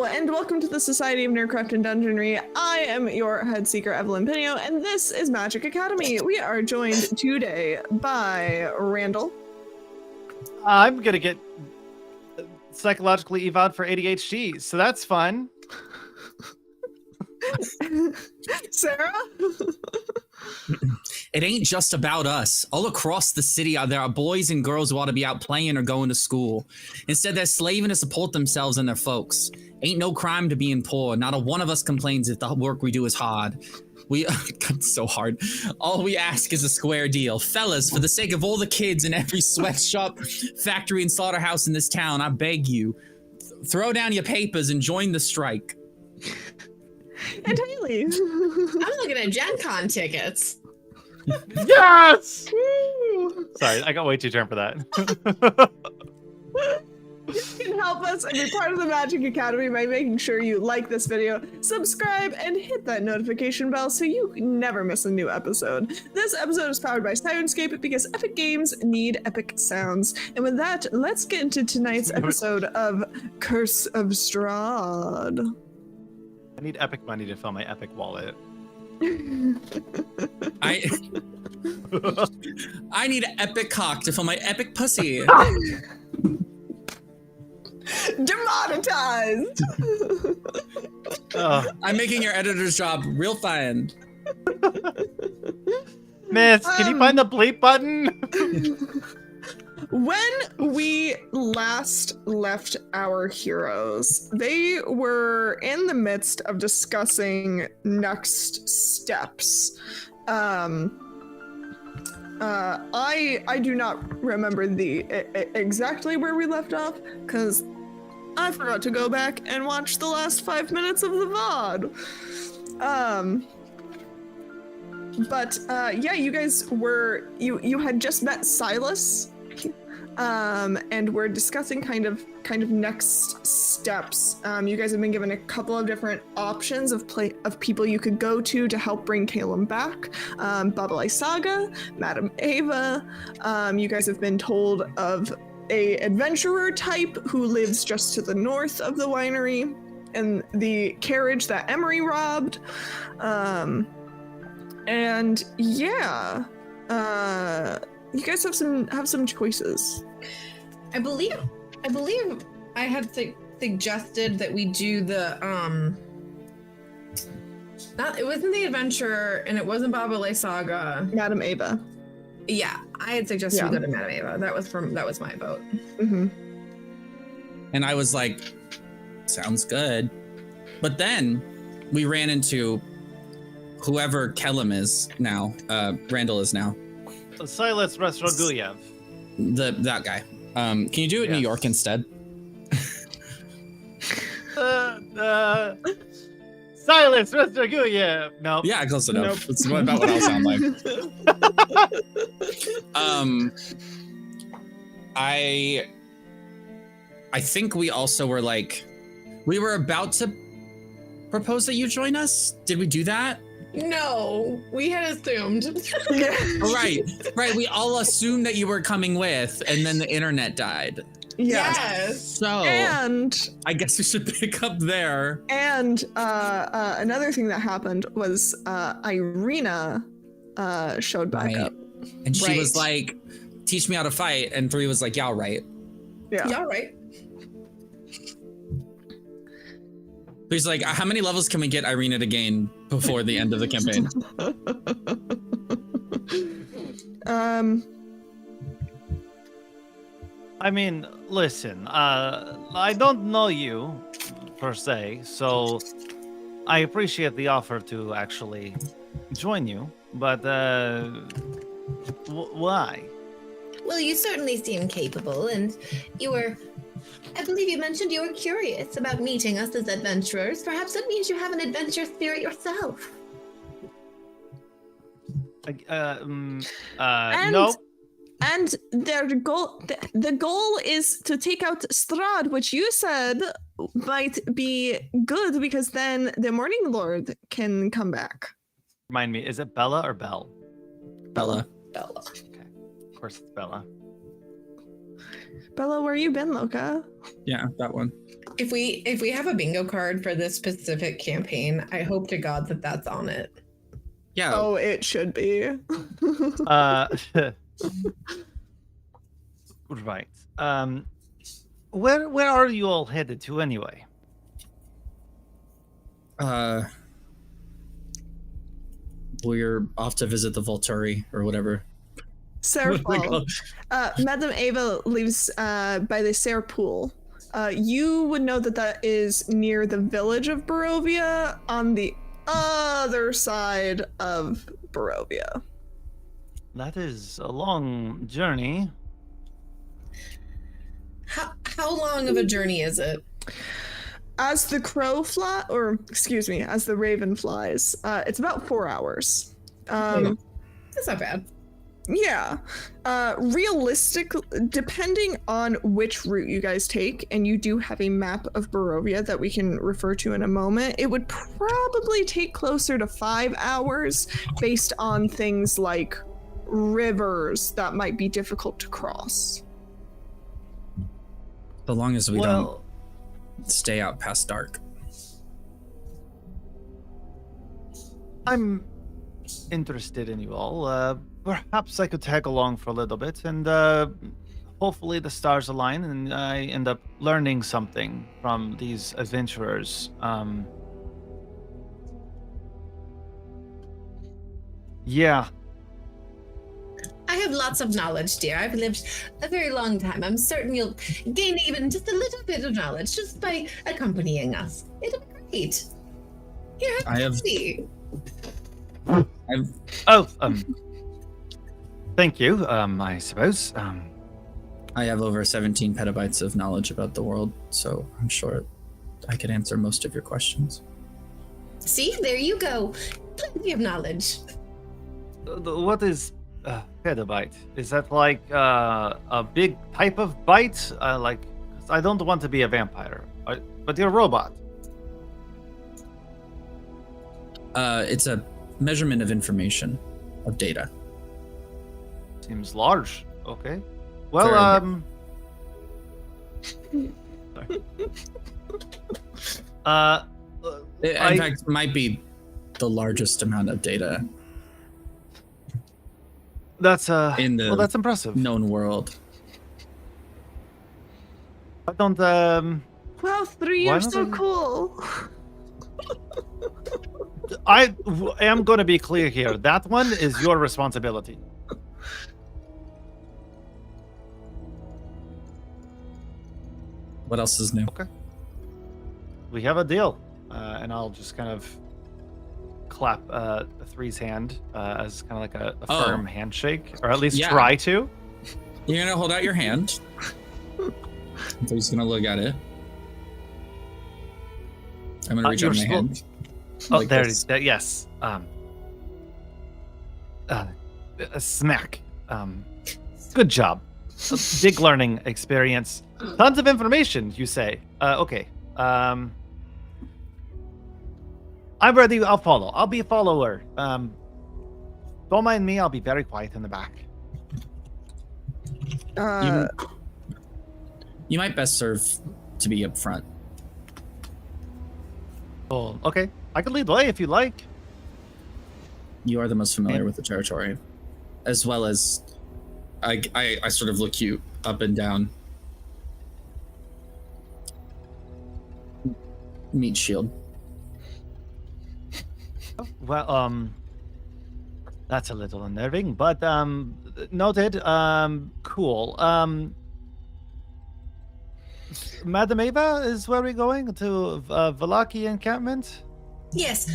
Hello, and welcome to the Society of Nerdcraft and Dungeonry. I am your head seeker, Evelyn Pinio, and this is Magic Academy. We are joined today by Randall. I'm going to get psychologically evowed for ADHD, so that's fun. Sarah? It ain't just about us. All across the city, there are boys and girls who ought to be out playing or going to school. Instead, they're slaving to support themselves and their folks. Ain't no crime to being poor. Not a one of us complains if the work we do is hard. It's so hard. All we ask is a square deal. Fellas, for the sake of all the kids in every sweatshop, factory, and slaughterhouse in this town, I beg you, throw down your papers and join the strike. And Haley. I'm looking at Gen Con tickets. Yes! Woo! Sorry, I got way too turned for that. You can help us and be part of the Magic Academy by making sure you like this video, subscribe, and hit that notification bell so you never miss a new episode. This episode is powered by Soundscape because epic games need epic sounds. And with that, let's get into tonight's episode of Curse of Strahd. I need epic money to fill my epic wallet. I need an epic cock to fill my epic pussy. Demonetized! I'm making your editor's job real fine. Miss, can you find the bleep button? When we last left our heroes, they were in the midst of discussing next steps. I do not remember exactly where we left off, because I forgot to go back and watch the last 5 minutes of the VOD. Yeah, you guys were, you had just met Silas, and we're discussing kind of next steps. You guys have been given a couple of different options of people you could go to help bring Caleb back. Baba Saga, Madame Ava. You guys have been told of a adventurer type who lives just to the north of the winery, and the carriage that Emery robbed. And yeah, you guys have some choices. I believe I had suggested that we do the it wasn't the adventurer and it wasn't Baba Saga. Madame Ava. Yeah, I had suggested we go to Madame Ava. That was my vote. Mm-hmm. And I was like, sounds good. But then we ran into whoever Kellum is now, Randall is now. Silas Rastroguyev. That guy. Can you do it in New York instead? Silas Rastroguyev. No. Yeah, close enough. Nope. It's about what I'll sound like. I think we also were like, we were about to propose that you join us. Did we do that? No, we had assumed. Right. We all assumed that you were coming with, and then the internet died. Yes. So, and I guess we should pick up there. And another thing that happened was Ireena showed back up. And she was like, teach me how to fight. And 3 was like, yeah, right. Yeah, right. He's like, how many levels can we get Ireena to gain before the end of the campaign? I mean, listen, I don't know you, per se, so I appreciate the offer to actually join you, but why? Well, you certainly seem capable, and I believe you mentioned you were curious about meeting us as adventurers. Perhaps that means you have an adventure spirit yourself. No. And the goal is to take out Strahd, which you said might be good because then the Morning Lord can come back. Remind me, is it Bella or Belle? Bella. Okay, of course it's Bella. Bella, where you been, Loca? Yeah, that one. If we have a bingo card for this specific campaign, I hope to God that that's on it. Yeah. Oh, it should be. Right. Where are you all headed to anyway? We're off to visit the Volturi or whatever. Sarafal. Madame Ava lives by the Sarah Pool. You would know that that is near the village of Barovia on the other side of Barovia. That is a long journey. How long of a journey is it? As the crow fly, or excuse me, as the raven flies, it's about 4 hours. That's not bad. Yeah. Realistic, depending on which route you guys take, and you do have a map of Barovia that we can refer to in a moment, it would probably take closer to 5 hours based on things like rivers that might be difficult to cross. So long as we don't stay out past dark. I'm interested in you all. Perhaps I could tag along for a little bit, and hopefully the stars align and I end up learning something from these adventurers. Yeah. I have lots of knowledge, dear. I've lived a very long time. I'm certain you'll gain even just a little bit of knowledge just by accompanying us. It'll be great. Here, have coffee. Thank you, I suppose. I have over 17 petabytes of knowledge about the world, so I'm sure I could answer most of your questions. See, there you go. Plenty of knowledge. What is petabyte? Is that like a big type of byte? Like, I don't want to be a vampire, but you're a robot. It's a measurement of information, of data. Seems large. Okay. Well, in fact, might be the largest amount of data. That's in the that's impressive. Known world. I don't Well, 3 are so cool. I am going to be clear here. That one is your responsibility. What else is new? Okay. We have a deal. And I'll just kind of clap Three's hand as kind of like a firm handshake, or at least try to. You're going to hold out your hand. Three's going to look at it. I'm going to reach out my hand. Oh, like there it is. Yes. A smack. Good job. A big learning experience. Tons of information, you say. Okay. I'm ready. I'll follow. I'll be a follower. Don't mind me. I'll be very quiet in the back. You might best serve to be up front. Oh, okay. I can lead the way if you like. You are the most familiar with the territory, as well as I sort of look you up and down. Meat shield. Well, that's a little unnerving, but noted. Cool. Madame Ava is where we're going to Valaki encampment. Yes.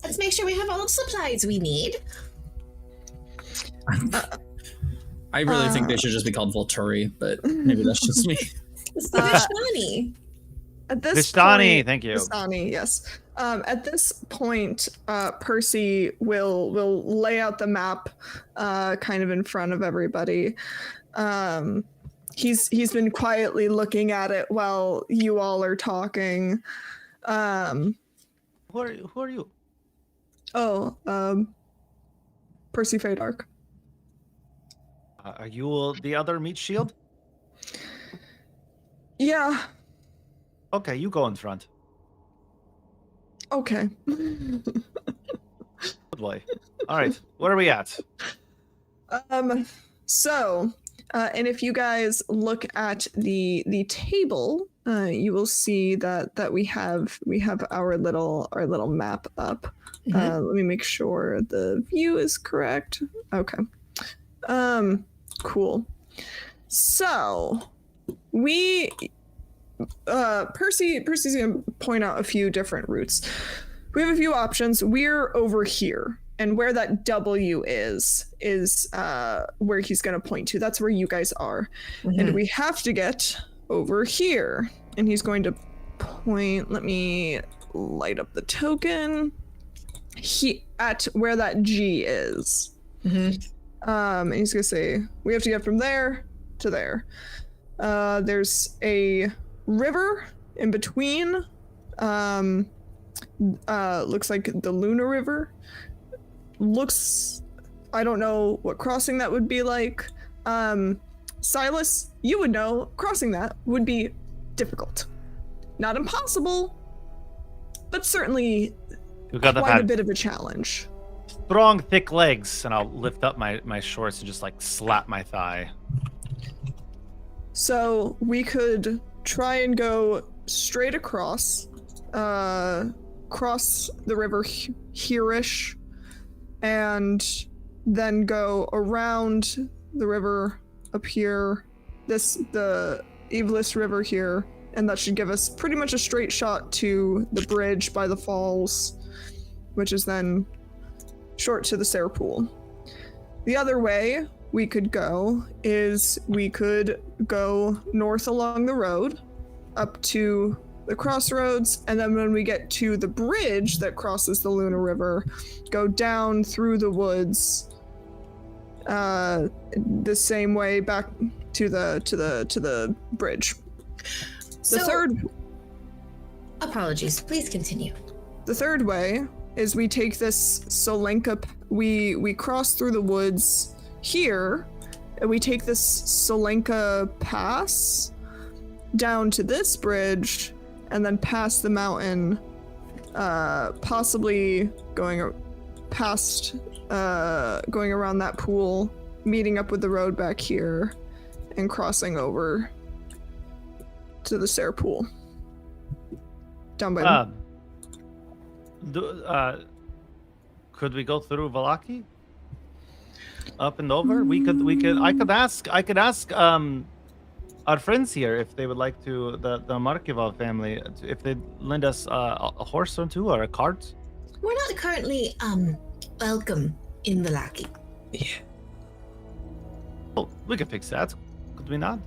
Let's make sure we have all the supplies we need. I really think they should just be called Volturi, but maybe that's just me. Vishtani. At this Vishtani, point, thank you. Vishtani, yes. At this point, Percy will lay out the map, kind of in front of everybody. He's been quietly looking at it while you all are talking. Who are you? Oh, Percy Fadark. Are you the other meat shield? Yeah. Okay, you go in front. Okay. Good boy. All right, where are we at? So, and if you guys look at the table, you will see that we have our little map up. Let me make sure the view is correct. Okay. Cool. So, Percy's gonna point out a few different routes. We have a few options. We're over here, and where that W is where he's gonna point to. That's where you guys are, and we have to get over here. And he's going to point. Let me light up the token. At where that G is. And he's gonna say we have to get from there to there. There's a river in between. Looks like the Luna River. I don't know what crossing that would be like. Silas, you would know crossing that would be difficult. Not impossible, but certainly quite a bit of a challenge. Strong, thick legs, and I'll lift up my shorts and just like slap my thigh. So we could try and go straight across, cross the river here-ish, and then go around the river up here, the Evelys River here, and that should give us pretty much a straight shot to the bridge by the falls, which is then short to the Sarah Pool. The other way we could go is we could go north along the road up to the crossroads, and then when we get to the bridge that crosses the Luna River, go down through the woods the same way back to the bridge. Apologies, please continue. The third way is we take this Solenka, we cross through the woods here, and we take this Solenka pass down to this bridge, and then past the mountain, possibly going around that pool, meeting up with the road back here, and crossing over to the Sarah Pool. Down by could we go through Valaki? Up and over? I could ask our friends here if they would like to, the Markival family, if they'd lend us a horse or two or a cart. We're not currently welcome in Valaki. Yeah. Oh, we could fix that. Could we not?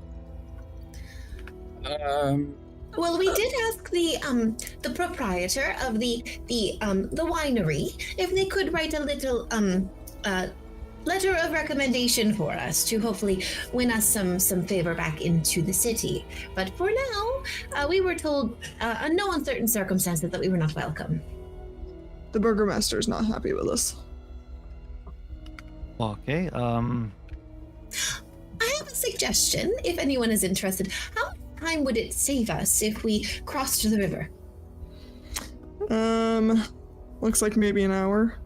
Well, we did ask the proprietor of the winery if they could write a little letter of recommendation for us to hopefully win us some favor back into the city. But for now, we were told in no uncertain circumstances that we were not welcome. The burgomaster's not happy with us. Okay. I have a suggestion, if anyone is interested. How much time would it save us if we crossed the river? Looks like maybe an hour.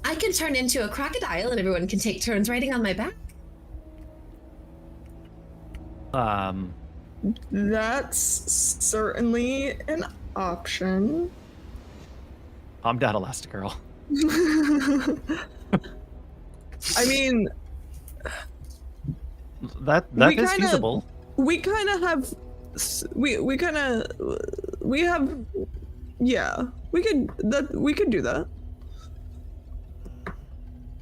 I can turn into a crocodile and everyone can take turns riding on my back. That's certainly an option. I'm down, Elastigirl. I mean, that is feasible. We kind of have, yeah, we could do that.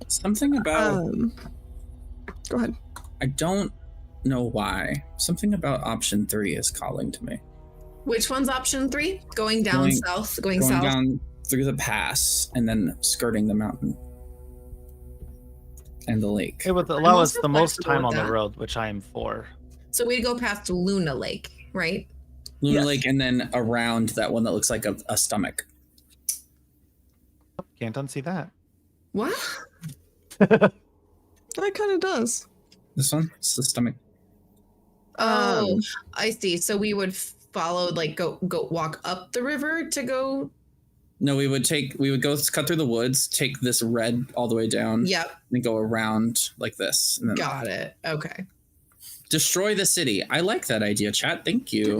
Something about go ahead. I don't know why. Something about option 3 is calling to me. Which one's option 3? Going down south, going south. Down through the pass and then skirting the mountain and the lake. It would allow us the most time on the road, which I am for. So we'd go past Luna Lake, right? Luna Lake, and then around that one that looks like a stomach. Can't unsee that. What? That kind of does. This one? It's the stomach. Oh, I see. So we would follow, like go walk up the river to go? No, we would go cut through the woods, take this red all the way down. Yep. And go around like this. And then Got it. Okay. destroy the city. I like that idea, chat. Thank you.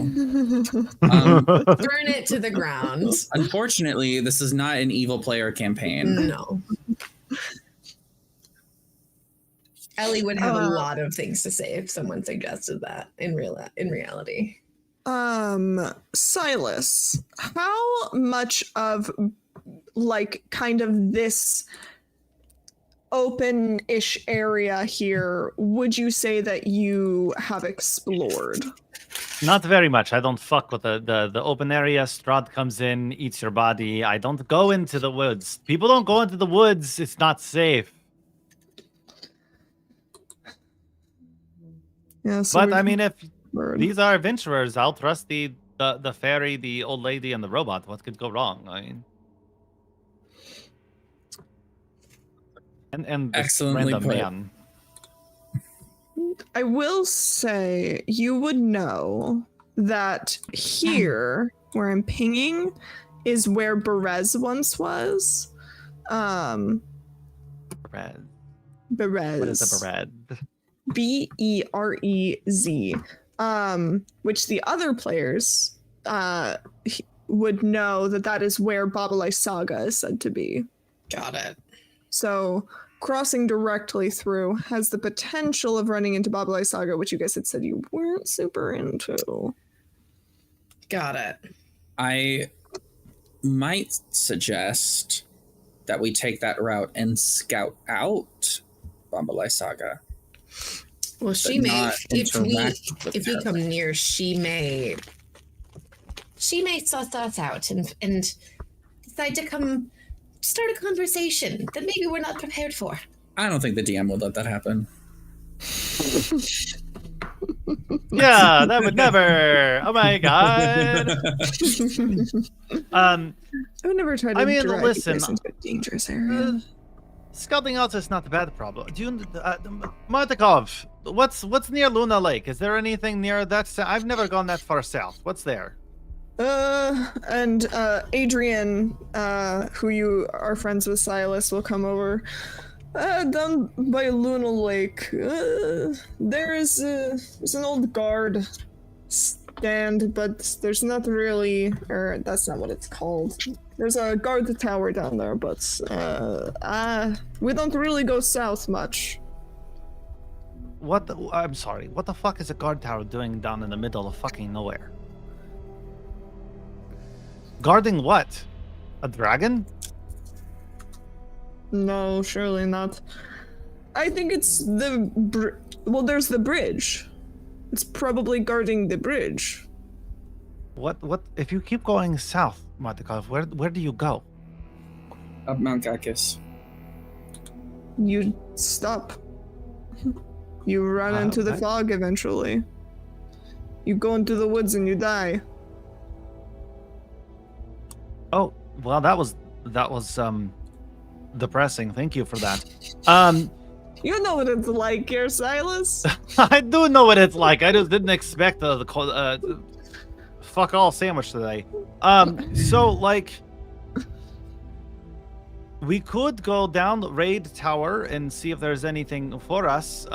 Burn it to the ground. Unfortunately, this is not an evil player campaign. No. Ellie would have a lot of things to say if someone suggested that in reality. Silas, how much of like kind of this open-ish area here would you say that you have explored? Not very much. I don't fuck with the open area. Strahd comes in, eats your body. I don't go into the woods. People don't go into the woods. It's not safe. Yeah, so But I mean, if explored. these are adventurers, I'll trust the fairy, the old lady, and the robot. What could go wrong? I mean, and this Excellently random put. man. I will say you would know that here, where I'm pinging, is where Berez once was. Bread. Berez. What is a bread? Berez. Which the other players would know that is where Babalai Saga is said to be. Got it. So crossing directly through has the potential of running into Babalai Saga, which you guys had said you weren't super into. Got it. I might suggest that we take that route and scout out Bombalai Saga. Well, she But may, not interact with if we her. come near, she may suss us out and decide to come start a conversation that maybe we're not prepared for. I don't think the DM would let that happen. Yeah, that would never. Oh my god. I would never try to I mean, drag listen, you guys into a dangerous area. Scouting out is not a bad problem. Do you, Martikov? What's near Luna Lake? Is there anything near that? I've never gone that far south. What's there? And Adrian, who you are friends with Silas, will come over. Down by Luna Lake, there's an old guard stand, but there's not really, or that's not what it's called. There's a guard tower down there, but we don't really go south much. I'm sorry. What the fuck is a guard tower doing down in the middle of fucking nowhere? Guarding what? A dragon? No, surely not. I think it's well, there's the bridge. It's probably guarding the bridge. What? If you keep going south, Martikov, where do you go? Up Mount Gakis. You stop. You run into the what? fog eventually. You go into the woods and you die. Oh, well, that was depressing. Thank you for that. You know what it's like here, Silas. I do know what it's like. I just didn't expect the fuck all sandwich today. So like, we could go down the raid tower and see if there's anything for us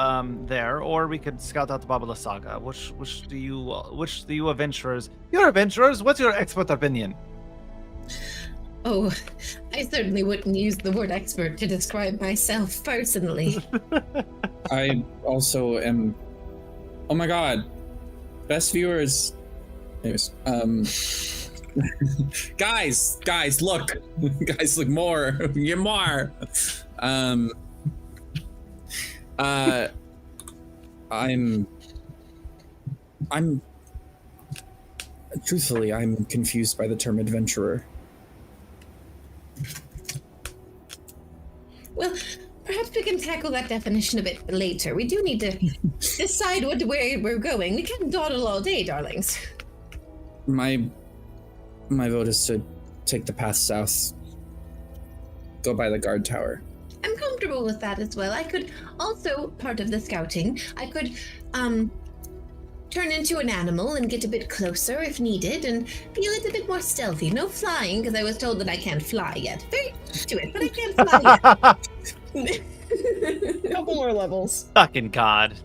there, or we could scout out the Babala Saga. Which do you adventurers? You're adventurers. What's your expert opinion? Oh, I certainly wouldn't use the word expert to describe myself personally. I also am. Oh my god, best viewers. Anyways, guys, look, guys, look more, get more. I'm. Truthfully, I'm confused by the term adventurer. Well, perhaps we can tackle that definition a bit later. We do need to decide where we're going. We can't dawdle all day, darlings. My vote is to take the path south. Go by the guard tower. I'm comfortable with that as well. I could also, part of the scouting, I could turn into an animal and get a bit closer if needed and be a little bit more stealthy. No flying, because I was told that I can't fly yet. Very close to it, but I can't fly yet. Couple more levels. Fucking God.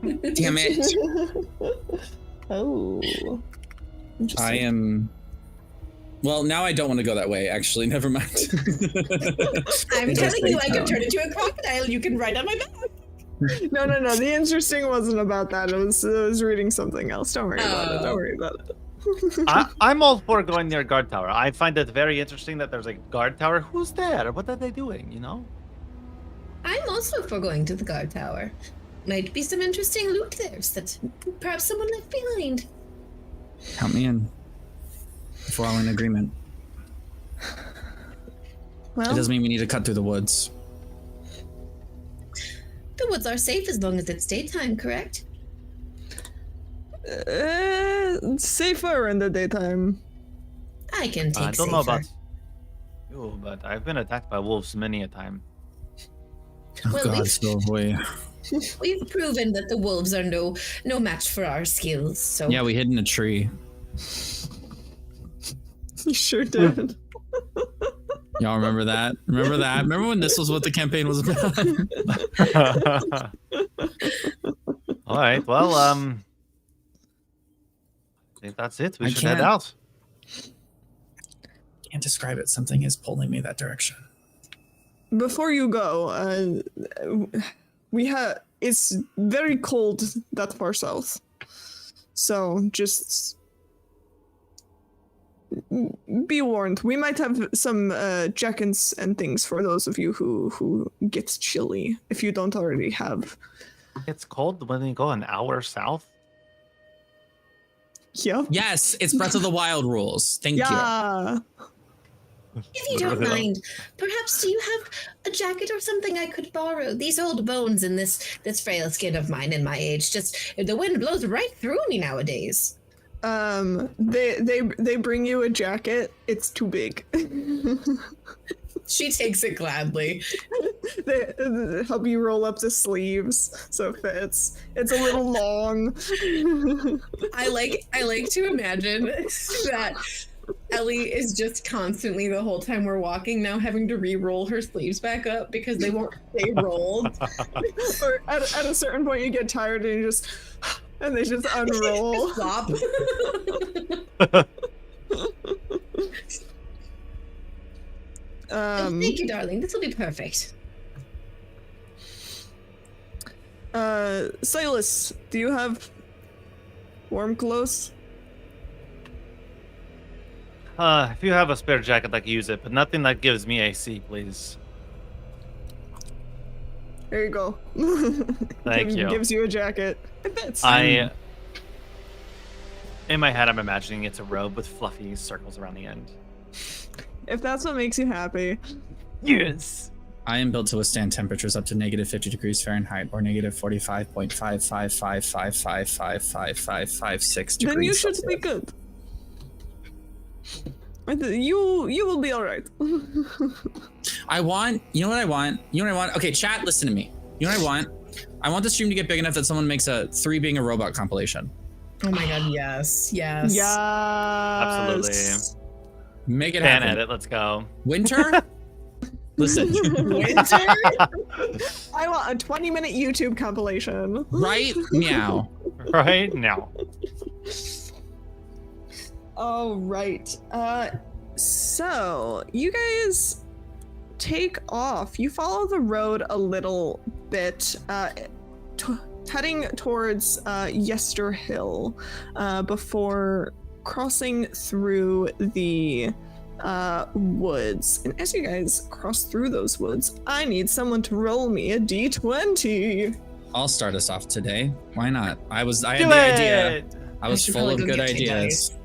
Damn it. Oh. I am. Well, now I don't want to go that way, actually. Never mind. I'm telling you, I can turn into a crocodile. You can ride on my back. No. The interesting wasn't about that. It was reading something else. Don't worry about it. Don't worry about it. I'm all for going near guard tower. I find it very interesting that there's a guard tower. Who's there? What are they doing? You know? I'm also for going to the guard tower. Might be some interesting loot there that perhaps someone left behind. Count me in. If we're all in agreement. Well, It doesn't mean we need to cut through the woods. The woods are safe as long as it's daytime, correct? safer in the daytime. I can take I don't safer. know about you, but I've been attacked by wolves many a time. Oh Well, God, we've- so boy. We've proven that the wolves are no match for our skills. So Yeah, we hid in a tree. You sure did. Y'all remember that? Remember that? Remember when this was what the campaign was about? All right. Well, I think that's it. We I should head can't- out. Can't describe it. Something is pulling me that direction. Before you go, it's very cold that far south. So just be warned. We might have some jackets and things for those of you who get chilly if you don't already have. It's cold when you go an hour south. Yep. Yes, it's Breath of the Wild rules. Thank you. Yeah. if you don't mind, perhaps do you have a jacket or something I could borrow? These old bones and this frail skin of mine in my age, just the wind blows right through me nowadays. They bring you a jacket. It's too big. She takes it gladly. they help you roll up the sleeves so it fits. It's a little long. I like to imagine that Ellie is just constantly the whole time we're walking now having to re-roll her sleeves back up because they won't stay rolled. Or at a certain point you get tired and you just and they just unroll. Flop. Thank you, darling. This will be perfect. Silas, do you have warm clothes? If you have a spare jacket, I can use it, but nothing that gives me AC, please. There you go. Thank you. Gives you a jacket. It fits. In my head, I'm imagining it's a robe with fluffy circles around the end. If that's what makes you happy. Yes. I am built to withstand temperatures up to negative 50 degrees Fahrenheit or negative 45.555555556 degrees. Then you should Celsius. be good. You will be all right. I want, you know what I want? You know what I want? Okay, chat, listen to me. You know what I want? I want the stream to get big enough that someone makes a 3 being a robot compilation. Oh my god, yes. Yes. Yeah. Absolutely. Make it Fan happen. edit, let's go. Winter? Listen, Winter? I want a 20-minute YouTube compilation. right? Meow. Right now. All right. So you guys take off. You follow the road a little bit, heading towards Yester Hill, before crossing through the woods. And as you guys cross through those woods, I need someone to roll me a d20. I'll start us off today. Why not? I had Do the idea. it! I was should full of probably go good get Tay ideas.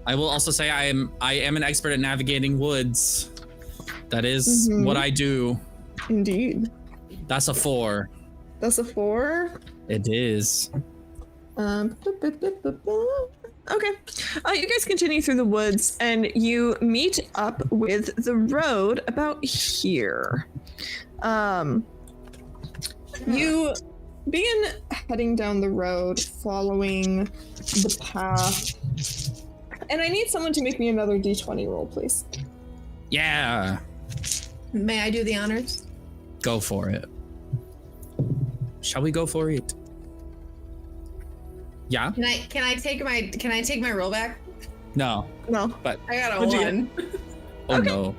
I will also say I am an expert at navigating woods. That is Mhm. what I do. Indeed. That's a 4. That's a 4. It is. Okay. You guys continue through the woods and you meet up with the road about here. You begin heading down the road, following the path. And I need someone to make me another d20 roll, please. Yeah. May I do the honors? Go for it. Shall we go for it? Yeah? Can I take my roll back? No. No. But I got a What'd you get? 1. oh Okay. no.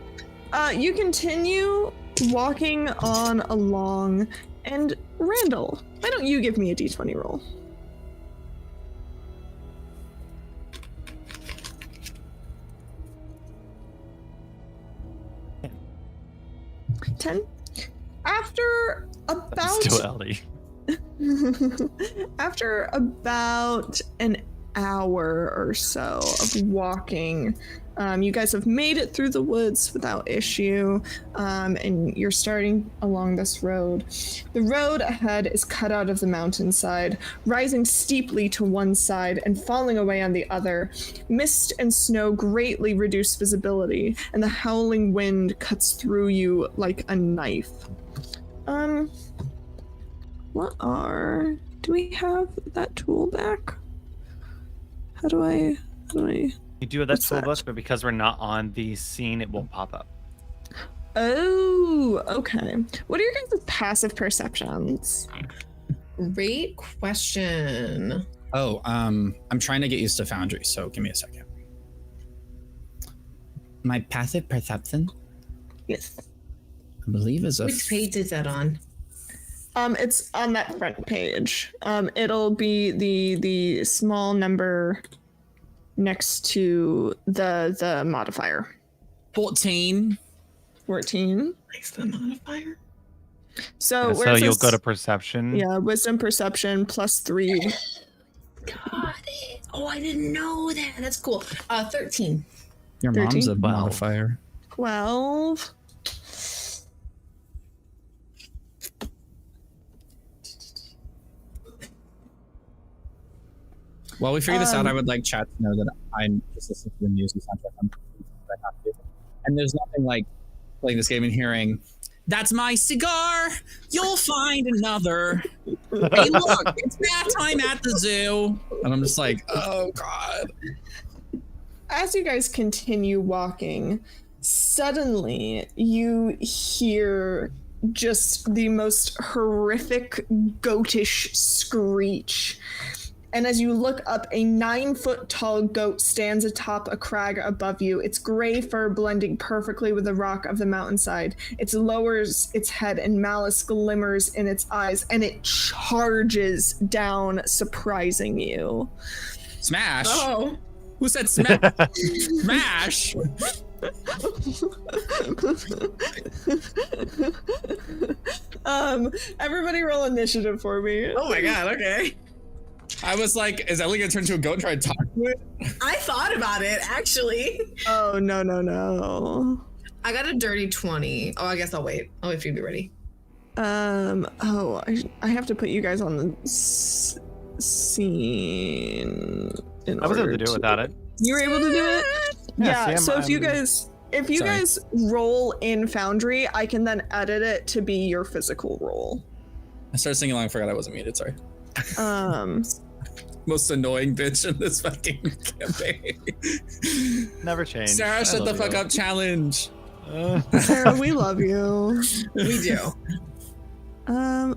You continue walking on along, and Randall, why don't you give me a d20 roll? Ten. After about Still Ellie. after about an hour or so of walking, you guys have made it through the woods without issue, and you're starting along this road. The road ahead is cut out of the mountainside, rising steeply to one side and falling away on the other. Mist and snow greatly reduce visibility, and the howling wind cuts through you like a knife. Do we have that tool back? How do I? You do have that What's that? toolbox, but because we're not on the scene, it won't pop up. Oh, okay. What are your guys' passive perceptions? Great question. Oh, I'm trying to get used to Foundry, so give me a second. My passive perception, Yes. I believe, is a Which page is that on? It's on that front page. It'll be the small number next to the modifier. 14. 14. What's the modifier? So, where So it you'll says- go to perception. Yeah, wisdom perception +3. Got it. Oh, I didn't know that. That's cool. 13. Your mom's 13? a Wow. modifier. 12. While we figure this out, Um, I would like chat to know that I'm just listening to the music soundtrack. I have to. And there's nothing like playing this game and hearing, "That's my cigar. You'll find another. Hey, look, it's bath time at the zoo." And I'm just like, oh god. As you guys continue walking, suddenly you hear just the most horrific goatish screech. And as you look up, a 9-foot-tall goat stands atop a crag above you, its gray fur blending perfectly with the rock of the mountainside. It lowers its head and malice glimmers in its eyes, and it charges down, surprising you. Smash. Oh. Who said smash? Smash. Everybody roll initiative for me. Oh my god, okay. I was like, is Ellie gonna turn into a goat and try to talk to it? I thought about it, actually. Oh, no. I got a dirty 20. Oh, I guess I'll wait. I'll wait for you to be ready. I have to put you guys on the scene. I was able to do it without it. You were able to do it? Yeah, Yeah, see, so if you I'm- guys Sorry. roll in Foundry, I can then edit it to be your physical roll. I started singing along, forgot I wasn't muted, sorry. Most annoying bitch in this fucking campaign. Never change. Sarah, I shut the love fuck you. up challenge. Sarah, we love you. We do.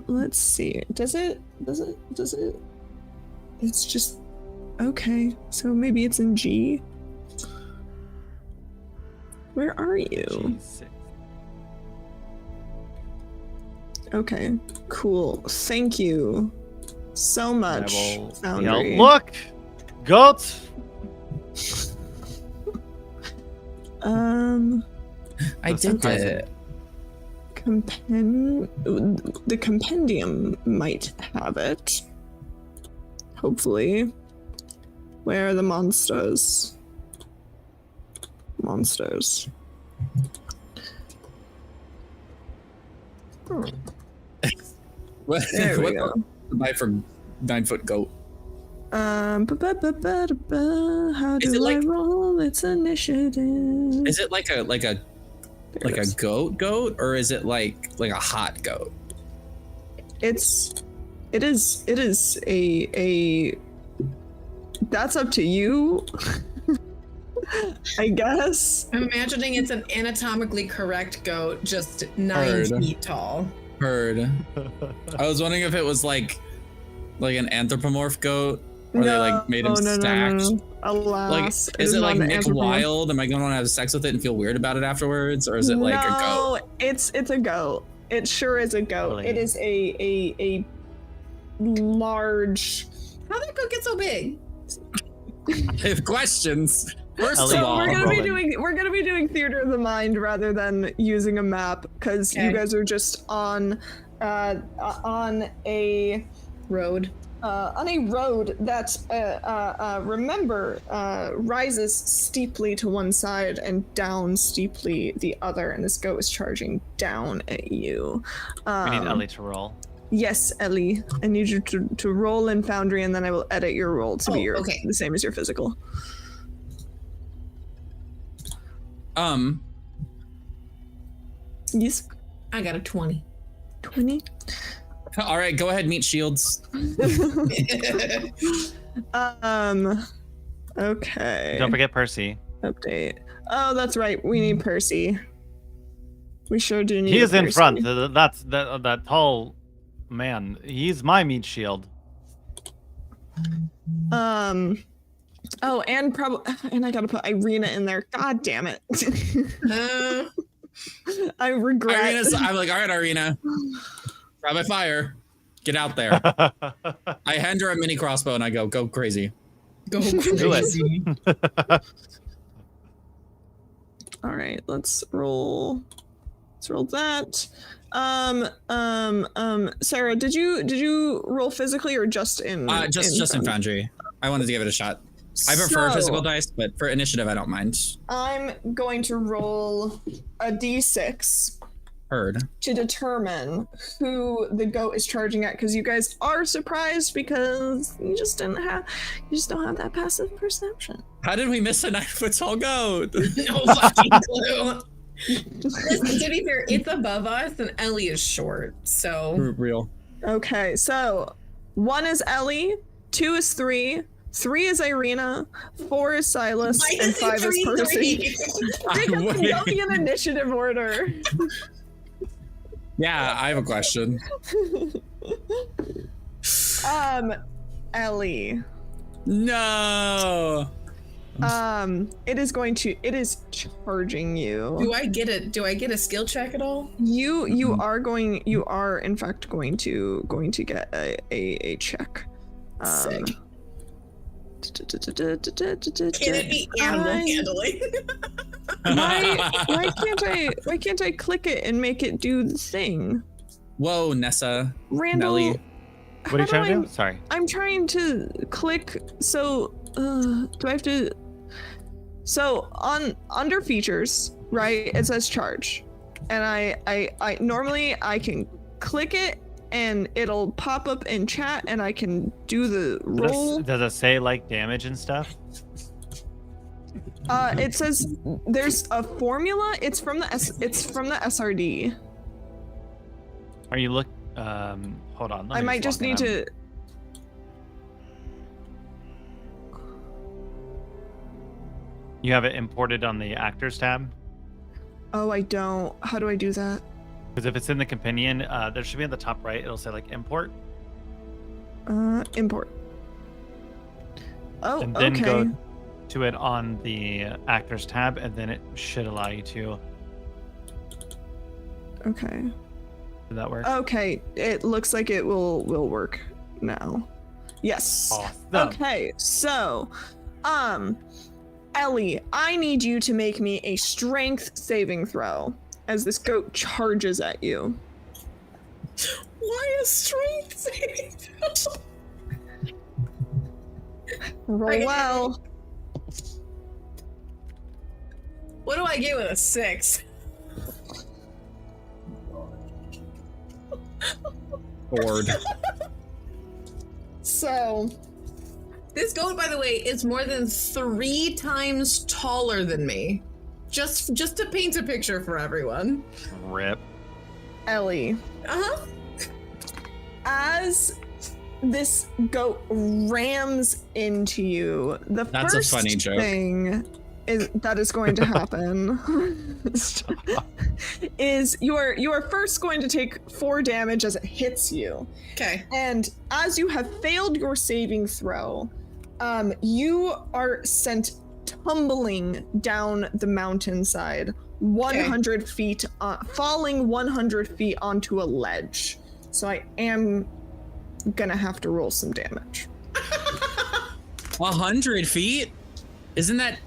Let's see. Does it? It's just okay. So maybe it's in G. Where are you? Jeez. Okay, cool. Thank you so I much, will Foundry. yell, look, goat. I That's did surprising. it. The compendium might have it. Hopefully. Where are the monsters? Monsters. Hmm. What, There we what go. to buy for 9-foot goat? How Is it do I like- roll its initiative? Is it like a There it like a is. goat, or is it like a hot goat? It's It is a that's up to you. I guess. I'm imagining it's an anatomically correct goat, just 9 Heard. feet tall. Heard. I was wondering if it was like an anthropomorph goat, or they like made him stacked. No. Alas, Like, is it like Nick Wilde? Am I going to want to have sex with it and feel weird about it afterwards, or is it like a goat? No, it's a goat. It sure is a goat. Really? It is a large. How'd that goat get so big? I have questions. First Ellie, of So all, we're gonna be Roland. doing theater of the mind rather than using a map because you Okay. guys are just on a Road. road that remember rises steeply to one side and down steeply the other, and this goat is charging down at you. We need Ellie to roll. Yes, Ellie. I need you to roll in Foundry, and then I will edit your roll to be okay. the same as your physical. Yes, I got a 20. 20. all right, go ahead, meet Shields. Okay. Don't forget Percy. Update. Oh, that's right. We need Percy. We sure do need. He is in Percy. front. That's that tall man. He's my meat shield. Oh, and I gotta put Ireena in there. God damn it. I regret. I'm like, all right, Ireena, grab my fire, get out there. I hand her a mini crossbow and I go crazy. Go Do crazy. All right, let's roll. Let's roll that. Sarah, did you roll physically or just in? Just in Foundry. I wanted to give it a shot. I prefer physical dice, but for initiative, I don't mind. I'm going to roll a d6 Heard. to determine who the goat is charging at, because you guys are surprised because you just don't have that passive perception. How did we miss a 9-foot tall goat? No fucking clue. Listen, to be fair, it's above us and Ellie is short, so. Real. Okay, so 1 is Ellie, 2 is 3, 3 is Ireena, 4 is Silas, Why and is it 5 is 3-3? Percy. Because we don't need an initiative order. Yeah, I have a question. Ellie. No. It is charging you. Do I get a skill check at all? You are in fact going to get a check. Sick. Can it be animal handling? Why can't I click it and make it do the thing? Whoa, Nessa. Randall, Nelly. What are you trying to do? Sorry. I'm trying to click. So do I have to? So under features, right? It says charge, and I normally I can click it and it'll pop up in chat and I can do the roll. Does it say like damage and stuff? It says there's a formula. It's from the SRD. Are you hold on. I might just need to. You have it imported on the actors tab? Oh, I don't. How do I do that? Because if it's in the companion, there should be on the top right, it'll say like import. Import. Oh, And then okay. go to it on the actors tab, and then it should allow you to. Okay. Did that work? Okay. It looks like it will work now. Yes. Awesome. Okay. So, Ellie, I need you to make me a strength saving throw as this goat charges at you. Why a strength saving throw? Roll well. What do I get with a 6? Bored. So, This goat, by the way, is more than 3 times taller than me. Just to paint a picture for everyone. Rip. Ellie, Uh-huh. as this goat rams into you, That's a funny joke. thing that is going to happen is you are first going to take 4 damage as it hits you. Okay. And as you have failed your saving throw, you are sent tumbling down the mountainside 100 feet, falling 100 feet onto a ledge. So I am gonna have to roll some damage. 100 feet? Isn't that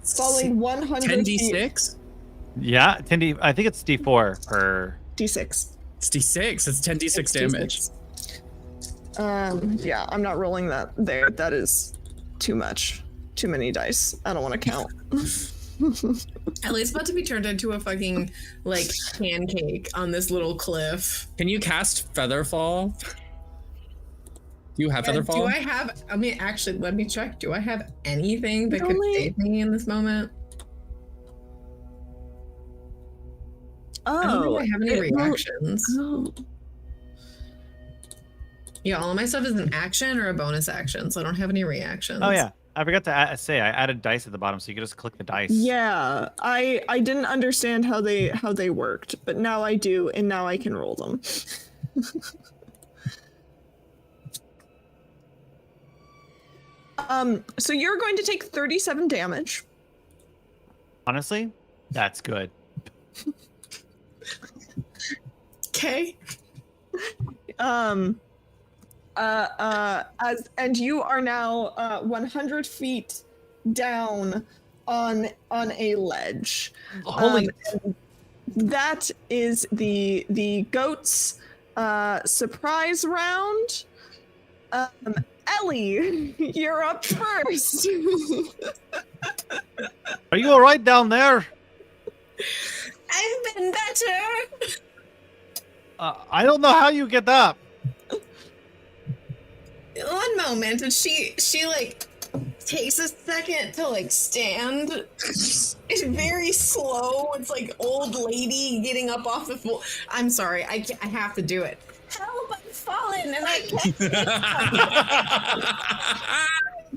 Falling 100 feet. 10d6? Yeah, 10d. I think it's d4 per. D6. It's d6. It's 10d6 It's damage. D6. Yeah, I'm not rolling that there. That is too much. Too many dice. I don't want to count. Ellie's about to be turned into a fucking, like, pancake on this little cliff. Can you cast Featherfall? Do you have Featherfall? Do I have, I mean, actually, let me check. Do I have anything that could Only- save me in this moment? I don't think I have any reactions. Oh. Yeah, all of my stuff is an action or a bonus action, so I don't have any reactions. Oh yeah, I forgot to say I added dice at the bottom, so you can just click the dice. Yeah, I didn't understand how they worked, but now I do, and now I can roll them. So you're going to take 37 damage. Honestly, that's good. Okay. And you are now 100 feet down on a ledge. Holy. That is the goat's surprise round. Ellie, you're up first. Are you all right down there? I've been better. I don't know how you get up. One moment, and she like takes a second to like stand. It's very slow. It's like old lady getting up off the floor. I'm sorry, I have to do it. Help! I've fallen, and I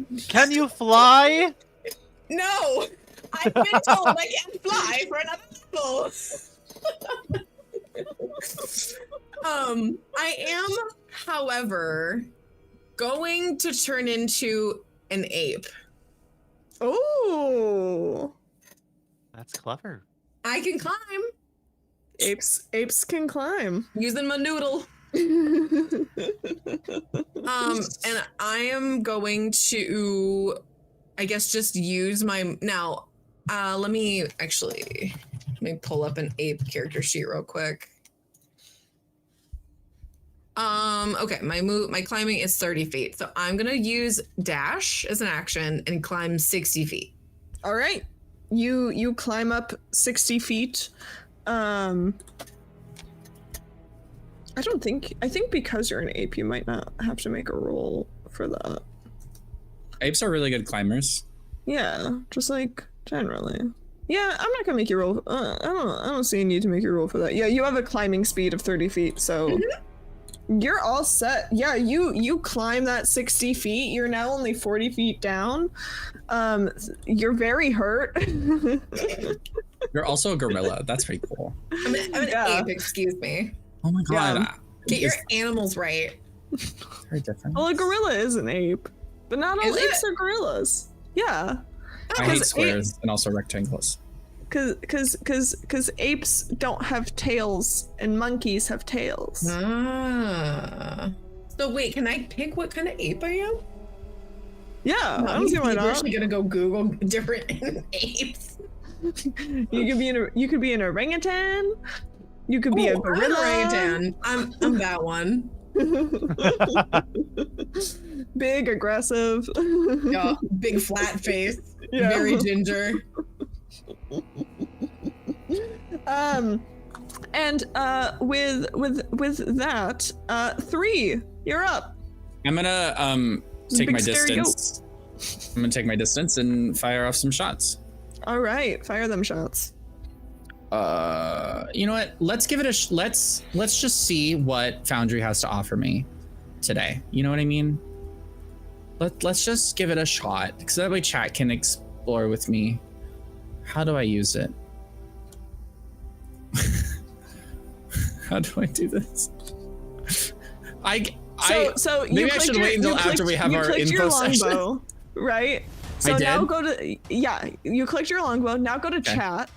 can't. Can you fly? No, I've been told I can't fly for another level. I am, however, going to turn into an ape. Oh, That's clever. I can climb apes can climb. using my noodle. And I am going to, I guess, just use my now. Let me pull up an ape character sheet real quick. Okay, my climbing is 30 feet, so I'm gonna use dash as an action and climb 60 feet. All right, you climb up 60 feet. I think because you're an ape, you might not have to make a roll for that. Apes are really good climbers. Yeah, just like generally. Yeah, I'm not gonna make you roll. I don't see a need to make you roll for that. Yeah, you have a climbing speed of 30 feet, so you're all set. Yeah, you climb that 60 feet. You're now only 40 feet down. You're very hurt. You're also a gorilla. That's pretty cool. I'm an Yeah. ape, excuse me. Oh my god. Yeah. Get your animals right. Very different. Well, a gorilla is an ape, but not all Is apes it? are gorillas. Yeah. I hate 'cause squares and also rectangles. Cause apes don't have tails and monkeys have tails. Ah. So wait, can I pick what kind of ape I am? Yeah, I don't see why We're not. actually gonna go Google different apes. You could be an orangutan. You could be a I'm an gorilla. orangutan. I'm that one. Big, aggressive. Yeah, big flat face, Yeah. very ginger. And with that, 3, you're up. I'm gonna take Big my scary distance. I'm gonna take my distance and fire off some shots. All right, fire them shots. You know what? Let's give it a let's just see what Foundry has to offer me today. You know what I mean? Let's just give it a shot, because that way chat can explore with me. How do I use it? How do I do this? So maybe I should wait until after we have our info session. Longbow, right? So I did? now go to you clicked your longbow. Now go to chat,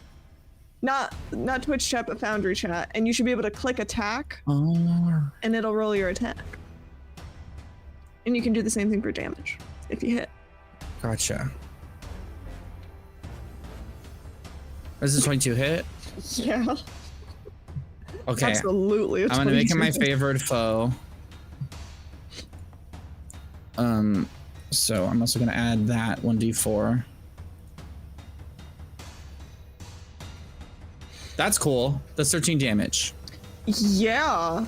not Twitch chat, but Foundry chat, and you should be able to click attack, and it'll roll your attack. And you can do the same thing for damage if you hit. Gotcha. Is it 22 hit? Yeah. Okay. Absolutely. I'm gonna make it my favorite foe. So I'm also gonna add that 1d4. That's cool. That's 13 damage. Yeah.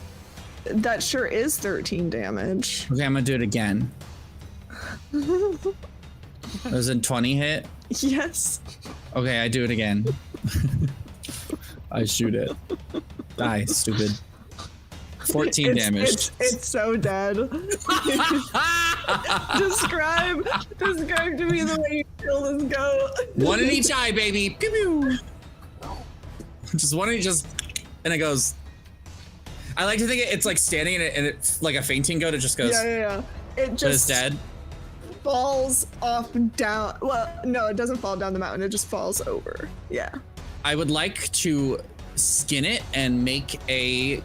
That sure is 13 damage. Okay, I'm gonna do it again. Does a 20 hit? Yes. Okay, I do it again. I shoot it. Die, stupid. 14 damage. It's so dead. describe to me the way you kill this goat. One in each eye, baby. Pew, pew. Just one in each, and it goes. I like to think it's like standing and it's like a fainting goat. It just goes. Yeah. It just. But it's dead. Falls off down. Well, no, it doesn't fall down the mountain. It just falls over. Yeah. I would like to skin it and make a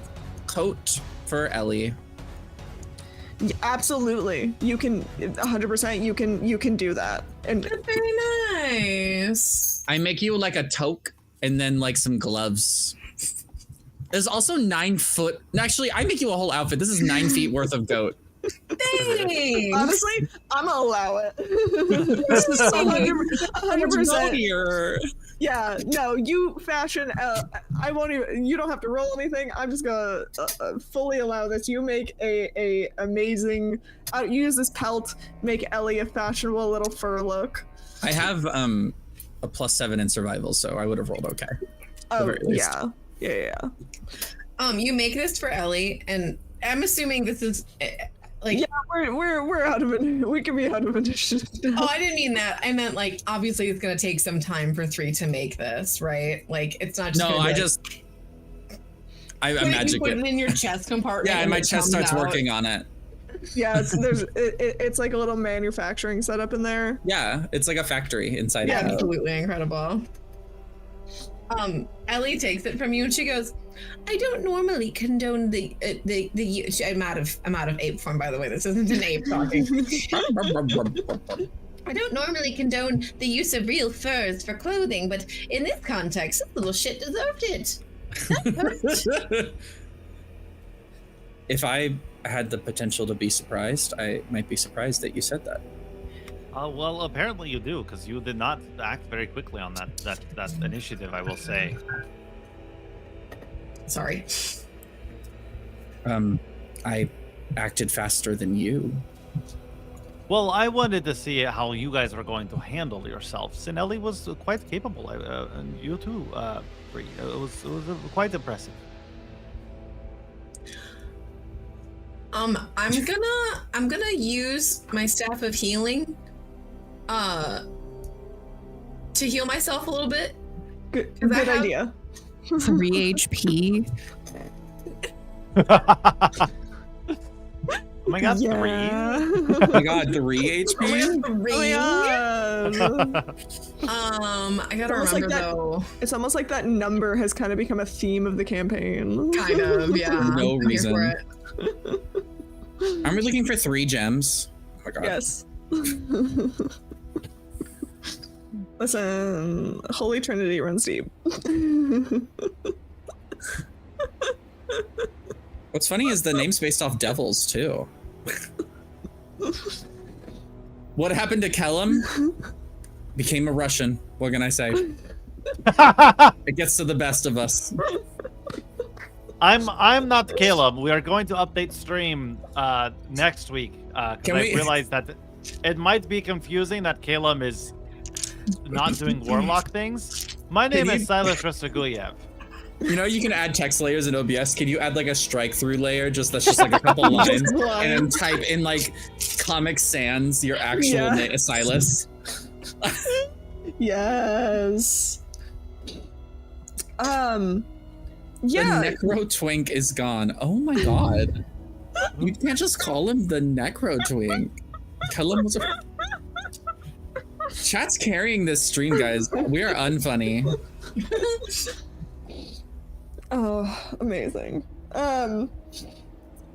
coat for Ellie. Yeah, absolutely. You can 100%. You can do that. And Very nice. I make you like a toque and then like some gloves. There's also 9 foot. Actually, I make you a whole outfit. This is 9 feet worth of goat. Thanks. honestly, I'm gonna allow it. This is so 100%. Yeah, no, you fashion. I won't even. You don't have to roll anything. I'm just gonna fully allow this. You make a amazing. You use this pelt. Make Ellie a fashionable little fur look. I have a +7 in survival, so I would have rolled okay. Oh very least. yeah. You make this for Ellie, and I'm assuming this is like. Yeah, we're out of it. We can be out of initiative now. Oh, I didn't mean that. I meant like obviously it's gonna take some time for 3 to make this, right? Like it's not just. No, I magic put it. it in your chest compartment. Yeah, and my it chest comes starts out. working on it. Yeah, it's like a little manufacturing setup in there. Yeah, it's like a factory inside. Yeah, of it. absolutely incredible. Ellie takes it from you and she goes, I don't normally condone the I'm out of ape form, by the way. This isn't an ape talking. I don't normally condone the use of real furs for clothing, but in this context, this little shit deserved it. If I had the potential to be surprised, I might be surprised that you said that. Well, apparently you do, because you did not act very quickly on that initiative, I will say. Sorry. I acted faster than you. Well, I wanted to see how you guys were going to handle yourselves, and Ellie was quite capable, and you too, Bree. It was quite impressive. I'm gonna use my staff of healing, to heal myself a little bit. Good have- idea. 3 HP. Oh my god, 3? Oh my god, 3 HP? I gotta Almost like remember that- though. It's almost like that number has kind of become a theme of the campaign. Kind of, yeah. For no I'm here reason. for it. I'm looking for 3 gems. Oh my god. Yes. Listen, Holy Trinity runs deep. What's funny is the name's based off devils too. What happened to Kellum? Became a Russian. What can I say? It gets to the best of us. I'm not Caleb. We are going to update stream next week because Can I we- realized that it might be confusing that Caleb is not doing warlock things. My name Can is you- Silas Rastaguyev. You know, you can add text layers in OBS. Can you add like a strike through layer? That's just like a couple lines, and then type in like Comic Sans your actual name, Silas. Yes. The Necro Twink is gone. Oh my god. You can't just call him the Necro Twink. Tell him what's a... Chat's carrying this stream, guys. We are unfunny. Oh, amazing.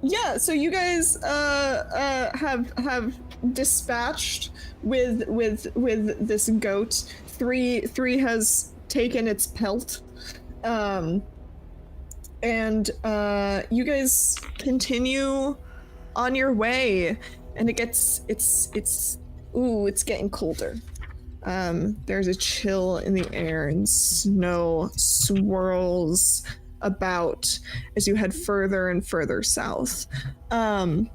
Yeah, so you guys have dispatched with this goat. Three has taken its pelt. And you guys continue on your way, and it's getting colder. There's a chill in the air, and snow swirls about as you head further and further south. One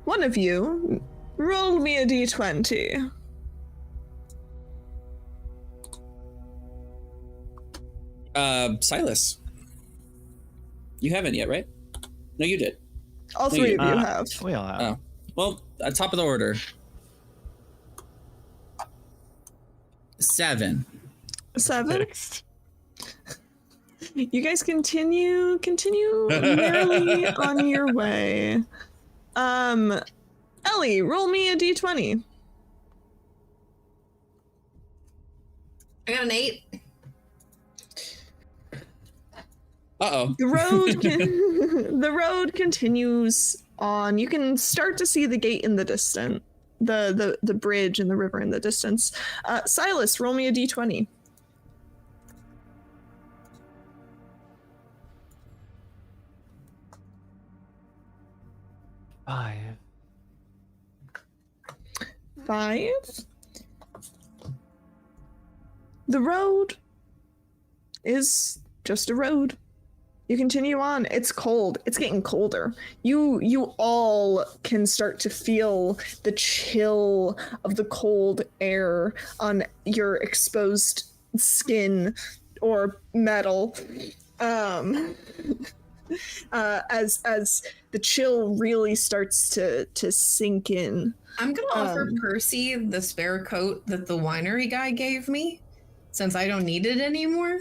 of you, roll me a d20. Silas. You haven't yet, right? No, you did. All three of you have. We all have. Oh. Well, at top of the order. 7. 7. Fixed. You guys continue merrily on your way. Ellie, roll me a d20. I got an 8. Uh-oh. The road continues on. You can start to see the gate in the distance, the bridge and the river in the distance. Silas, roll me a d20. 5. The road is just a road. You continue on. It's cold. It's getting colder. You all can start to feel the chill of the cold air on your exposed skin or metal. As the chill really starts to sink in. I'm gonna offer Percy the spare coat that the winery guy gave me, since I don't need it anymore.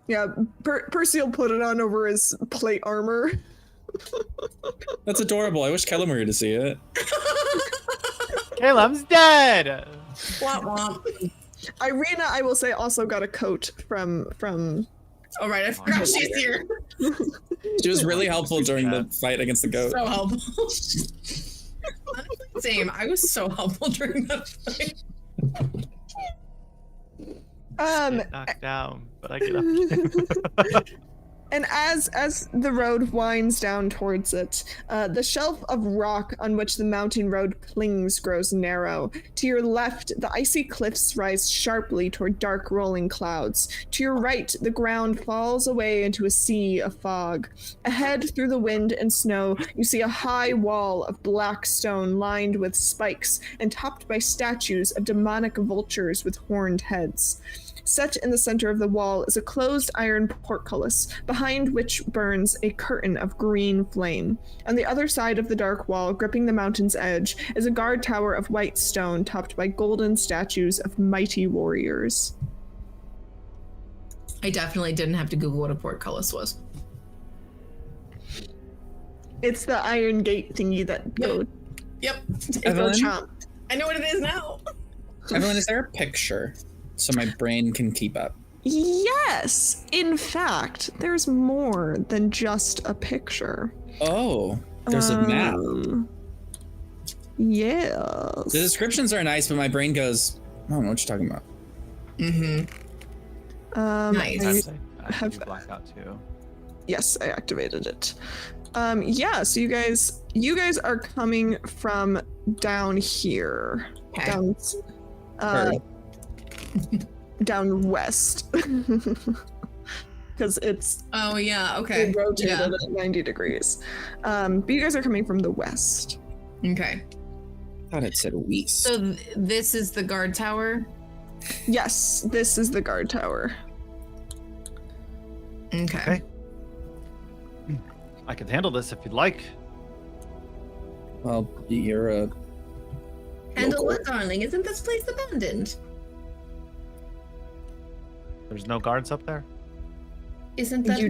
Yeah, Percy will put it on over his plate armor. That's adorable. I wish Kellum were here to see it. Caleb's dead. Womp womp. Ireena, I will say, also got a coat from. Oh right, I forgot she's here. She was really helpful during the fight against the goat. So helpful. Same. I was so helpful during that fight. Get knocked down, but I get up. And as the road winds down towards it, the shelf of rock on which the mountain road clings grows narrow. To your left, the icy cliffs rise sharply toward dark rolling clouds. To your right, the ground falls away into a sea of fog. Ahead, through the wind and snow, you see a high wall of black stone lined with spikes and topped by statues of demonic vultures with horned heads. Set in the center of the wall is a closed iron portcullis, behind which burns a curtain of green flame. On the other side of the dark wall, gripping the mountain's edge, is a guard tower of white stone topped by golden statues of mighty warriors. I definitely didn't have to Google what a portcullis was. It's the iron gate thingy that go. Yep. Evelyn? Chomp. I know what it is now. Evelyn, is there a picture so my brain can keep up? Yes! In fact, there's more than just a picture. Oh, there's a map. Yes. The descriptions are nice, but my brain goes, I don't know what you're talking about. Mm-hmm. Nice. I have blackout too. Yes, I activated it. Yeah, so you guys are coming from down here. Okay. Down Heard. down west. Because it's Oh yeah, okay. it rotated Yeah. at 90 degrees. But you guys are coming from the west. Okay. I thought it said Weiss. So this is the guard tower? Yes, this is the guard tower. Okay. I can handle this if you'd like. Well, you're a Handle local. what, darling? Isn't this place abandoned? There's no guards up there? Isn't that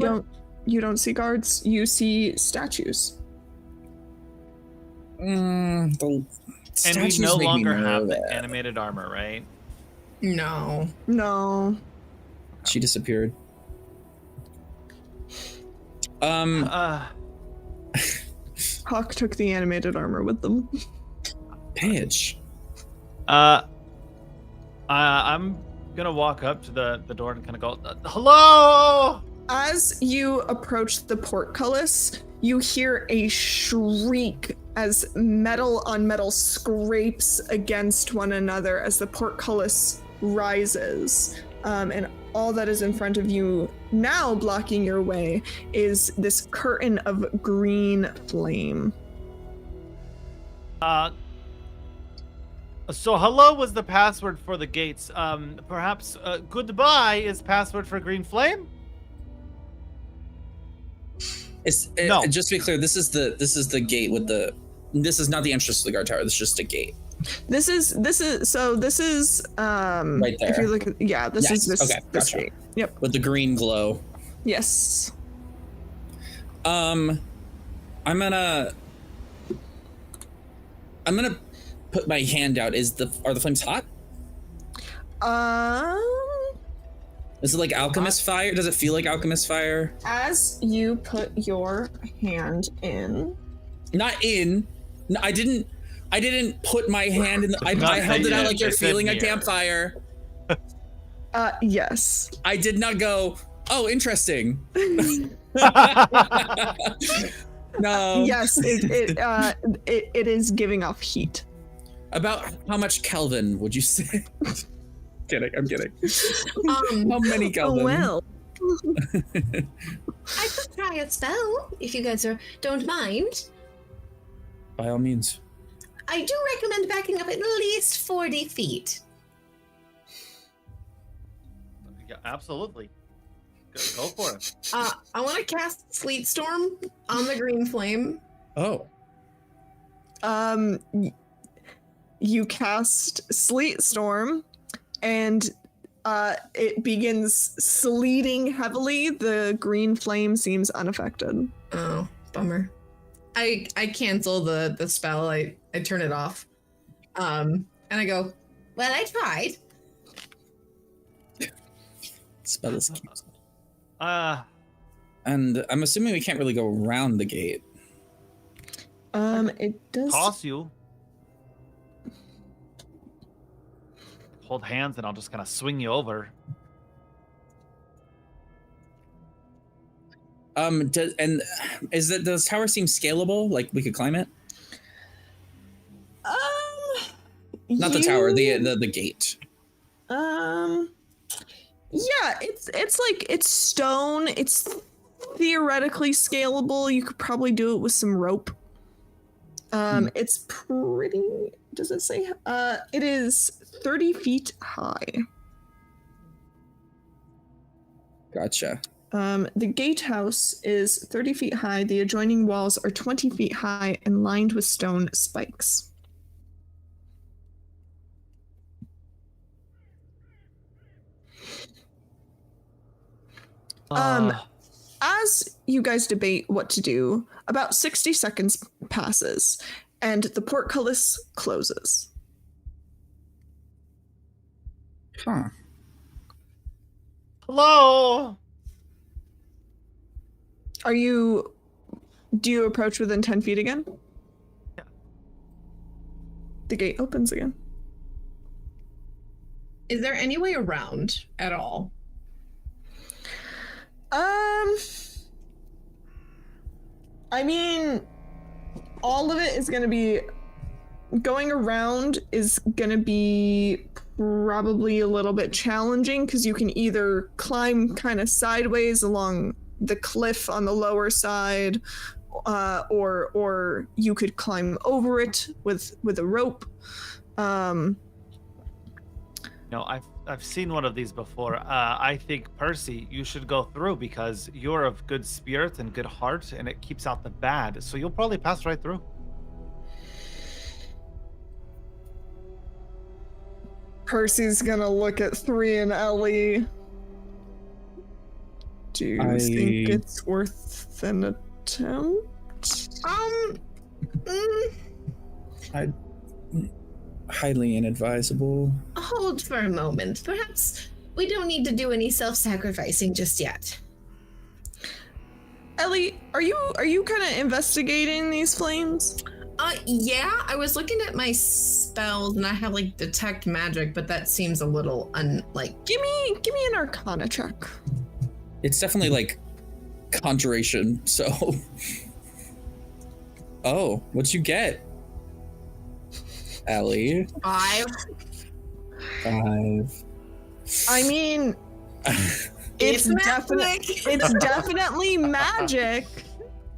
You don't see guards. You see statues. The And we statues no make me longer have the nervous. animated armor, right? No. No. She disappeared. Hawk took the animated armor with them. Paige. I'm gonna walk up to the door and kind of go, hello! As you approach the portcullis, you hear a shriek as metal on metal scrapes against one another as the portcullis rises. And all that is in front of you now, blocking your way, is this curtain of green flame. So hello was the password for the gates. Perhaps goodbye is password for green flame? It's No. Just to be clear, this is the gate with the. This is not the entrance to the guard tower. This is just a gate. This is right there. If you look at this Yes, is this okay, this gotcha. gate. Yep. With the green glow. Yes. I'm gonna put my hand out. Are the flames hot? Is it like alchemist fire? Does it feel like alchemist fire? As you put your hand in, Not in. No, I didn't put my hand in. I held it out like you're feeling a campfire. yes. I did not go. Oh, interesting. No. Yes, it is giving off heat. About how much Kelvin would you say? I'm kidding. How many Oh Kelvin? well. I could try a spell if you guys don't mind. By all means. I do recommend backing up at least 40 feet. Yeah, absolutely. Go for it. I want to cast Sleet Storm on the green flame. Oh. You cast Sleet Storm, and it begins sleeting heavily. The green flame seems unaffected. Oh, bummer. I cancel the spell. I turn it off. And I go, well, I tried. Spell is canceled. And And I'm assuming we can't really go around the gate. It does. toss you. Hold hands and I'll just kind of swing you over. Does tower seem scalable? Like we could climb it? Not the tower, the gate. Yeah, it's stone. It's theoretically scalable. You could probably do it with some rope. It's pretty. Does it say? It is 30 feet high. Gotcha. The gatehouse is 30 feet high. The adjoining walls are 20 feet high and lined with stone spikes. As you guys debate what to do, about 60 seconds passes, and the portcullis closes. Huh. Hello. Do you approach within 10 feet again? Yeah. The gate opens again. Is there any way around at all? I mean, all of it is going to be going around is going to be probably a little bit challenging because you can either climb kind of sideways along the cliff on the lower side, or you could climb over it with a rope. No, I've seen one of these before. I think Percy, you should go through because you're of good spirit and good heart, and it keeps out the bad. So you'll probably pass right through. Percy's gonna look at 3 and Ellie. Do you think it's worth an attempt? Highly inadvisable. Hold for a moment. Perhaps we don't need to do any self-sacrificing just yet. Ellie, are you kind of investigating these flames? Yeah, I was looking at my spells and I have like detect magic, but that seems a little Give me an Arcana check. It's definitely like conjuration, so. Oh, what'd you get? Ellie? 5. 5. I mean, it's definitely magic.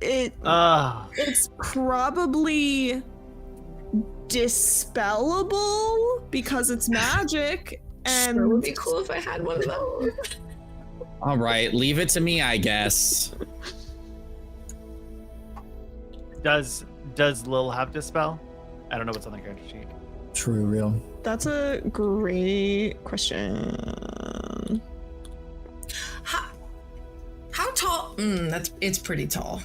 It's probably dispellable because it's magic, and Sure would be cool if I had one of those. All right, leave it to me, I guess. Does Lil have Dispel? I don't know what's on the character sheet. True, real. That's a great question. How tall? It's pretty tall.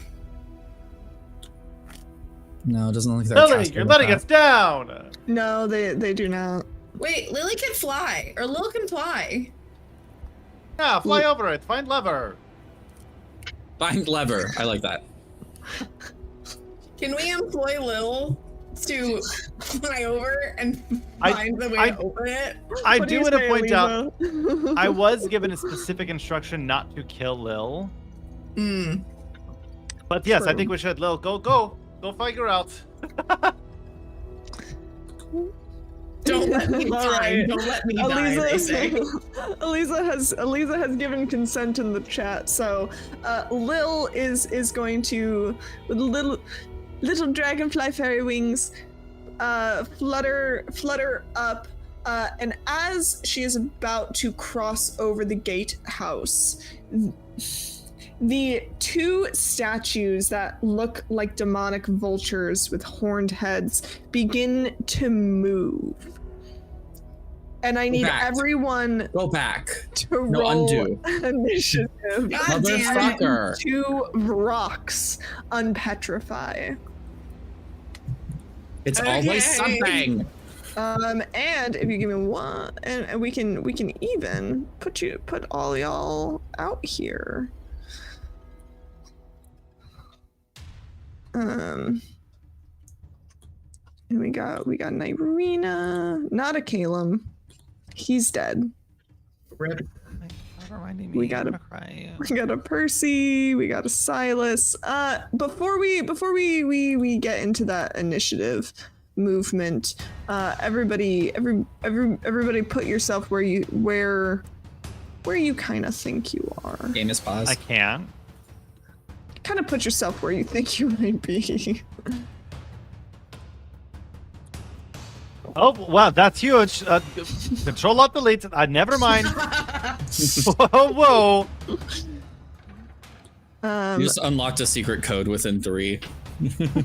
No, it doesn't look like they're Lily, you're letting us down. No, they do not. Wait, Lily can fly, or Lil can fly. Yeah, fly over it. Find lever. Find lever. I like that. Can we employ Lil to fly over and find the way to open it? I What do you want to say, point out, Lisa? I was given a specific instruction not to kill Lil. But yes, I True. think we should. Lil, go figure out. Don't let me All die. right. Don't let me die, they say. Eliza has given consent in the chat, so Lil is going to, with little dragonfly fairy wings, flutter up, and as she is about to cross over the gatehouse, the 2 statues that look like demonic vultures with horned heads begin to move. And I need everyone Go back. to roll undo. initiative. Motherfucker. 2 rocks unpetrify. It's Okay. always something. And if you give me 1, and we can even put all y'all out here. And we got an Ireena, not a Caleb. He's dead. Rip. Reminding me, We got I'm a- gonna cry. We got a Percy, we got a Silas. Before we get into that initiative movement, everybody put yourself where you kind of think you are. Game is paused. I can. Kind of put yourself where you think you might be. Oh wow, that's huge. Control Alt Delete. Never mind. Whoa. You just unlocked a secret code within 3.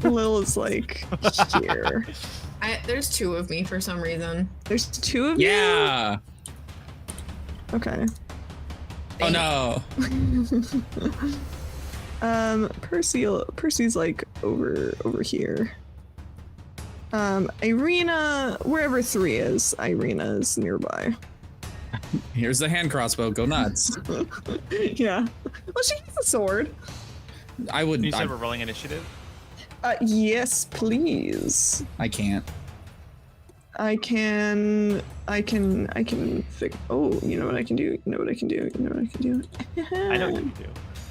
Lil is like here. There's 2 of me for some reason. There's 2 of you? Yeah. Okay. Oh no. Percy's like over here. Ireena, wherever 3 is, Ireena is nearby. Here's the hand crossbow. Go nuts. Yeah. Well, she has a sword. I would. You said we're rolling initiative. Yes, please. I can't. I can oh, you know what I can do? You know what I can do? I know what you do.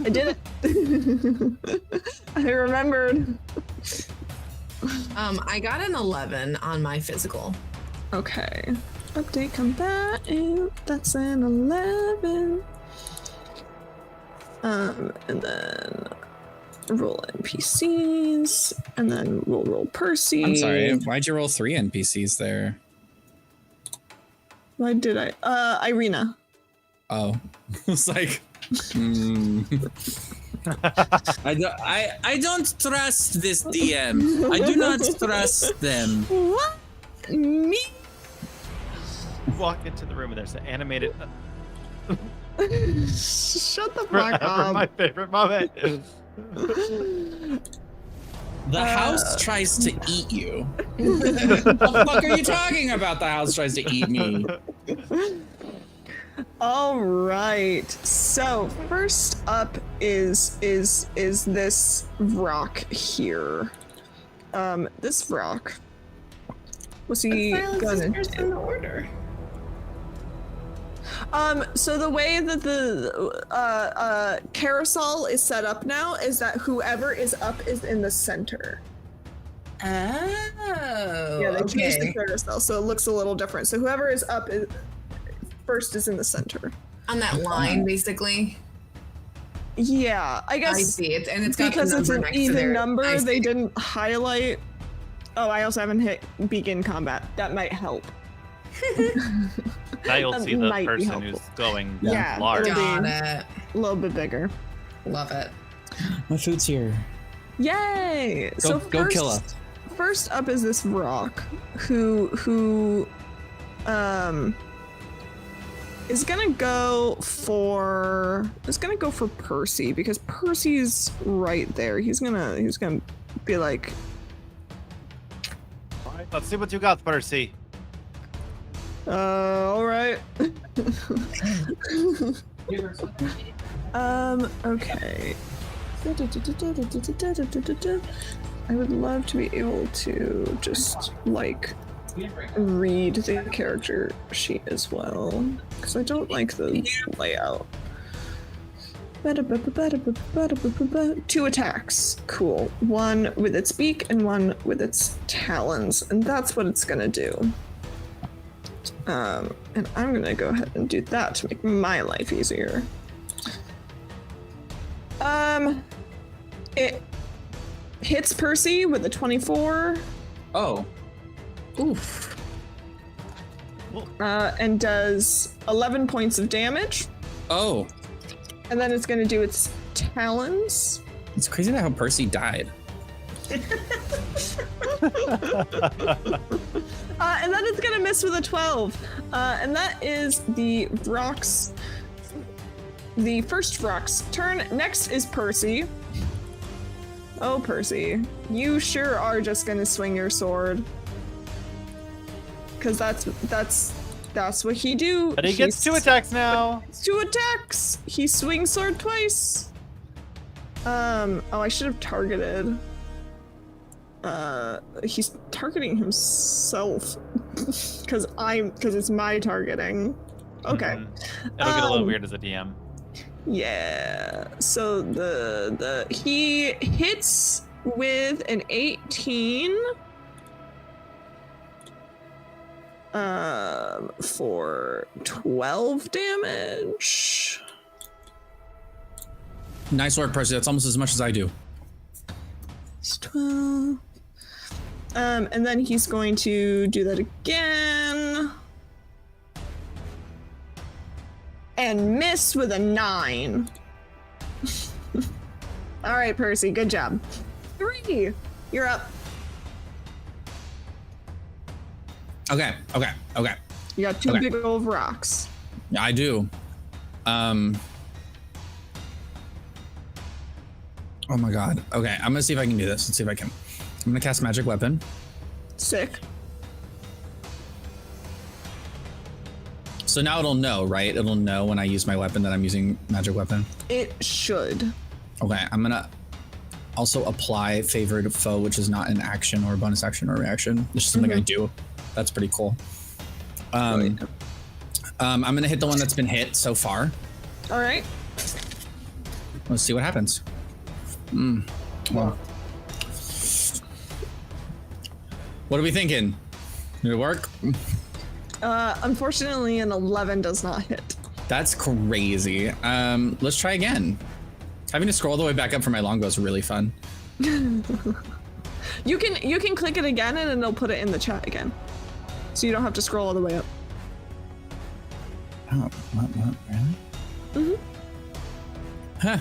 I did it. I remembered. I got an 11 on my physical. Okay. Update combatant. That's an 11. And then roll NPCs, and then we'll roll Percy. I'm sorry. Why'd you roll 3 NPCs there? Why did I? Ireena. Oh, it's like. I don't trust this DM. I do not trust them. What? Me? Walk into the room and there's an animated. Shut the fuck Forever up. my favorite moment. The house tries to eat you. What the fuck are you talking about? The house tries to eat me. All right. So first up is this rock here. This rock. What's he gonna do? In order. So the way that the carousel is set up now is that whoever is up is in the center. Oh. Yeah, they changed the carousel, so it looks a little different. So whoever is up is first is in the center. On that line, basically. Yeah, I guess I see it, and it's got because the it's number an next to even there. number, I they see. didn't highlight. Oh, I also haven't hit begin combat. That might help. Now you'll That see the might be person who's helpful. going Yeah, large. it'll Got be it. a little bit bigger. Love it. My food's here. Yay! So Go kill us. First up is this rock, who is gonna go for Percy because Percy's right there. He's gonna be like, All right, let's see what you got, Percy. all right. Okay. I would love to be able to just like read the character sheet as well, because I don't like the layout. 2 attacks. Cool. One with its beak and one with its talons, and that's what it's gonna do. And I'm gonna go ahead and do that to make my life easier. It hits Percy with a 24. Oh. Oof. And does 11 points of damage. Oh. And then it's going to do its talons. It's crazy how Percy died. And then it's going to miss with a 12. And that is the rock's. The first rock's turn. Next is Percy. Oh, Percy. You sure are just going to swing your sword. Because that's what he do. But he gets 2 attacks now. 2 attacks. He swings sword twice. Oh, I should have targeted. He's targeting himself because it's my targeting. Okay. It'll get a little weird as a DM. Yeah. So he hits with an 18. For 12 damage. Nice work, Percy. That's almost as much as I do. It's 12. And then he's going to do that again. And miss with a 9. All right, Percy, good job. 3, you're up. Okay. You got 2 Okay. big old rocks. Yeah, I do. Oh my god. Okay, I'm gonna see if I can do this. Let's see if I can. I'm gonna cast Magic Weapon. Sick. So now it'll know, right? It'll know when I use my weapon that I'm using Magic Weapon. It should. Okay, I'm gonna also apply Favored Foe, which is not an action or a bonus action or a reaction. It's just something I do. That's pretty cool. I'm gonna hit the one that's been hit so far. All right. Let's see what happens. Well. What are we thinking? Did it work? Unfortunately, an 11 does not hit. That's crazy. Let's try again. Having to scroll all the way back up for my longbow is really fun. You can click it again and it'll put it in the chat again. So you don't have to scroll all the way up. Oh, what, really? Mm-hmm. Huh.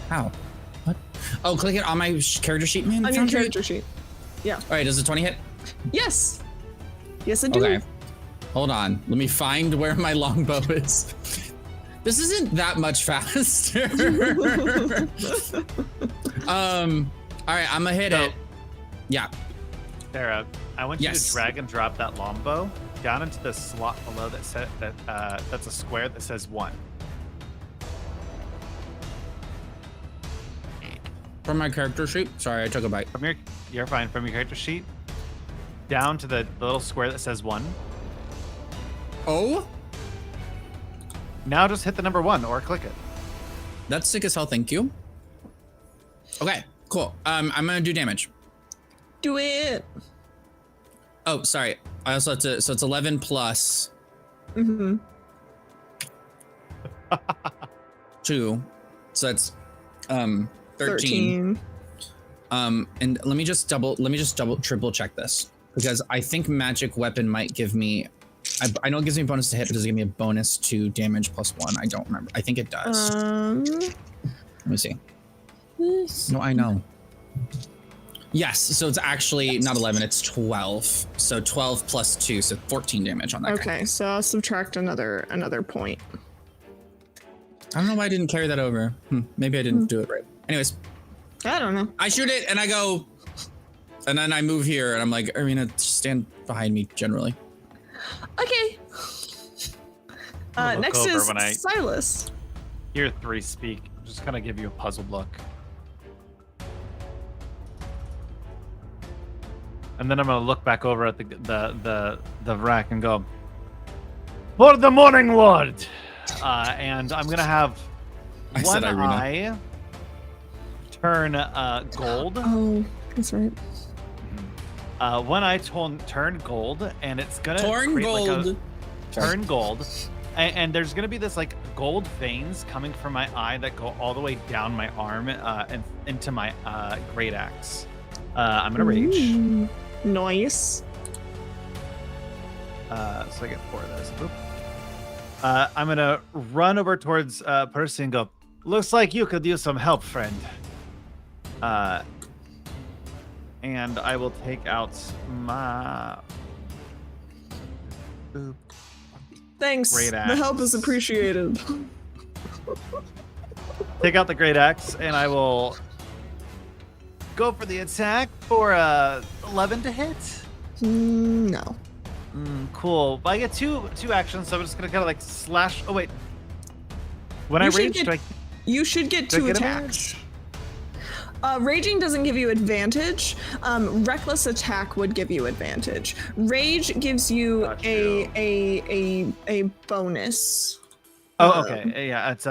How? What? Oh, click it on my character sheet, man. On your character sheet. Yeah. All right, does a 20 hit? Yes. Yes, I do. Okay. Hold on. Let me find where my longbow is. This isn't that much faster. All right, I'm gonna hit it. Yeah. Sarah, I want you Yes. to drag and drop that longbow down into the slot below that set that's a square that says 1. From my character sheet. Sorry, I took a bite. You're fine. From your character sheet, down to the little square that says 1. Oh, Now just hit the number 1 or click it. that's sick as hell. Thank you. Okay, cool. I'm gonna do damage. Do it. Oh, sorry. I also have to. So it's 11 plus Mm-hmm. 2. So that's 13. And let me just triple check this, because I think magic weapon might give me. I know it gives me a bonus to hit, but does it give me a bonus to damage plus 1? I don't remember. I think it does. Let me see. No, I know. Yes, so it's actually not 11, it's 12. So 12 plus 2, so 14 damage on that guy. Okay, so I'll subtract another point. I don't know why I didn't carry that over. Maybe I didn't do it right. Anyways, I don't know. I shoot it and I go, and then I move here and I'm like, Ireena, stand behind me generally. Okay. I'll look Next over is when I- Silas. Hear 3 speak. I'm just gonna give you a puzzled look. And then I'm gonna look back over at the rack and go, "For the morning, Lord!" And I'm gonna have I one said Ireena. eye turn gold. Oh, that's right. One eye turn gold, and it's gonna Torn create like gold. a turn gold. And there's gonna be this like gold veins coming from my eye that go all the way down my arm and into my great axe. I'm gonna rage. Ooh, nice. So I get 4 of those. Boop. I'm gonna run over towards Percy and go, "Looks like you could use some help, friend." And I will take out my. Boop. Thanks. Great The help is axe. appreciated. Take out the great axe, and I will go for the attack for 11 to hit. No. Cool. But I get two actions, so I'm just gonna kind of like slash. Oh wait. When You I should rage, get- do I You should get do I 2 get attacks. Raging doesn't give you advantage. Reckless attack would give you advantage. Rage gives you Got you. a bonus. Oh, okay. Yeah, it's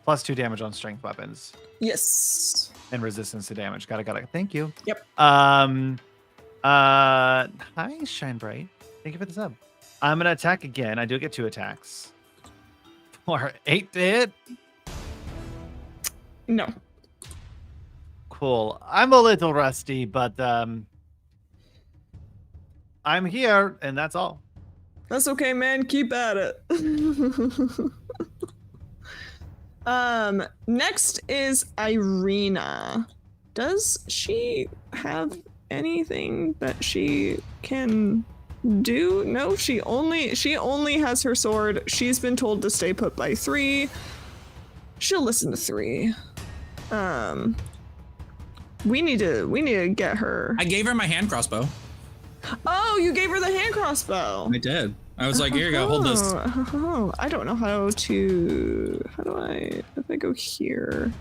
plus 2 damage on strength weapons Yes. and resistance to damage. Got it. Thank you. Yep. Hi, Shine Bright. Thank you for the sub. I'm gonna attack again. I do get 2 attacks. For 8 to hit. No. Cool. I'm a little rusty, but I'm here, and that's all. That's okay, man. Keep at it. Next is Ireena. Does she have anything that she can do? No, she only has her sword. She's been told to stay put by 3. She'll listen to 3. We need to get her. I gave her my hand crossbow. Oh, you gave her the hand crossbow. I did. I was like, here you go, hold this. Oh, I don't know how do I, if I go here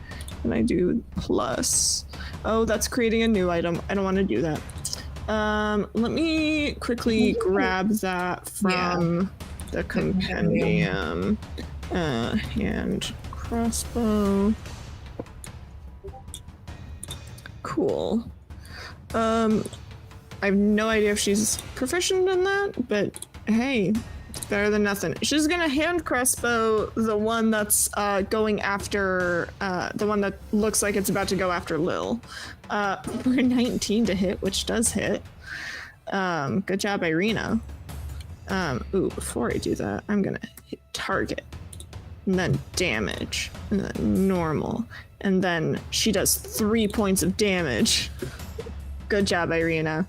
and I do plus. Oh, that's creating a new item. I don't want to do that. Let me quickly grab that from the compendium. Hand crossbow. Cool. I have no idea if she's proficient in that, but hey, it's better than nothing. She's gonna hand crossbow the one that's going after the one that looks like it's about to go after Lil. For 19 to hit, which does hit. Good job, Ireena. Before I do that, I'm gonna hit target, and then damage, and then normal, and then she does 3 points of damage. Good job, Ireena.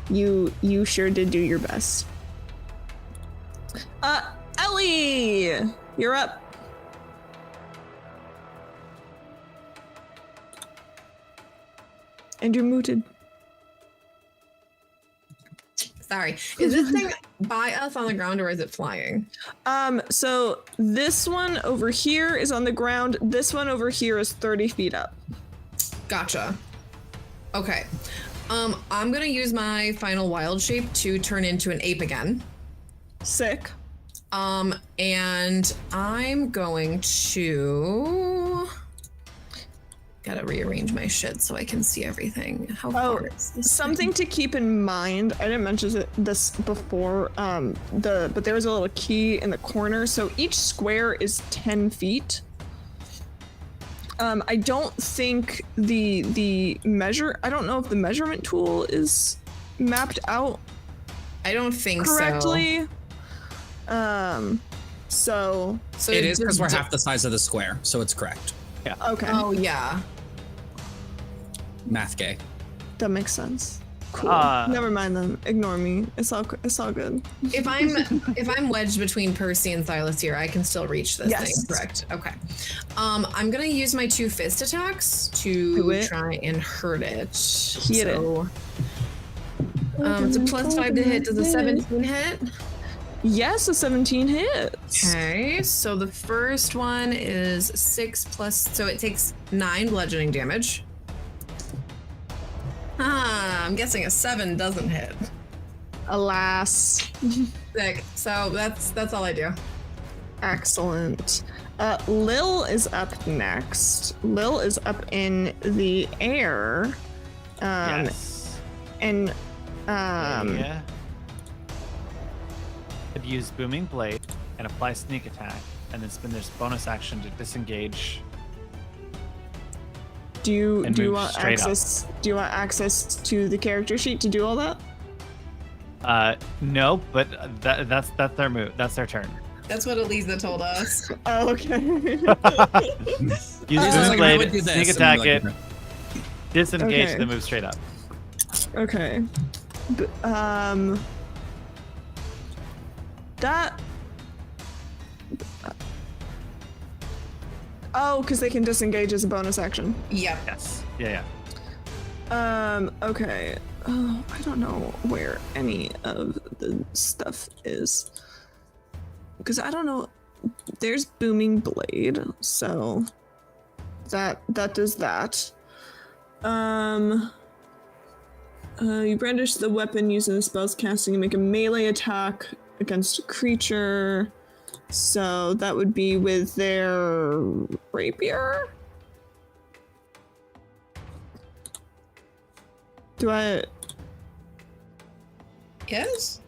You sure did do your best. Ellie, you're up. And you're muted. Sorry. Is this thing by us on the ground or is it flying? So this one over here is on the ground. This one over here is 30 feet up. Gotcha. Okay. I'm gonna use my final wild shape to turn into an ape again. Sick. And I'm going to gotta rearrange my shit so I can see everything. How far is this? Something to keep in mind. I didn't mention this before. But there was a little key in the corner. So each square is 10 feet. I don't think the measure. I don't know if the measurement tool is mapped out. I don't think correctly. So it is because we're half the size of the square, so it's correct. Yeah. Okay. Oh yeah. Math gay. That makes sense. Cool. Never mind then. Ignore me. It's all good. If I'm wedged between Percy and Silas here, I can still reach this Yes. thing, correct? Okay. I'm gonna use my 2 fist attacks to try and hurt it. Hit it. It's a +5 to hit. Does a 17 hit? Yes, a 17 hits. Okay, so the first one is 6 plus, so it takes 9 bludgeoning damage. I'm guessing a 7 doesn't hit. Alas. Sick. So that's all I do. Excellent. Lil is up next. Lil is up in the air. Yes. And yeah. Could use Booming Blade and apply Sneak Attack, and then spend this bonus action to disengage. do you move want straight access? Do you want access to the character sheet to do all that? No, but that's their move. That's their turn. That's what Eliza told us. Oh, okay. Use Like, Booming Blade, would do this, Sneak and Attack like- it, disengage, Okay. then move straight up. Okay. That. Oh, because they can disengage as a bonus action. Yep. Yes. Yeah. Okay. Oh, I don't know where any of the stuff is. Because I don't know. There's Booming Blade, so that does that. You brandish the weapon using the spell's casting and make a melee attack against a creature. So that would be with their rapier? Do I... Yes?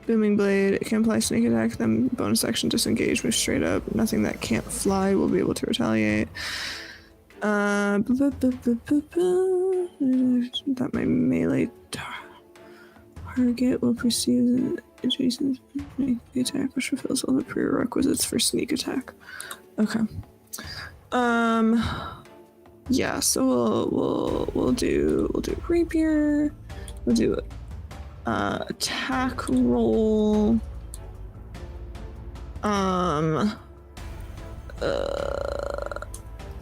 Booming Blade, it can apply sneak attack, then bonus action disengage, move straight up. Nothing that can't fly will be able to retaliate. That my melee target will perceive the adjacent attack, which fulfills all the prerequisites for sneak attack. Okay. Yeah, so we'll do rapier. We'll do attack roll.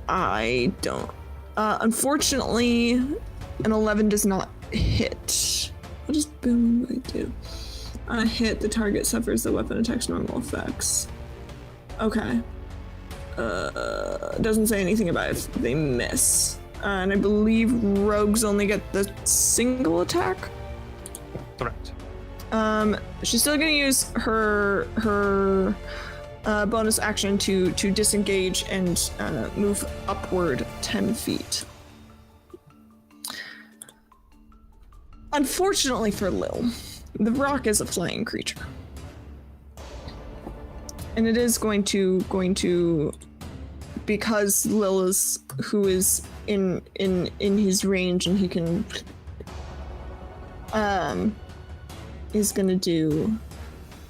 I don't. Unfortunately, an 11 does not hit. What does Booming Blade do? On a hit, the target suffers the weapon attack's normal effects. Okay. Doesn't say anything about if they miss. And I believe rogues only get the single attack. Correct. She's still gonna use her bonus action to disengage and move upward 10 feet. Unfortunately for Lil, the rock is a flying creature. And it is going to because Lil is who is in his range and he can is gonna do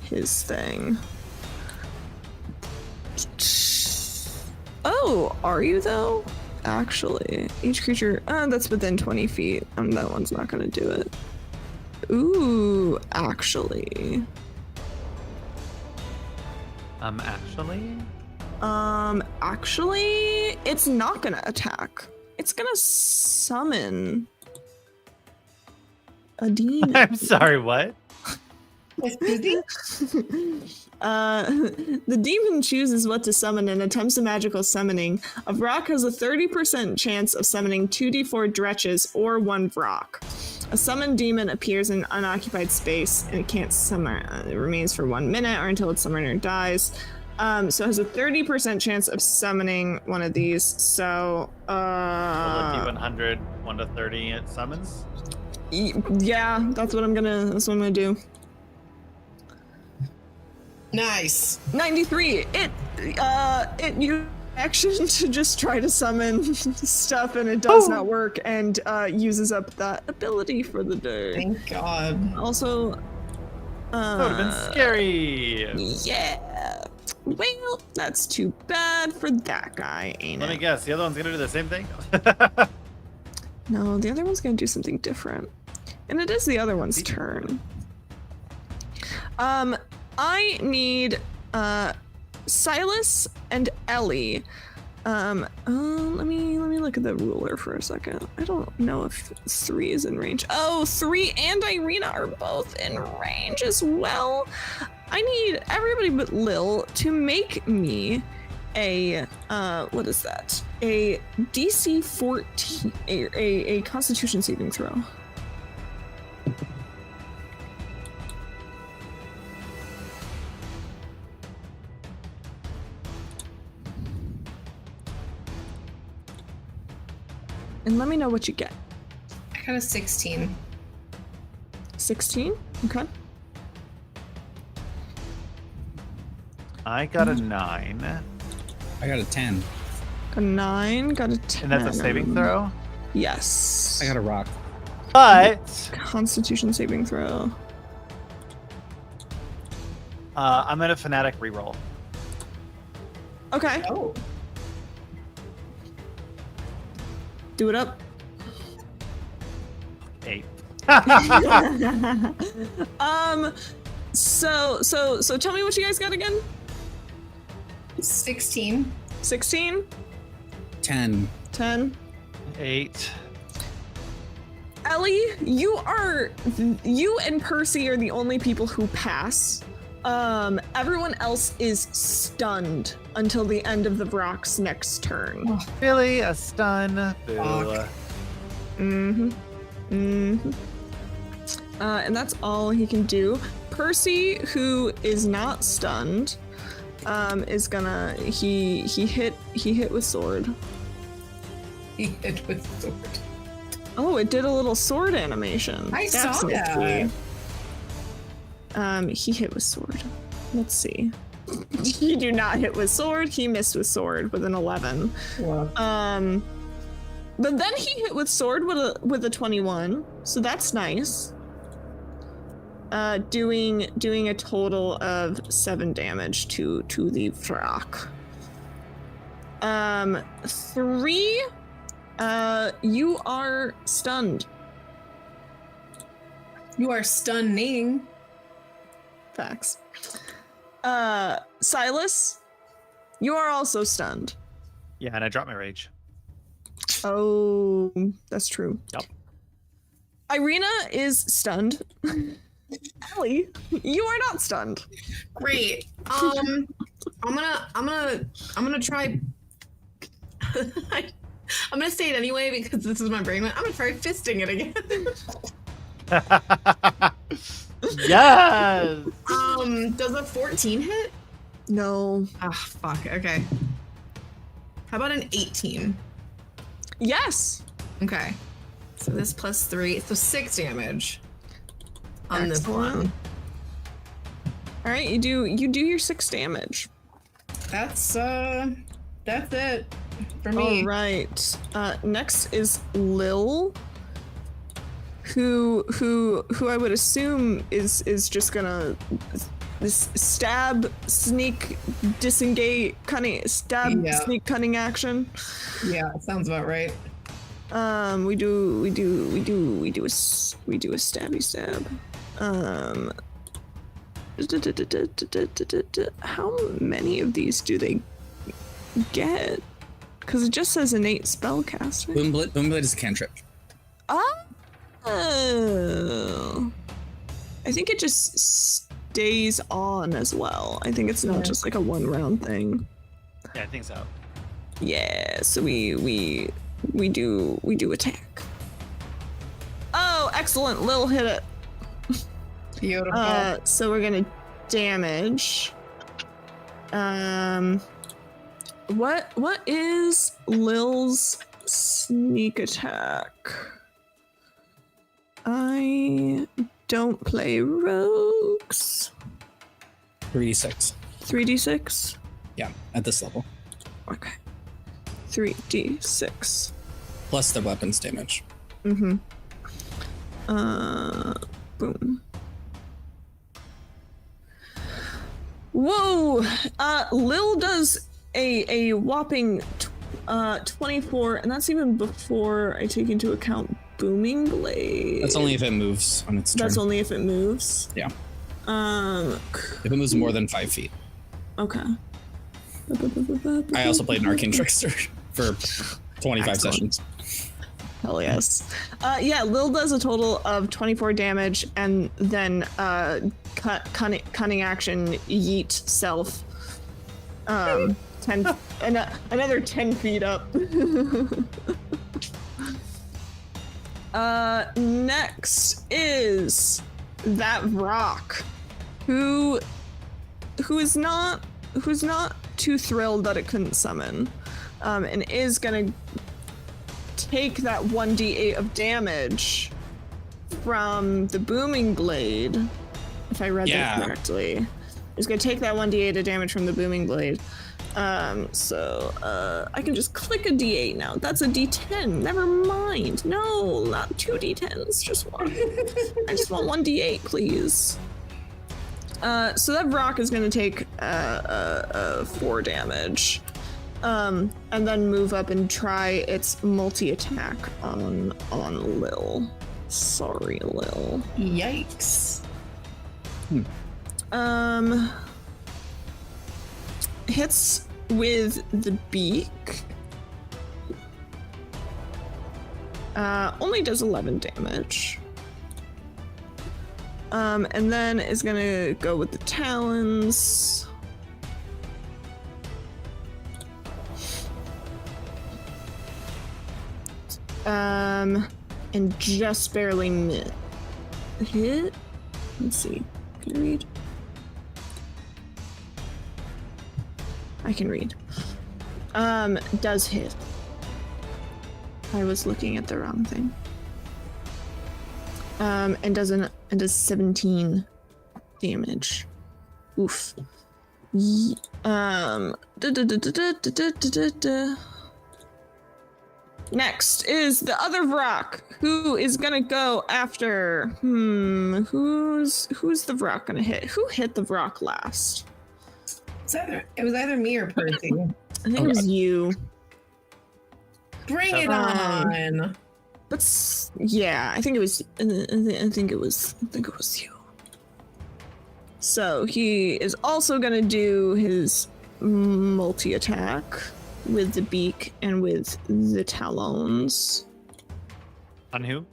his thing. Oh, are you though? Actually, each creature that's within 20 feet. That one's not gonna do it. Ooh, actually. Actually, it's not gonna attack. It's gonna summon a demon. I'm sorry, what? The demon chooses what to summon and attempts a magical summoning. A Vrock has a 30% chance of summoning 2d4 dretches or 1 Vrock. A summoned demon appears in unoccupied space and it can't summon. It remains for 1 minute or until its summoner dies. So it has a 30% chance of summoning one of these. So, Will it be 100, 1 to 30 it summons? Yeah, that's what I'm gonna do. Nice. 93. It used action to just try to summon stuff and it does not work and uses up that ability for the day. Thank God. Also, That would have been scary. yeah. Well, that's too bad for that guy, ain't Let me it? guess, the other one's gonna do the same thing? No, the other one's gonna do something different. And it is the other one's turn. I need Silas and Ellie. Let me look at the ruler for a second. I don't know if 3 is in range. Oh, 3 and Ireena are both in range as well. I need everybody but Lil to make me a what is that? A DC 14, a Constitution saving throw. And let me know what you get. I got a 16. 16? Okay. I got a 9. I got a 10. Got a 9, got a 10. And that's a saving throw? Yes. I got a rock. But Constitution saving throw. I'm gonna fanatic reroll. Okay. Oh. Do it up. 8. So tell me what you guys got again? 16. 16? 10. 10? 8. Ellie, you and Percy are the only people who pass. Everyone else is stunned until the end of the Vrock's next turn. Really? A stun? Boo. Fuck. Mm-hmm. Mm-hmm. And that's all he can do. Percy, who is not stunned, is gonna he hit with sword. He hit with sword. Oh, it did a little sword animation. I That's saw that. nifty. He hit with sword. Let's see. He do not hit with sword. He missed with sword with an 11. Wow. But then he hit with sword with a 21. So that's nice. Doing a total of 7 damage to the Vrock. 3. You are stunned. You are stunning. Facts. Silas, you are also stunned. Yeah, and I dropped my rage. Oh, that's true. Yep. Ireena is stunned. Ellie, you are not stunned. Great. I'm gonna try. I'm gonna say it anyway because this is my brain. I'm gonna try fisting it again. Yes! Does a 14 hit? No. Ah, fuck. Okay. How about an 18? Yes. Okay. So this plus 3, so 6 damage on this Excellent. one. All right, you do your 6 damage. That's it for me. All right. Next is Lil, who I would assume is just gonna this stab, sneak, disengage, sneak, cunning action. Yeah, sounds about right. We do a stabby stab. How many of these do they get? Because it just says innate spellcaster. Boomblade is a cantrip. Oh. I think it just stays on as well. I think it's not just like a 1 round thing. Yeah, I think so. Yeah, so we do attack. Oh, excellent. Lil hit it. Beautiful. So we're gonna damage. What is Lil's sneak attack? I don't play rogues. 3d6. 3d6? Yeah, at this level. Okay. 3d6. Plus the weapons damage. Mm-hmm. Boom. Whoa! Lil does a whopping 24, and that's even before I take into account Booming Blade. That's only if it moves on its turn. That's only if it moves? Yeah. If it moves more than 5 feet. Okay. I also played an Arcane Trickster for 25 Excellent. sessions. Hell yes. Yeah, Lil does a total of 24 damage, and then cunning action, yeet self. 10, another 10 feet up. Next is that rock, who's not too thrilled that it couldn't summon, and is gonna take that 1d8 of damage from the booming blade. If I read that correctly, is gonna take that 1d8 of damage from the booming blade. So I can just click a d8 now. That's a d10. Never mind. No, not 2 d10s, just one. I just want 1d8, please. So that rock is gonna take 4 damage. And then move up and try its multi-attack on Lil. Sorry, Lil. Yikes. Hits with the beak. Only does 11 damage. And then is gonna go with the talons. And just barely hit. Let's see. Can I read? I can read. Does hit. I was looking at the wrong thing. And does 17 damage. Oof. Next is the other Vrock, who is gonna go after. Who's the Vrock gonna hit? Who hit the Vrock last? It was either me or Percy. I think it was you. Bring it on. But yeah, I think it was. I think it was you. So he is also gonna do his multi-attack with the beak and with the talons. On who?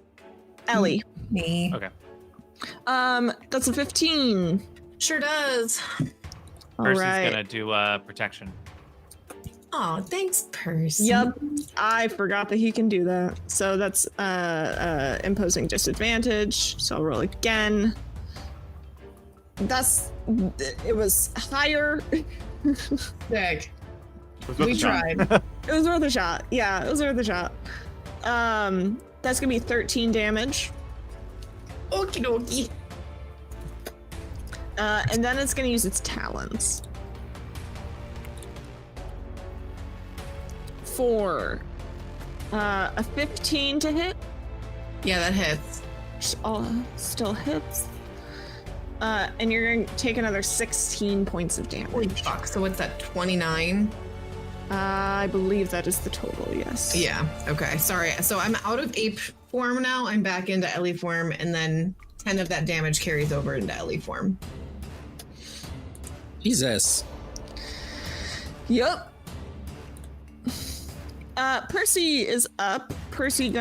Ellie. Me. Okay. That's a 15. Sure does. All Percy's right. gonna do protection. Oh, thanks, Percy. Yep. I forgot that he can do that. So that's imposing disadvantage. So I'll roll again. It was higher. Sick. We We tried. It was worth a shot. Yeah, it was worth a shot. That's gonna be 13 damage. Okie dokie. And then it's gonna use its talons. For a 15 to hit. Yeah, that hits. all still hits. And you're going to take another 16 points of damage. Holy fuck. So what's that, 29? I believe that is the total, yes. Yeah, okay. Sorry. So I'm out of ape form now. I'm back into Ellie form, and then 10 of that damage carries over into Ellie form. Jesus. Yep. Percy is up. Percy.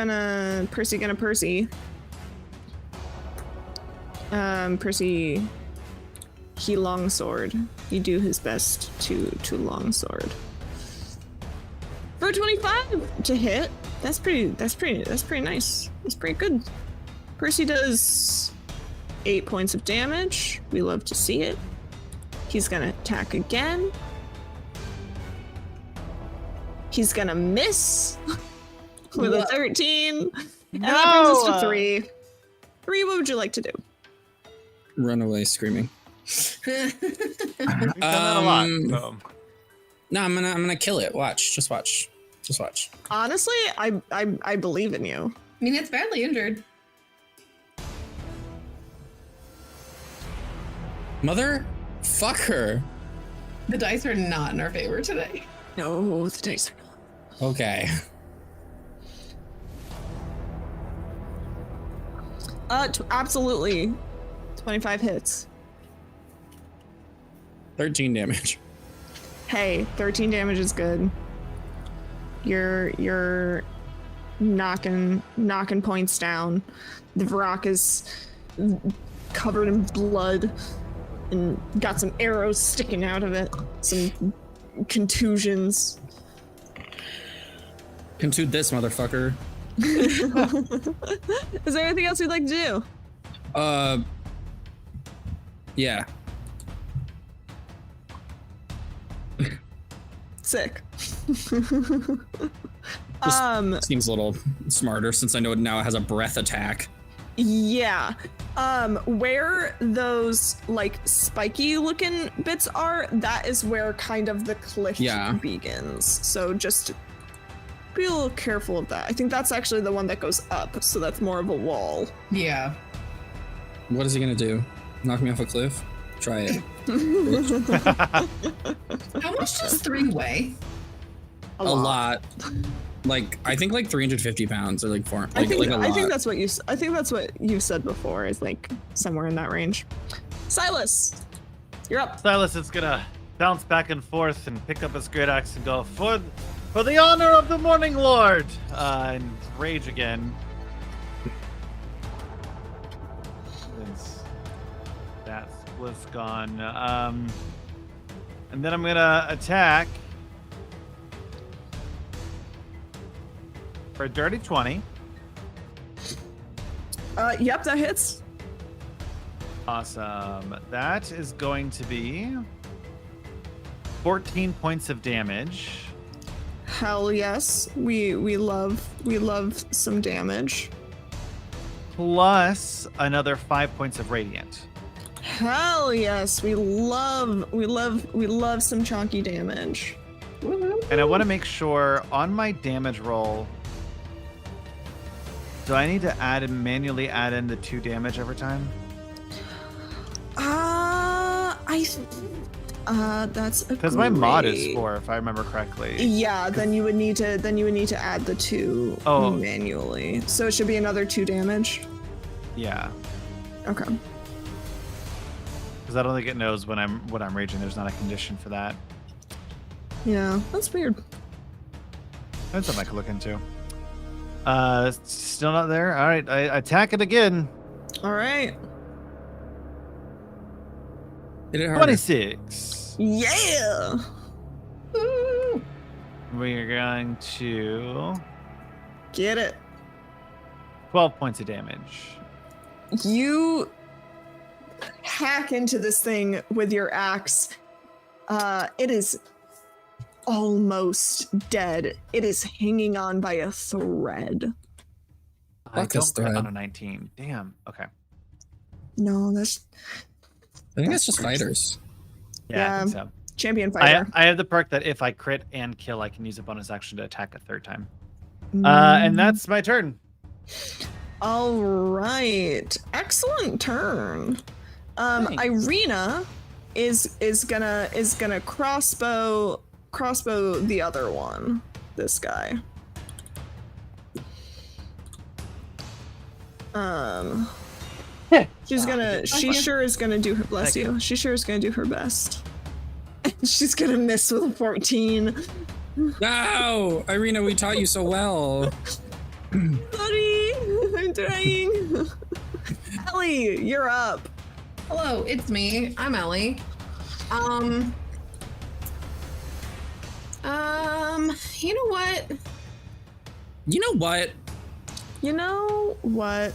Percy, he longsword. He do his best to longsword. For 25 to hit, that's pretty nice. That's pretty good. Percy does 8 points of damage. We love to see it. He's gonna attack again. He's gonna miss with a 13. And that brings us to 3. 3, what would you like to do? Run away screaming. We've done that a lot. So. No, I'm gonna kill it. Watch. Just watch. Honestly, I believe in you. I mean, it's badly injured. Mother, fuck her. The dice are not in our favor today. No, the dice are not. Okay. Absolutely. 25 hits. 13 damage. Hey, 13 damage is good. You're knocking points down. The Varrock is covered in blood and got some arrows sticking out of it. Some contusions. Contude this motherfucker. Is there anything else you'd like to do? Yeah. Sick. Seems a little smarter since I know it now has a breath attack. Yeah. Where those like spiky looking bits are, that is where kind of the cliff begins. So just be a little careful of that. I think that's actually the one that goes up, so that's more of a wall. Yeah. What is he gonna do? Knock me off a cliff? Try it. How much does 3 weigh? A lot. Like I think like 350 pounds or like 4. I think a lot. I think that's what you've said before, is like somewhere in that range. Silas, you're up. Silas is gonna bounce back and forth and pick up his great axe and go for the honor of the Morning Lord, and rage again. Since that was gone, and then I'm gonna attack for a dirty 20. Yep, that hits. Awesome. That is going to be 14 points of damage. Hell yes. We love some damage. Plus another 5 points of radiant. Hell yes. We love some chunky damage. And I want to make sure on my damage roll, do I need to manually add in the 2 damage every time? That's a because my mod is 4, if I remember correctly. Yeah, then you would need to add the 2 manually. So it should be another 2 damage. Yeah. Okay. Because I don't think it knows when I'm raging. There's not a condition for that. Yeah, that's weird. That's something I could look into. Still not there. All right, I attack it again. All right. Hit it harder. 26. Yeah. We're going to Get it. 12 points of damage. You hack into this thing with your axe. It is almost dead. It is hanging on by a thread. I this don't crit thread. on a 19. Damn. Okay. No, that's I think that's just fighters. Yeah, I think so. champion fighter. I have the perk that if I crit and kill, I can use a bonus action to attack a 3rd time. And that's my turn. All right. Excellent turn. Thanks. Ireena is gonna crossbow the other one. This guy. She sure is gonna do her bless you. She sure is gonna do her best. She's gonna miss with a 14. No, Ireena, we taught you so well. Sorry, I'm trying. Ellie, you're up. Hello, it's me. I'm Ellie. You know what? You know what? You know what?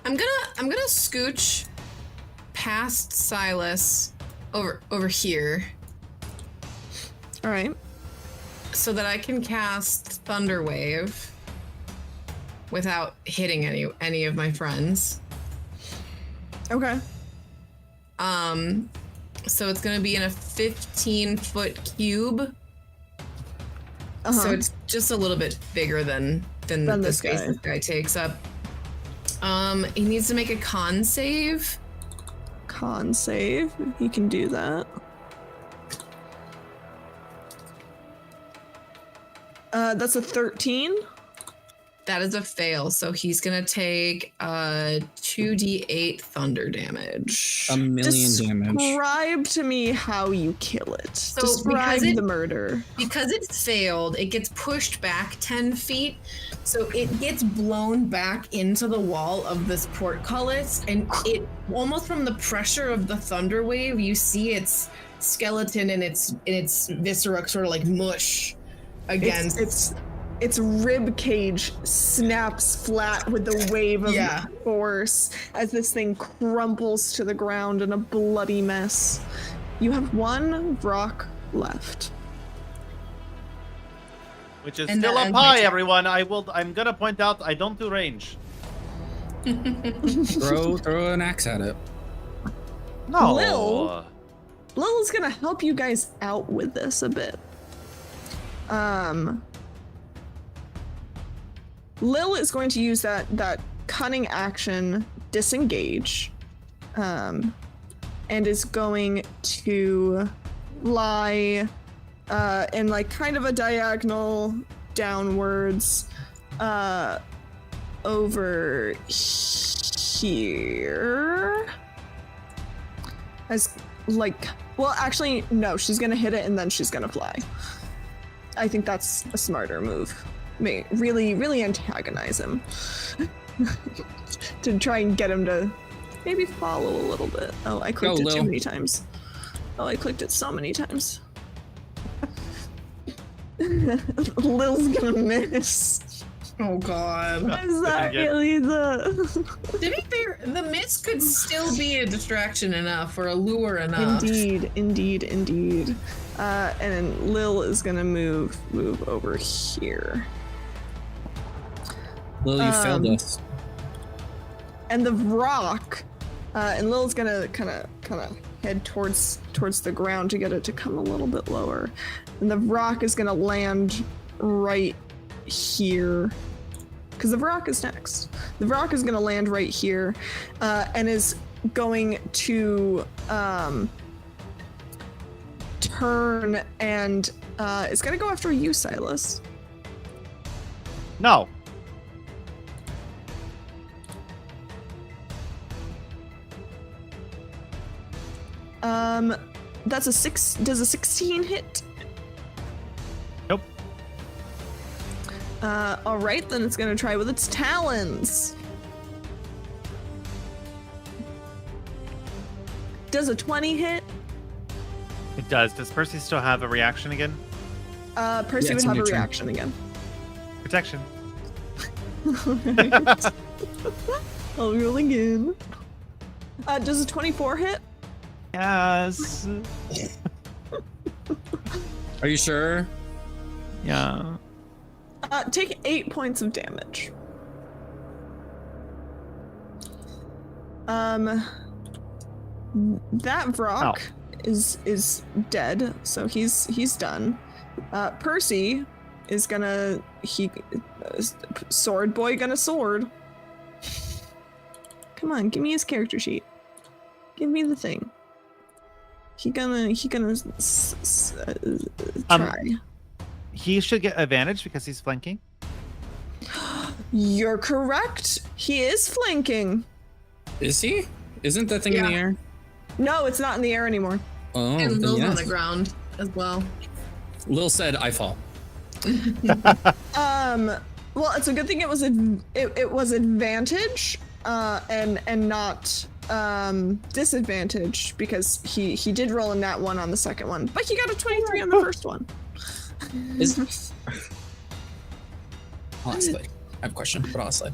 I'm gonna scooch past Silas over here All right. so that I can cast Thunder Wave without hitting any of my friends. Okay. So it's gonna be in a 15-foot cube. Uh-huh. So it's just a little bit bigger than the this space guy. this guy takes up. He needs to make a con save. Con save. You can do that. That's a 13. That is a fail, so he's gonna take 2d8 thunder damage. 1 million damage. Describe to me how you kill it. So Describe because the murder. Because it's failed, it gets pushed back 10 feet, so it gets blown back into the wall of this portcullis, and it almost from the pressure of the thunder wave, you see its skeleton and its viscera sort of like mush against. Its rib cage snaps flat with the wave of force as this thing crumples to the ground in a bloody mess. You have one rock left. Which is And still that up ends my high, turn. everyone. I'm gonna point out I don't do range. Throw an axe at it. No. Lil is gonna help you guys out with this a bit. Lil is going to use that cunning action, disengage, and is going to lie in like kind of a diagonal downwards over here. As like, well, actually, no, she's gonna hit it and then she's gonna fly. I think that's a smarter move. Really antagonize him. To try and get him to maybe follow a little bit. Oh, I clicked it Lil. too many times. Oh, I clicked it so many times. Lil's gonna miss. Oh god. I'm sorry, Elisa. To be fair, the mist could still be a distraction enough or a lure enough. Indeed. And then Lil is gonna move over here. Lil, you failed us. And the rock, and Lil's gonna kind of head towards the ground to get it to come a little bit lower. And the rock is gonna land right here, because the rock is next. The rock is gonna land right here, and is going to turn and is gonna go after you, Silas. No. That's a 6. Does a 16 hit? Nope. All right, then it's gonna try with its talons. Does a 20 hit? It does. Does Percy still have a reaction again? Percy Yeah, would it's have your a turn. reaction again. Protection. I'll roll again. Does a 24 hit? Yes. Are you sure? Yeah. Take 8 points of damage. That rock is dead, so he's done. Percy is gonna sword boy gonna sword. Come on, give me his character sheet. Give me the thing. He gonna try. He should get advantage because he's flanking. You're correct. He is flanking. Is he? Isn't that thing in the air? No, it's not in the air anymore. Oh, And then Lil's on yes. the ground as well. Lil said, I fall. Well, it's a good thing it was advantage, and not disadvantage, because he did roll a nat 1 on the second one, but he got a 23 on the first one. I'll slide. I have a question, but I'll slide.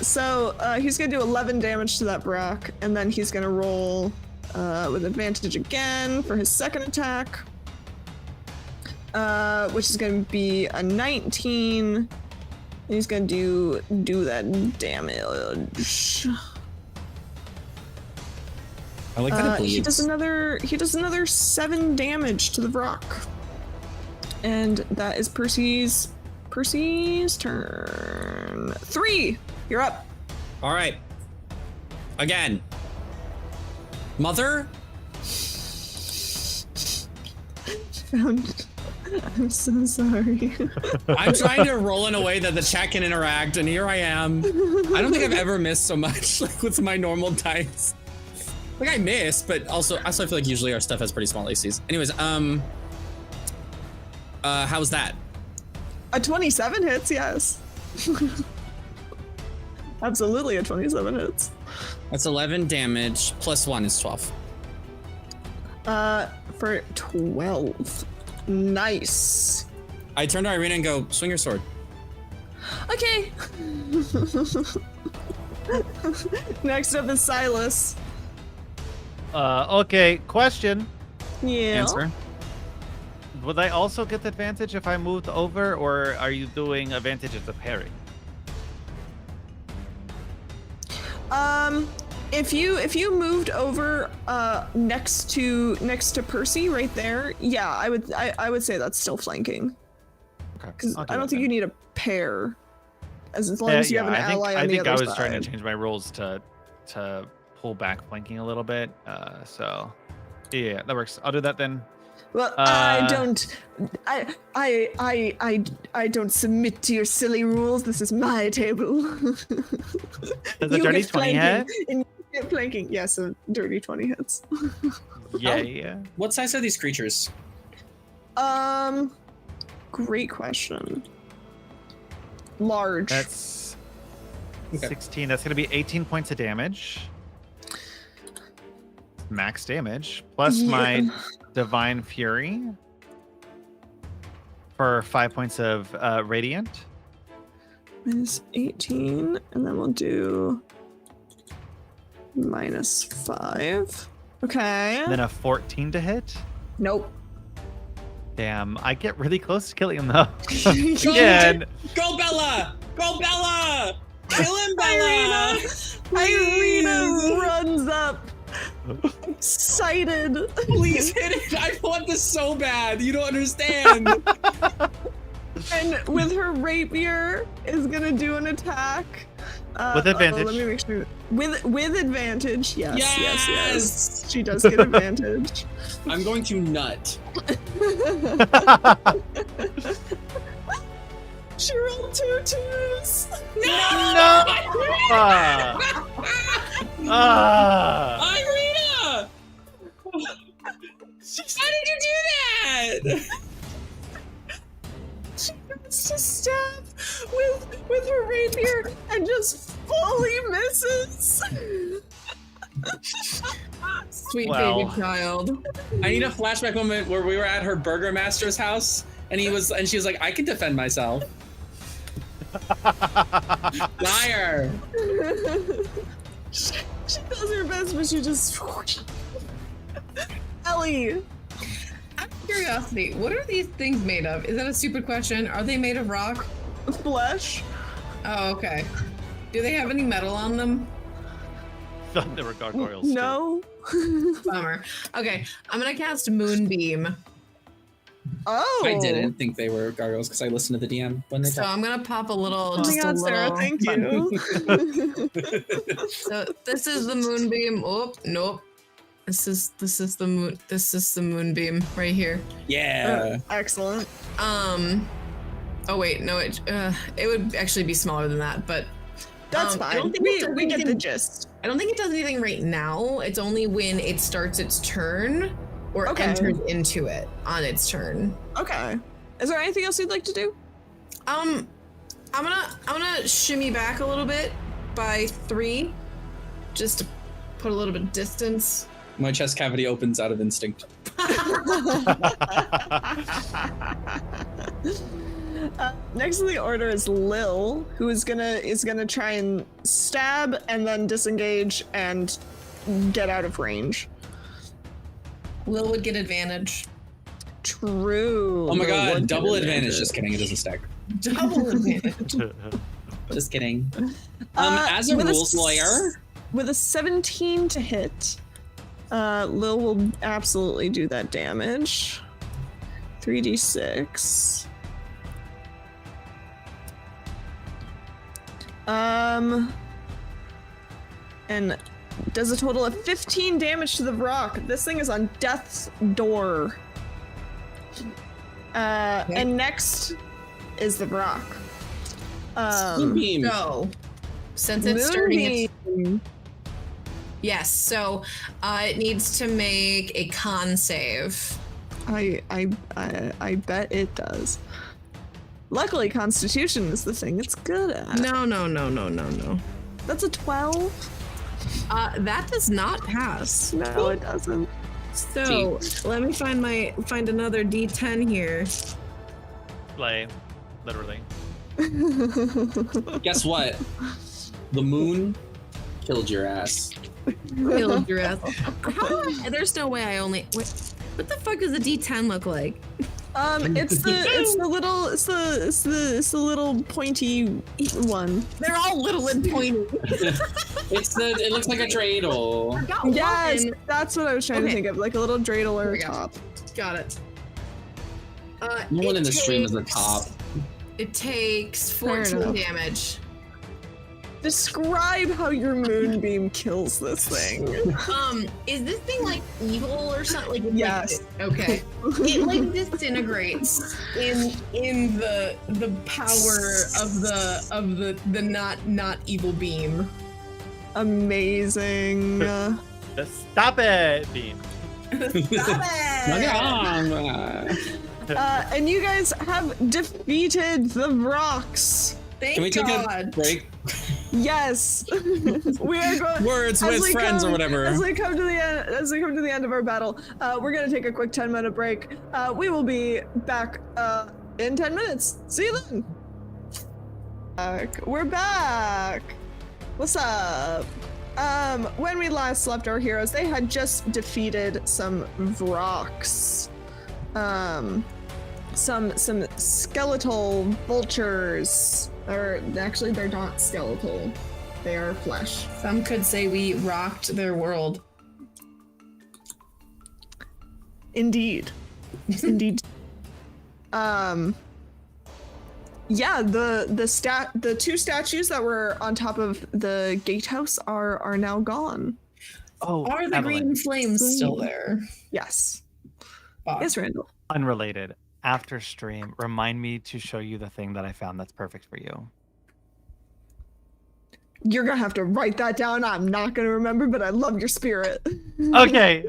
So he's gonna do 11 damage to that Brock, and then he's gonna roll with advantage again for his second attack, which is gonna be a 19. He's gonna do that damage. I like that it bleeds. He does another 7 damage to the Brock, and that is Percy's turn. 3, you're up. All right. Again. Mother? Found. I'm so sorry. I'm trying to roll in a way that the chat can interact, and here I am. I don't think I've ever missed so much like with my normal dice. Like I miss, but also I feel like usually our stuff has pretty small ACs. Anyways, how's that? A 27 hits, yes. Absolutely, a 27 hits. That's 11 damage plus 1 is 12. For 12. Nice. I turn to Ireena and go, swing your sword. Okay. Next up is Silas. Okay, question. Yeah. Answer. Would I also get advantage if I moved over, or are you doing advantage of the parry? If you moved over next to Percy right there, yeah, I would say that's still flanking. Okay. Because I don't think you need a pair. As long as you have an ally on the other I think I was side. trying to change my rules to pull back flanking a little bit. So yeah, that works. I'll do that then. Well, I don't submit to your silly rules. This is my table. Does a dirty 20 hit? And you get flanking. Yes, a dirty 20 hits. Yeah. What size are these creatures? Great question. Large. That's Okay. 16. That's gonna be 18 points of damage. Max damage plus my Divine Fury for 5 points of radiant. Minus 18, and then we'll do minus 5. Okay. Then a 14 to hit. Nope. Damn, I get really close to killing him though. Go, Again. Go Bella! Go Bella! Kill him, Bella! Ireena runs up, excited. Please hit it! I want this so bad. You don't understand. And with her rapier is gonna do an attack. With advantage. Let me make sure. With advantage. Yes. Yes! She does get advantage. I'm going to nut. She rolled 2 2s. No! Ireena! How did you do that? She gets to stab with her rapier and just fully misses. Sweet Wow. baby child. I need a flashback moment where we were at her burger master's house and she was like, I can defend myself. Liar. She does her best, but she just. Ellie. Out of curiosity, what are these things made of? Is that a stupid question? Are they made of rock? Flesh. Oh, okay. Do they have any metal on them? Thought they were gargoyles. too. No. Bummer. Okay, I'm gonna cast Moonbeam Oh, I didn't think they were gargoyles because I listened to the DM when they So talked. I'm gonna pop a little. Oh my just God, a Sarah, little. thank you. So this is the moonbeam. Oh nope. This is the moon. This is the moonbeam right here. Yeah. Excellent. Oh wait, no. It would actually be smaller than that, but That's I don't fine. think it does We get the anything- gist. I don't think it does anything right now. It's only when it starts its turn or Okay. enters into it on its turn. Okay. Is there anything else you'd like to do? I'm gonna shimmy back a little bit by 3, just to put a little bit of distance. My chest cavity opens out of instinct. Next in the order is Lil, who is gonna try and stab and then disengage and get out of range. Lil would get advantage. True. Oh my Lil god, would double get advantage. Just kidding, it doesn't stack. Double advantage. Just kidding. As a with rules lawyer, with a 17 to hit, Lil will absolutely do that damage. 3d6. And does a total of 15 damage to the rock. This thing is on death's door. And next is the rock. beam. So, since it's starting its Moonbeam. yes, so it needs to make a con save. I bet it does. Luckily, Constitution is the thing it's good at. No. That's a 12. That does not pass. No, it doesn't. So let me find another D10 here. Play, literally. Guess what? The moon killed your ass. Killed your ass. There's no way I only. Wait, what the fuck does a D10 look like? It's the little pointy one. They're all little and pointy. It looks like a dreidel. Got Yes, one. that's what I was trying to Okay. think of, like a little dreidel or Here a we go. top. Got it. No one It in the stream is the takes- top. It takes Fair 14 enough. damage. Describe how your moonbeam kills this thing. Is this thing like evil or something? Like, Yes. Okay. It like disintegrates in the power of the not evil beam. Amazing. Stop it, Beam. Stop it! And you guys have defeated the rocks. Thank Can we take God. a break? Yes, we are going. Words as with we friends or come- whatever. As we come to the end of our battle, we're gonna take a quick 10-minute break. We will be back in 10 minutes. See you then. We're back. What's up? When we last left our heroes, they had just defeated some Vrox. Some skeletal vultures. Or actually, they're not skeletal. They are flesh. Some could say we rocked their world. Indeed. Indeed. Yeah, the two statues that were on top of the gatehouse are now gone. Oh, Are the Evelyn, green flames still there? Yes. Fuck. Yes, Randall. unrelated. After stream, remind me to show you the thing that I found that's perfect for you. You're gonna have to write that down. I'm not gonna remember, but I love your spirit. Okay.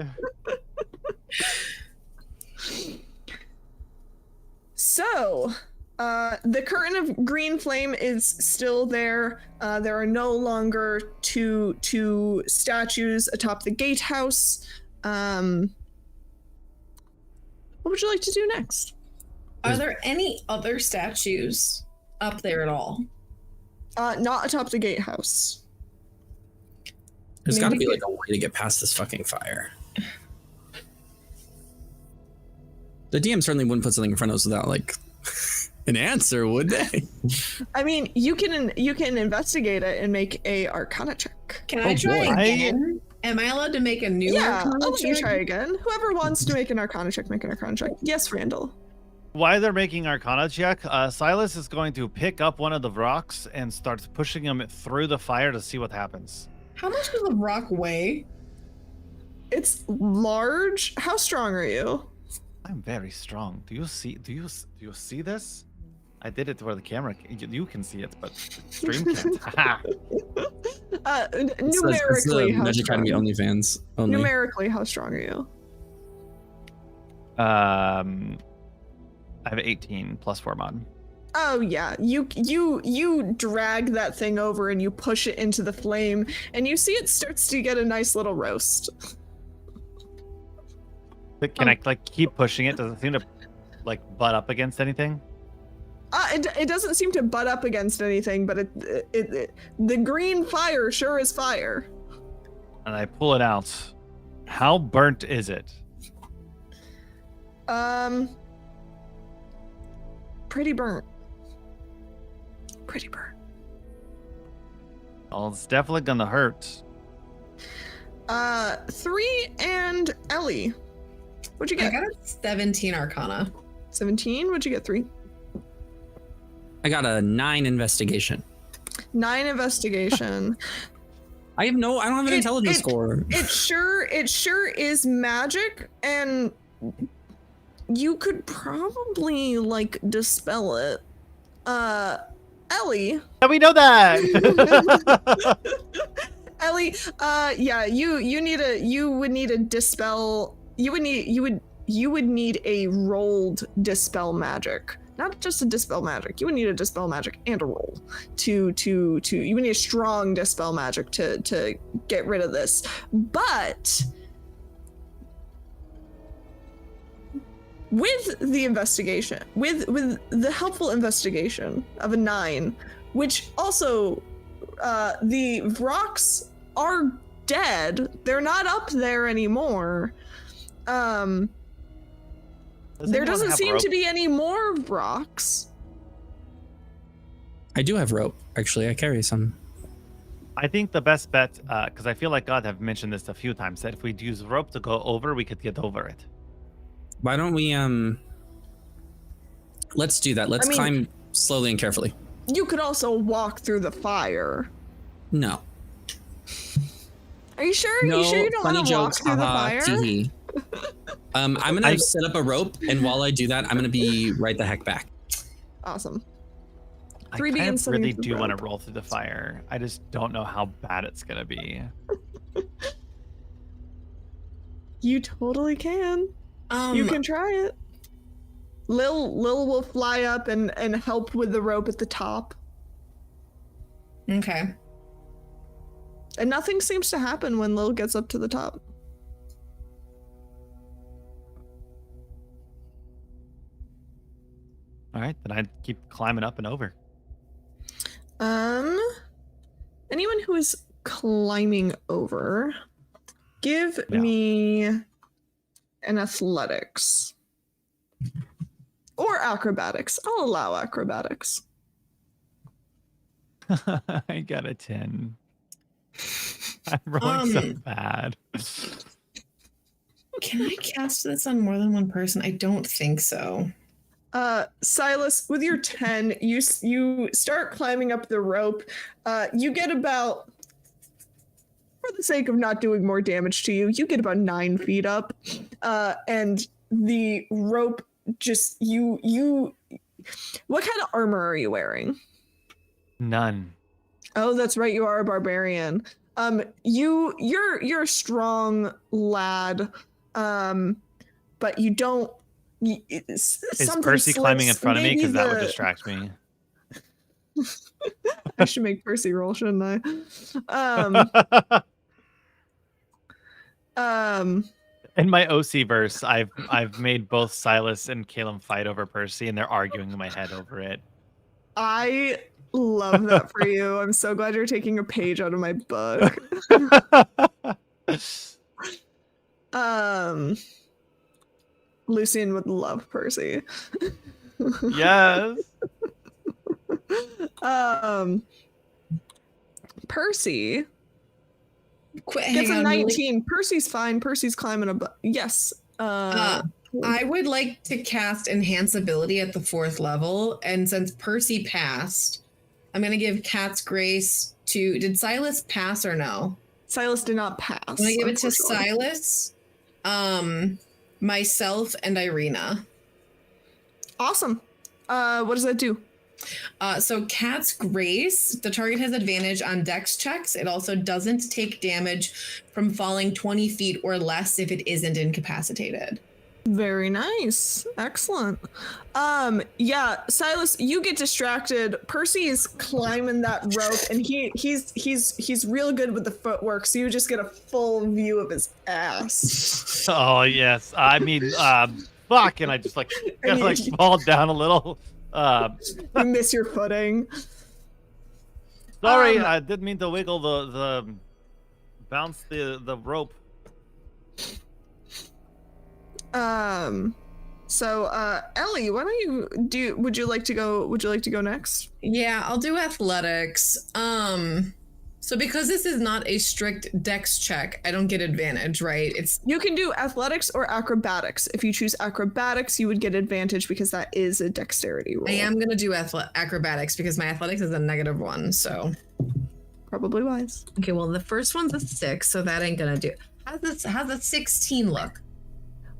So, the curtain of green flame is still there. There are no longer two statues atop the gatehouse. What would you like to do next? Are there any other statues up there at all? Not atop the gatehouse. There's Maybe got to be we like a way to get past this fucking fire. The DM certainly wouldn't put something in front of us without like an answer, would they? I mean, you can investigate it and make a Arcana check. Can I try boy. again? Am I allowed to make a new Yeah, Arcana I'll let you check? try again. Whoever wants to make an Arcana check, make an Arcana check. Yes, Randall. While they're making Arcana check, Silas is going to pick up one of the rocks and starts pushing him through the fire to see what happens. How much does a rock weigh? It's large. How strong are you? I'm very strong. Do you see? Do you see this? I did it where the camera. You can see it, but stream can't. Numerically, it's how Magic strong? Academy OnlyFans only. Numerically, how strong are you? I have 18 plus 4 mod. Oh yeah, you drag that thing over and you push it into the flame, and you see it starts to get a nice little roast. But can I like keep pushing it? Does it seem to like butt up against anything? It doesn't seem to butt up against anything, but the green fire sure is fire. And I pull it out. How burnt is it? Pretty burnt. Pretty burnt. Well, it's definitely gonna hurt. 3 and Ellie. What'd you I get? got a 17 Arcana. 17. What'd you get? 3. I got a 9 investigation. 9 investigation. I don't have an intelligence score. It sure is magic, and you could probably like dispel it. Ellie. Yeah, we know that. Ellie, yeah, you would need a dispel. You would need a rolled dispel magic. Not just a dispel magic. You would need a dispel magic and a roll to you would need a strong dispel magic to get rid of this. But with the investigation, with the helpful investigation of a 9, which also the rocks are dead. They're not up there anymore. There doesn't seem to be any more rocks. I do have rope. Actually, I carry some. I think the best bet, because I feel like God have mentioned this a few times, that if we'd use rope to go over, we could get over it. Why don't we let's do that. Let's climb slowly and carefully. You could also walk through the fire. No. Are you sure? No, You sure you don't funny want to walk jokes. through the fire? Tee-hee. I'm gonna set up a rope, and while I do that, I'm gonna be right the heck back. Awesome. I 3B kind and of really 7 do want to rope. roll through the fire. I just don't know how bad it's gonna be. You totally can. Um, You can try it. Lil will fly up and help with the rope at the top. Okay. And nothing seems to happen when Lil gets up to the top. All right, then I'd keep climbing up and over. Anyone who is climbing over, give me an athletics. Or acrobatics. I'll allow acrobatics. I got a 10. I'm rolling so bad. Can I cast this on more than one person? I don't think so. Silas, with your 10, you start climbing up the rope. You get about, for the sake of not doing more damage to you, you get about 9 feet up. And the rope just, what kind of armor are you wearing? None. Oh, that's right, you are a barbarian. You're a strong lad, but you don't. Is Percy climbing in front of me? Because that would distract me. I should make Percy roll, shouldn't I? In my OC verse, I've made both Silas and Caleb fight over Percy, and they're arguing in my head over it. I love that for you. I'm so glad you're taking a page out of my book. Lucian would love Percy. Yes. Percy Quit gets hang a on, 19. Percy's fine. Percy's climbing above. Yes. I would like to cast Enhance Ability at the 4th level, and since Percy passed, I'm going to give Cat's Grace to... Did Silas pass or no? Silas did not pass. I'm going to give it to unfortunately. Silas, myself, and Ireena. Awesome. What does that do? So Cat's Grace, the target has advantage on dex checks. It also doesn't take damage from falling 20 feet or less if it isn't incapacitated. Very nice. Excellent. Yeah, Silas, you get distracted. Percy is climbing that rope and he's real good with the footwork, so you just get a full view of his ass. Oh yes. I mean, fuck, and I just like kind of like fall down a little. You miss your footing. Sorry, I didn't mean to wiggle the bounce the rope. So Ellie, why don't you would you like to go next? Yeah, I'll do athletics. So because this is not a strict dex check, I don't get advantage, right? You can do athletics or acrobatics. If you choose acrobatics, you would get advantage because that is a dexterity roll. I am gonna do acrobatics because my athletics is a -1, so Probably wise. okay. Well, the first one's a 6, so that ain't gonna do. How's a 16 look?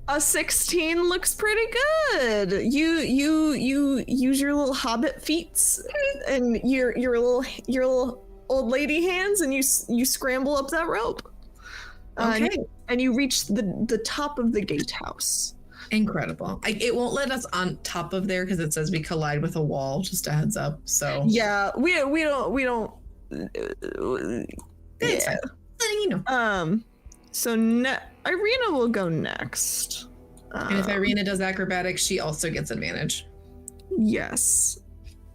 A 16 looks pretty good. You use your little hobbit feats and your little old lady hands, and you scramble up that rope. Okay. And you reach the top of the gatehouse. Incredible. It won't let us on top of there because it says we collide with a wall. Just a heads up. So Yeah, we don't. It's fine. Letting you know. So Ireena will go next. And if Ireena does acrobatics, she also gets advantage. Yes.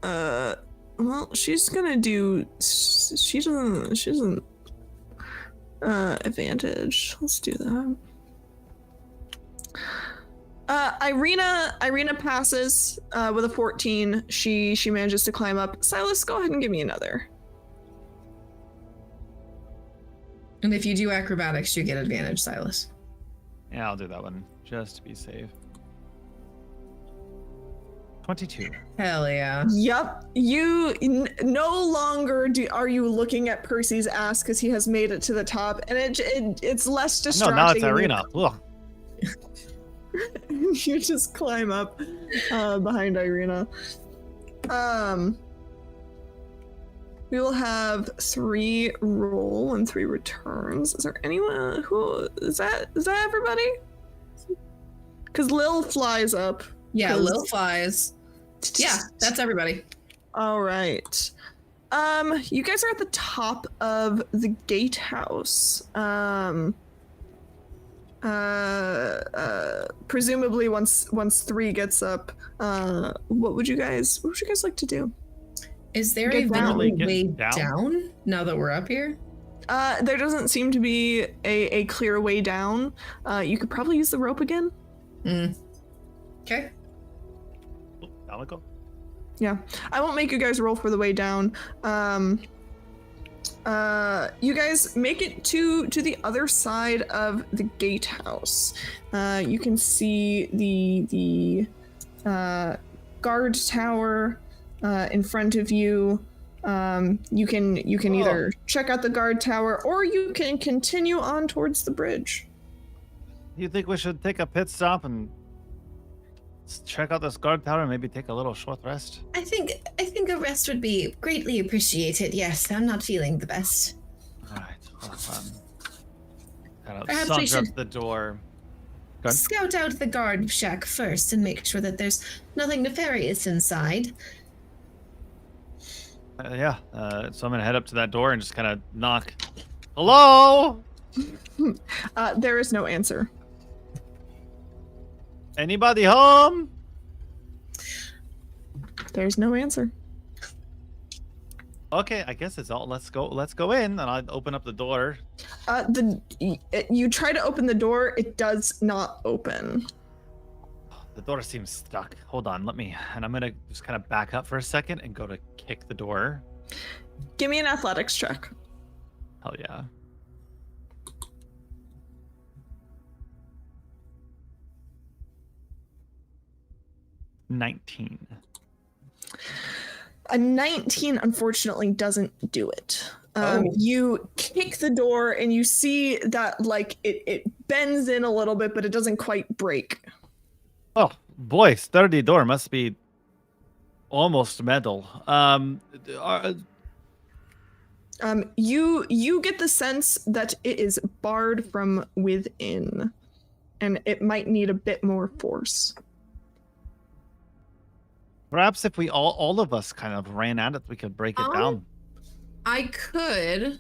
Well, she's gonna do. She doesn't. Advantage. Let's do that. Ireena passes with a 14. She manages to climb up. Silas, go ahead and give me another. And if you do acrobatics, you get advantage, Silas. Yeah, I'll do that one just to be safe. 22. Hell yeah. Yep. No longer are you looking at Percy's ass because he has made it to the top, and it's less distracting. No, now it's Ireena. Ugh. You just climb up behind Ireena. We will have 3 roll and 3 returns. Is there anyone who is that everybody? Because Lil flies up. Yeah, Lil flies. Yeah, that's everybody. All right. You guys are at the top of the gatehouse. Presumably once 3 gets up, what would you guys like to do? Is there Get a down. way down now that we're up here? There doesn't seem to be a clear way down. You could probably use the rope again. Okay. Down we go. Yeah, I won't make you guys roll for the way down. You guys make it to the other side of the gatehouse. You can see the guard tower in front of you. You can either check out the guard tower or you can continue on towards the bridge. You think we should take a pit stop and check out this guard tower and maybe take a little short rest? I think a rest would be greatly appreciated. Yes, I'm not feeling the best. All right. Well, kind of Perhaps we saunter should- up the door. Go on. Scout out the guard shack first and make sure that there's nothing nefarious inside. Yeah. So I'm gonna head up to that door and just kind of knock. Hello? There is no answer. Anybody home? There's no answer. Okay, I guess it's all. Let's go in, and I open up the door. You try to open the door, it does not open. The door seems stuck. Hold on, and I'm gonna just kind of back up for a second and go to kick the door. Give me an athletics check. Hell yeah. 19. A 19 unfortunately doesn't do it. Oh. You kick the door and you see that like it bends in a little bit, but it doesn't quite break. Oh boy, sturdy door must be almost metal. You get the sense that it is barred from within, and it might need a bit more force. Perhaps if we all of us kind of ran at it, we could break it down. I could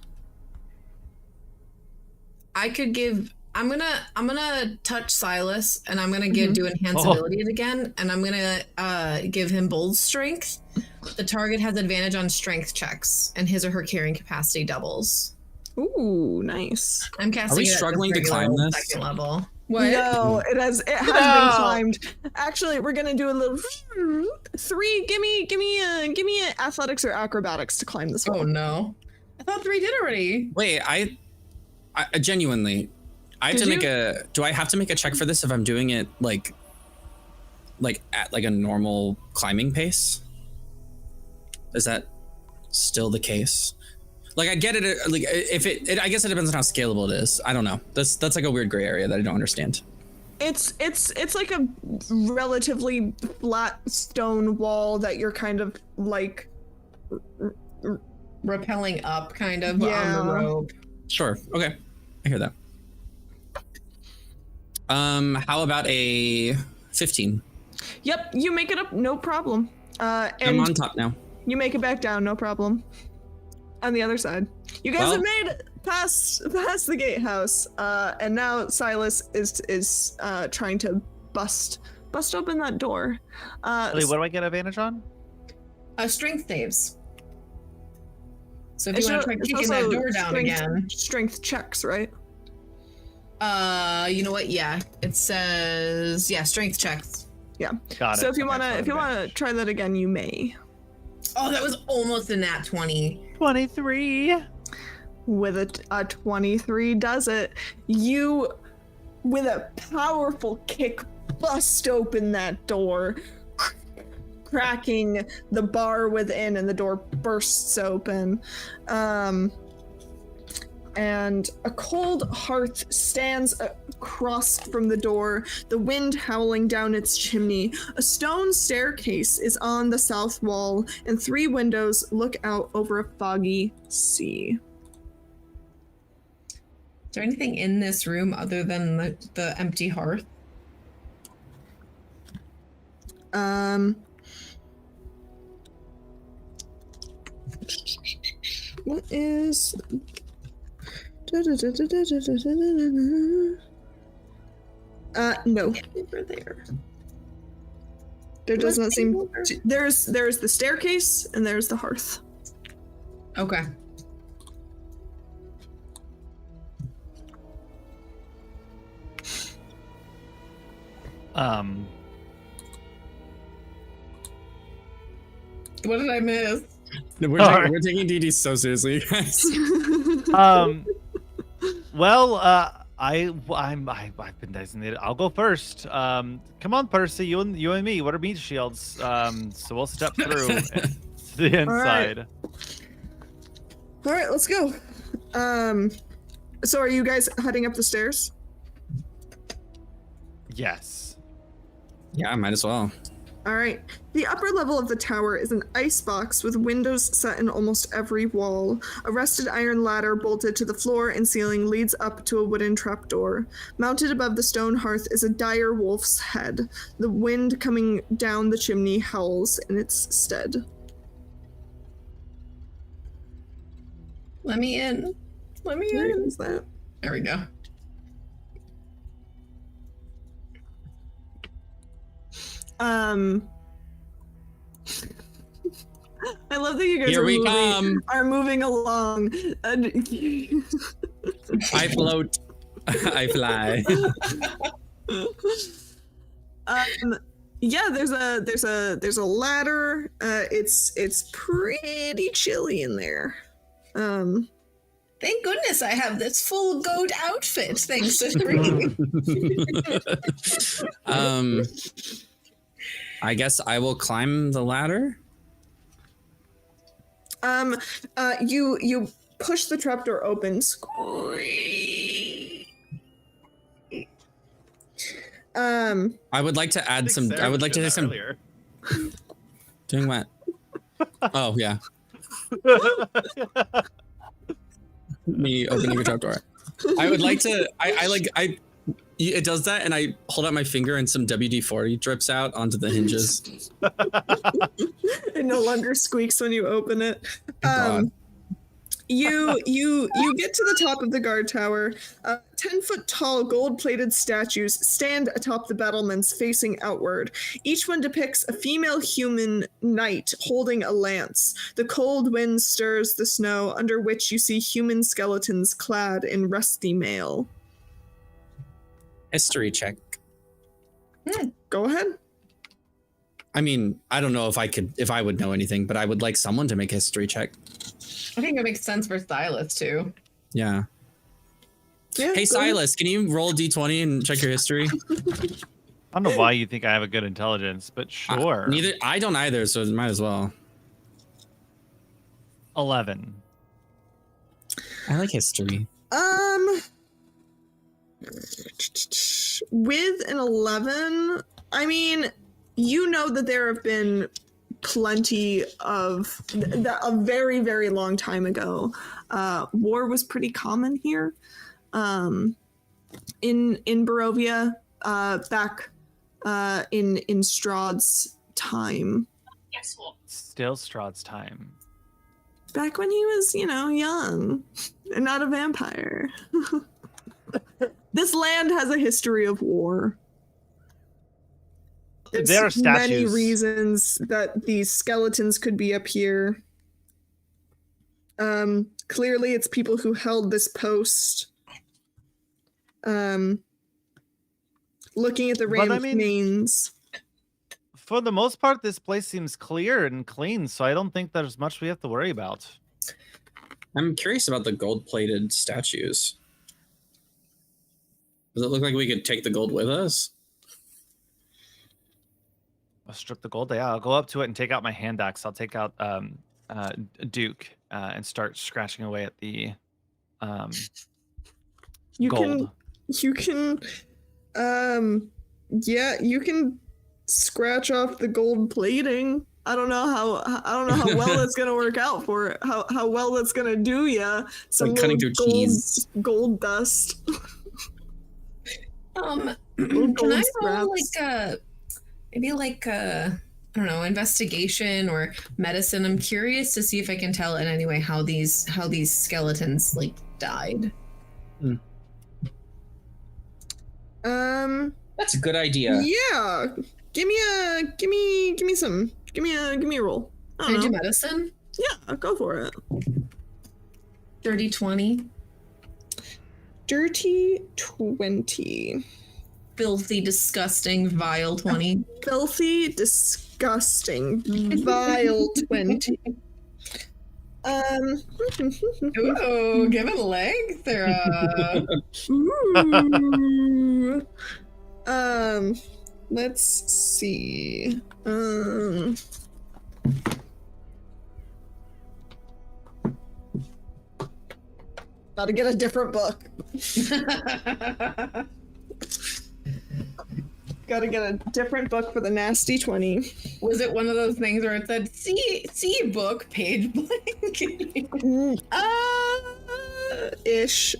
give. I'm gonna touch Silas, and I'm gonna do enhance abilities again, and I'm gonna give him bold strength. The target has advantage on strength checks, and his or her carrying capacity doubles. Ooh, nice. I'm casting. Are we it at struggling to regular climb this? second level? What? No, it has been climbed. Actually, we're gonna do a little 3. Give me a athletics or acrobatics to climb this wall. Oh no! I thought 3 did already. Wait, I genuinely, I have Did to make you? a. Do I have to make a check for this if I'm doing it like at like a normal climbing pace? Is that still the case? Like I get it. Like if it I guess it depends on how scalable it is. I don't know. That's like a weird gray area that I don't understand. It's like a relatively flat stone wall that you're kind of like Rappelling up, kind of Yeah. on the rope. Sure. Okay. I hear that. How about a 15? Yep, you make it up, no problem. I'm And on top now. you make it back down, no problem. On the other side, you guys have made it past the gatehouse, and now Silas is trying to bust open that door. Wait, what do I get advantage on? Strength saves. So if it's you want to try it's kicking that also door down again. strength checks, right? You know what? Yeah, it says strength checks. Yeah. Got it. So if you Okay, wanna try that again, you may. Oh, that was almost a nat 20. 23. With a 23 does it. You, with a powerful kick, bust open that door, cracking the bar within, and the door bursts open. And a cold hearth stands across from the door, the wind howling down its chimney. A stone staircase is on the south wall, and 3 windows look out over a foggy sea. Is there anything in this room other than the empty hearth? What is... no. Over there. There does not seem over? to, there's the staircase and there's the hearth. Okay. What did I miss? No, Sorry. we're taking DD so seriously, guys. Well, I've been designated. I'll go first. Come on, Percy. You and me. What are meat shields? So we'll step through to the inside. All right, let's go. So are you guys heading up the stairs? Yes. Yeah, might as well. All right. The upper level of the tower is an icebox with windows set in almost every wall. A rusted iron ladder bolted to the floor and ceiling leads up to a wooden trapdoor. Mounted above the stone hearth is a dire wolf's head. The wind coming down the chimney howls in its stead. Let me in. Let me Where in. is that? There we go. I love that you guys Here we come. are moving along. I float. I fly. Yeah, there's a ladder. It's pretty chilly in there. Thank goodness I have this full goat outfit, thanks to 3. I guess I will climb the ladder. You push the trapdoor open. I would like to add some. I would like to say some. Earlier. Doing what? Oh yeah. Me opening a trapdoor. I would like to. It does that, and I hold out my finger, and some WD-40 drips out onto the hinges. It no longer squeaks when you open it. God. You get to the top of the guard tower. 10-foot tall gold-plated statues stand atop the battlements facing outward. Each one depicts a female human knight holding a lance. The cold wind stirs the snow, under which you see human skeletons clad in rusty mail. History check. Go ahead. I mean, I don't know if I would know anything, but I would like someone to make a history check. I think it makes sense for Silas too. Yeah. Yeah, Hey, go ahead. Silas, can you roll a d20 and check your history? I don't know why you think I have a good intelligence, but sure. I don't either, so it might as well. 11. I like history. With an 11, I mean, you know that there have been plenty of a very, very long time ago. War was pretty common here. In Barovia, back in Strahd's time. Still Strahd's time. Back when he was, young and not a vampire. This land has a history of war. There's There are many statues. reasons that these skeletons could be up here. Clearly it's people who held this post. Looking at the But I mean- remains. For the most part, this place seems clear and clean, so I don't think there's much we have to worry about. I'm curious about the gold-plated statues. Does it look like we could take the gold with us? I'll strip the gold. Yeah, I'll go up to it and take out my hand axe. I'll take out Duke and start scratching away at the You gold. you can scratch off the gold plating. I don't know how well that's gonna work out for it. How well that's gonna do ya. Some Like cutting little through cheese. gold dust. Can gold I scraps. roll maybe I don't know, investigation or medicine? I'm curious to see if I can tell in any way how these skeletons died. That's a good idea. Yeah. Give me a roll. I Can I don't do know. medicine? Yeah, go for it. Dirty 20. Dirty 20. Filthy, disgusting, vile 20. Filthy, disgusting, vile 20. Ooh, give it legs there. Ooh. Let's see. Gotta get a different book. Gotta get a different book for the nasty 20. Was it one of those things where it said, see book, page blank? Ish.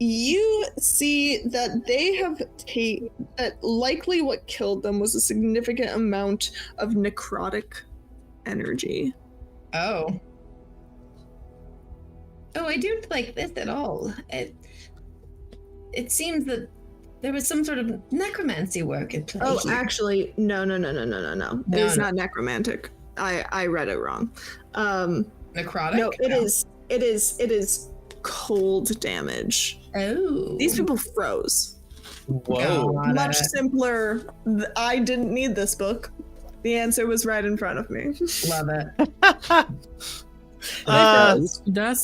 You see that they have that likely what killed them was a significant amount of necrotic energy. Oh, I don't like this at all. It seems that there was some sort of necromancy work at play. Oh, here. actually, no. It is not necromantic. I read it wrong. Necrotic? No, it is cold damage. Oh. These people froze. Whoa. Got Much it. simpler. I didn't need this book. The answer was right in front of me. Love it.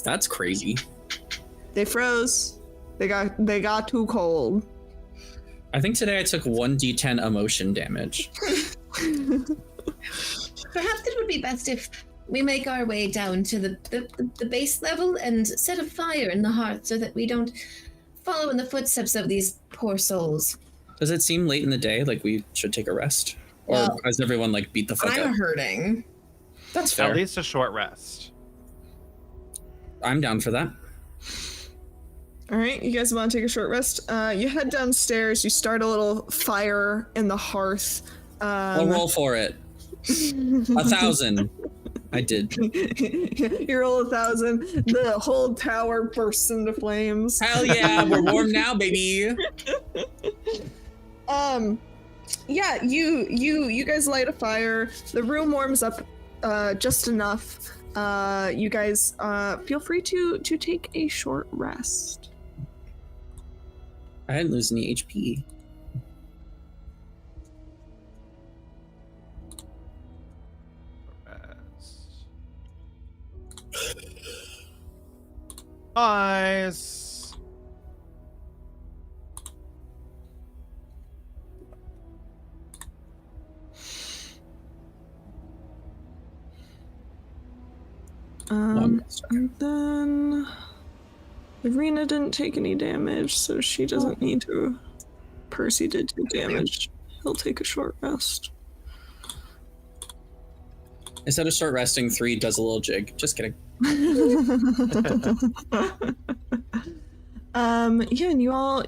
That's crazy. They froze. They got too cold. I think today I took 1d10 emotion damage. Perhaps it would be best if we make our way down to the base level and set a fire in the hearth so that we don't follow in the footsteps of these poor souls. Does it seem late in the day, like we should take a rest? Or Well, has everyone like beat the fuck I'm up? hurting. That's fair. At least a short rest. I'm down for that. All right, you guys want to take a short rest? You head downstairs. You start a little fire in the hearth. I'll roll for it. 1,000. I did. You roll 1,000. The whole tower bursts into flames. Hell yeah, we're warm now, baby. Yeah, you guys light a fire. The room warms up just enough. You guys feel free to take a short rest. I didn't lose any HP. Nice. And then Ireena didn't take any damage, so she doesn't need to. Percy did take damage. He'll take a short rest. Instead of short resting, 3 does a little jig. Just kidding. Yeah, and you all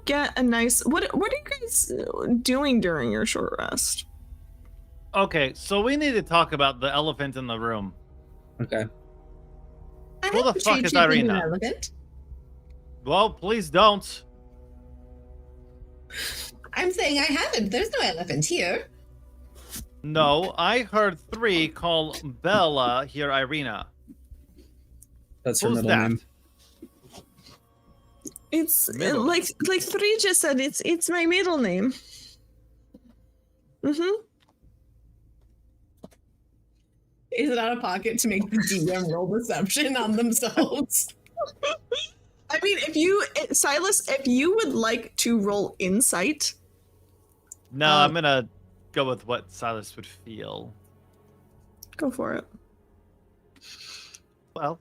get a nice. What are you guys doing during your short rest? Okay, so we need to talk about the elephant in the room. Okay. Who the fuck is Ireena? Elephant. Well, please don't. I'm saying I haven't. There's no elephant here. No, I heard 3 call Bella here Ireena. That's her Who's middle that? name. It's Middle. like 3 just said. It's my middle name. Mm-hmm. Is it out of pocket to make the DM roll deception on themselves? I mean, Silas, if you would like to roll insight, No, I'm gonna go with what Silas would feel. go for it. Well,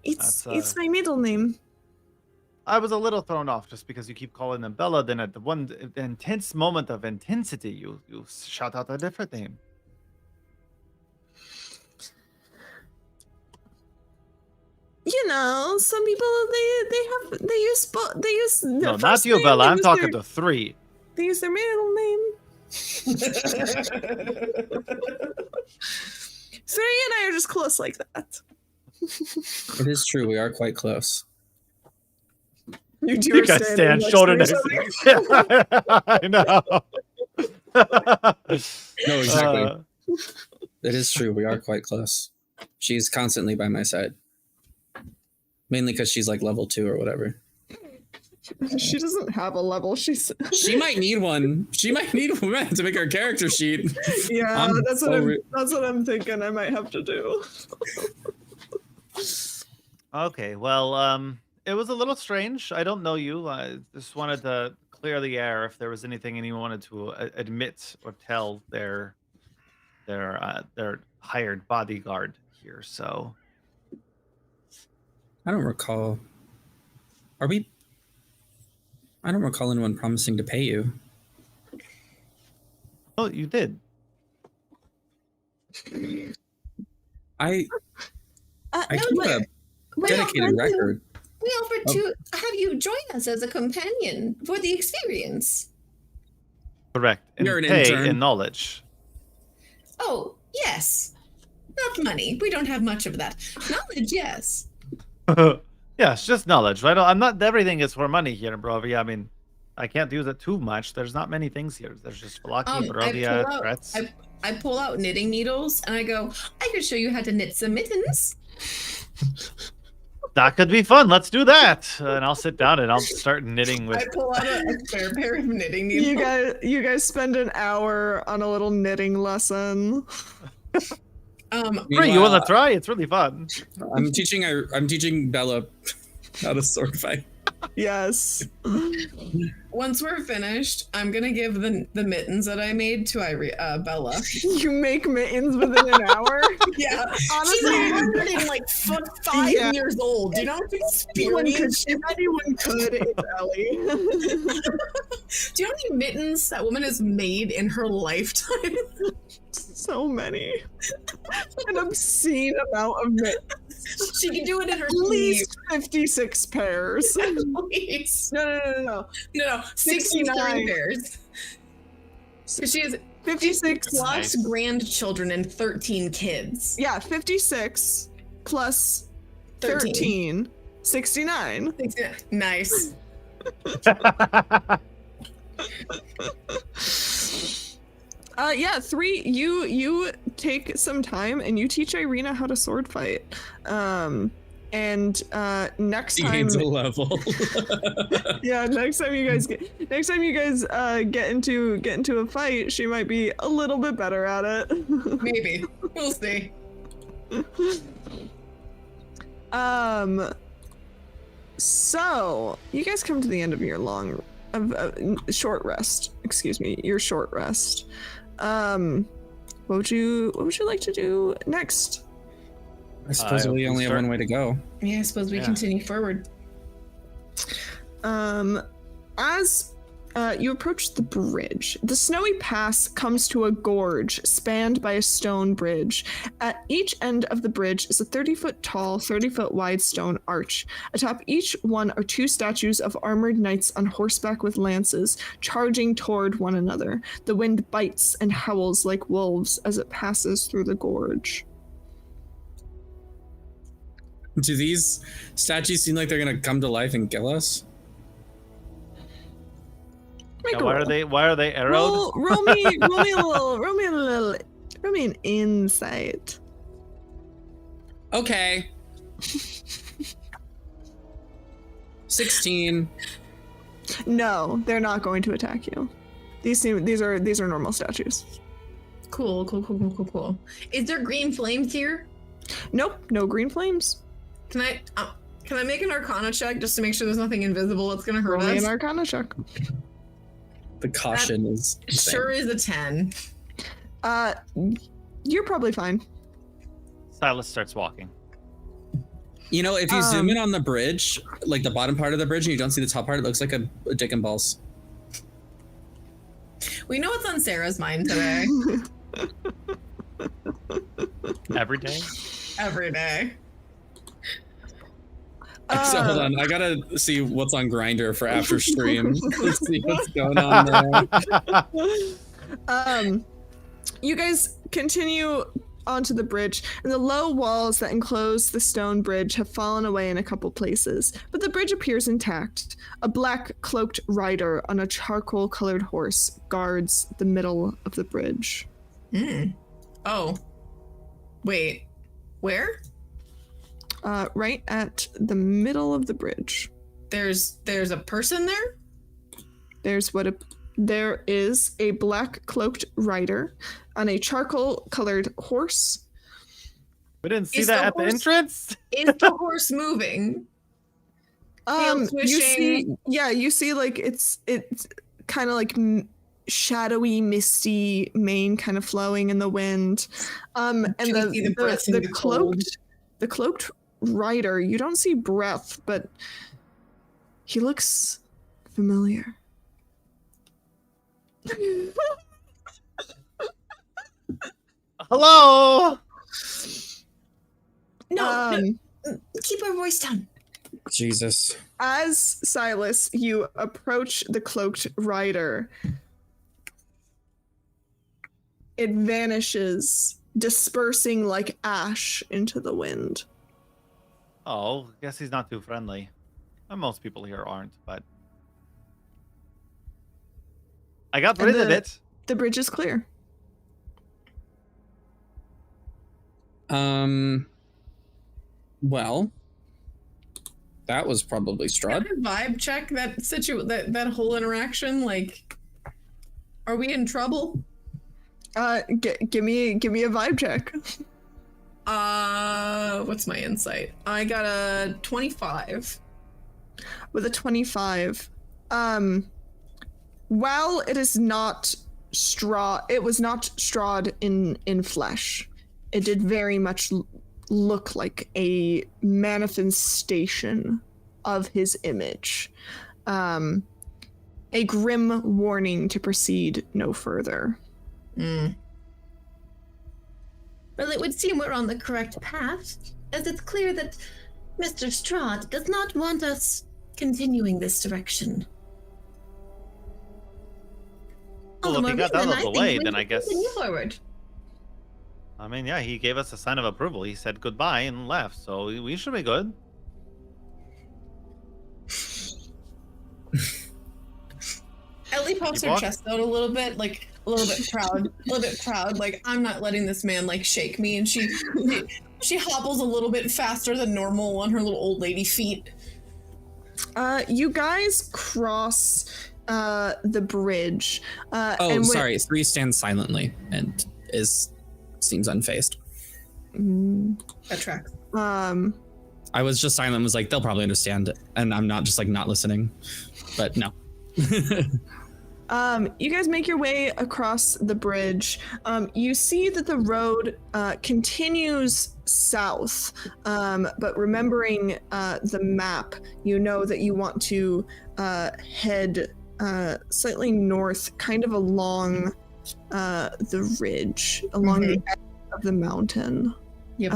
It's That's, my middle name. I was a little thrown off just because you keep calling them Bella. Then at the intense moment of intensity, you shout out a different name. You know, some people they use No, not you, Bella. I'm talking to 3. They use their middle name. 3 and I are just close like that. It is true. We are quite close. You two You are guys stand next shoulder to to each other. I know. No, exactly. It is true. We are quite close. She's constantly by my side. Mainly because she's like level 2 or whatever. She doesn't have a level. She might need one. She might need one to make her character sheet. yeah, that's so what I'm thinking. I might have to do. Okay, well, it was a little strange. I don't know you. I just wanted to clear the air if there was anything anyone wanted to admit or tell their hired bodyguard here. So I don't recall. Are we? I don't recall anyone promising to pay you. oh, you did. I No, keep a we dedicated offered record. We offered to have you join us as a companion for the experience. Correct. And You're an pay intern. in knowledge. Oh, yes. Not money. We don't have much of that. Knowledge, yes. Yeah, it's just knowledge, right? I'm not. Everything is for money here in Barovia. I mean, I can't use it too much. There's not many things here. There's just Valaki, Barovia, threats. I pull out knitting needles and I go, I could show you how to knit some mittens. That could be fun. Let's do that. And I'll sit down and I'll start knitting with. I pull out a spare pair of knitting needles. You guys spend an hour on a little knitting lesson. Free, you want to try? It's really fun. I'm teaching Bella how to sword fight. Yes. Once we're finished, I'm gonna give the mittens that I made to Bella. You make mittens within an hour? Yeah, Honestly, she's 105 Yeah. years old. Do you know how experience? If anyone could, it's Ellie. Do you know how many mittens that woman has made in her lifetime? So many. An obscene amount of mittens. She can do it in her At sleep. least 56 pairs. Please. No. No, 69 69 pairs. So she has 56 plus Nice. grandchildren and 13 kids. Yeah, 56 plus 13. 13. 69. Nice. Yeah, 3. You take some time and you teach Ireena how to sword fight. And next He time, gains a level. yeah, next time you guys get into a fight, she might be a little bit better at it. Maybe. We'll see. So you guys come to the end of your short rest. Excuse me, your short rest. What would you like to do next? I suppose we only have one way to go. Yeah, I suppose we continue forward. As you approach the bridge, the snowy pass comes to a gorge spanned by a stone bridge. At each end of the bridge is a 30-foot tall, 30-foot wide stone arch. Atop each one are 2 statues of armored knights on horseback with lances, charging toward one another. The wind bites and howls like wolves as it passes through the gorge. Do these statues seem like they're gonna come to life and kill us? Make a Why roll. are they arrowed? Roll me an insight. Okay. 16. No, they're not going to attack you. These are normal statues. Cool. Is there green flames here? Nope, no green flames. Can I make an Arcana check just to make sure there's nothing invisible that's gonna hurt Roll me us? an Arcana check. The caution is insane. Sure is a 10. You're probably fine. Silas starts walking. You know, if you zoom in on the bridge, like the bottom part of the bridge, and you don't see the top part, it looks like a dick and balls. We know what's on Sarah's mind today. Every day? Every day. So hold on, I gotta see what's on Grinder for after stream. Let's see what's going on there. You guys continue onto the bridge, and the low walls that enclose the stone bridge have fallen away in a couple places, but the bridge appears intact. A black cloaked rider on a charcoal-colored horse guards the middle of the bridge. Oh. Wait. Where? Right at the middle of the bridge. There's a person there? There is a black cloaked rider on a charcoal-colored horse. We didn't see Is that the at the horse- entrance? Is the horse moving? Tail swishing. You see like it's kind of like shadowy, misty mane kind of flowing in the wind. And Do we see the breath in the the cloaked rider, you don't see breath, but he looks familiar. Hello? No, keep our voice down. Jesus. As Silas, you approach the cloaked rider, it vanishes, dispersing like ash into the wind. Oh, guess he's not too friendly. And most people here aren't, but I got rid of it. The bridge is clear. Well, that was probably Strahd. Can I vibe check that whole interaction? Like, are we in trouble? Give me a vibe check. What's my insight? I got a 25. with a 25. While it is not it was not Strahd in flesh. It did very much look like a manifestation of his image. A grim warning to proceed no further. Well, it would seem we're on the correct path, as it's clear that Mr. Strahd does not want us continuing this direction. Well, if he got that out of the way, then I guess. Continue forward. I mean, yeah, he gave us a sign of approval. He said goodbye and left, so we should be good. Ellie pops her chest out a little bit, like a little bit proud, like I'm not letting this man like shake me, and she hobbles a little bit faster than normal on her little old lady feet. You guys cross the bridge. Sorry. 3 stands silently and seems unfazed. That tracks. I was just silent. Was like they'll probably understand it, and I'm not just like not listening. But no. You guys make your way across the bridge. You see that the road continues south, but remembering the map, you know that you want to head slightly north, kind of along the ridge, along the edge of the mountain. Yep.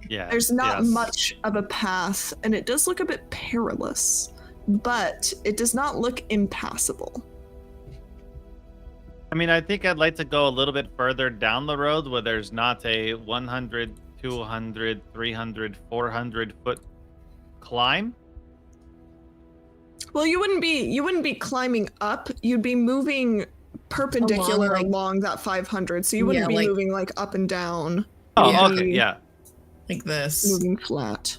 Yeah. There's not much of a path, and it does look a bit perilous, but it does not look impassable. I mean, I think I'd like to go a little bit further down the road where there's not a 100, 200, 300, 400 foot climb. Well, you wouldn't be climbing up. You'd be moving perpendicular along that 500. So you wouldn't be moving like up and down. Oh, okay, yeah. Like this. Moving flat.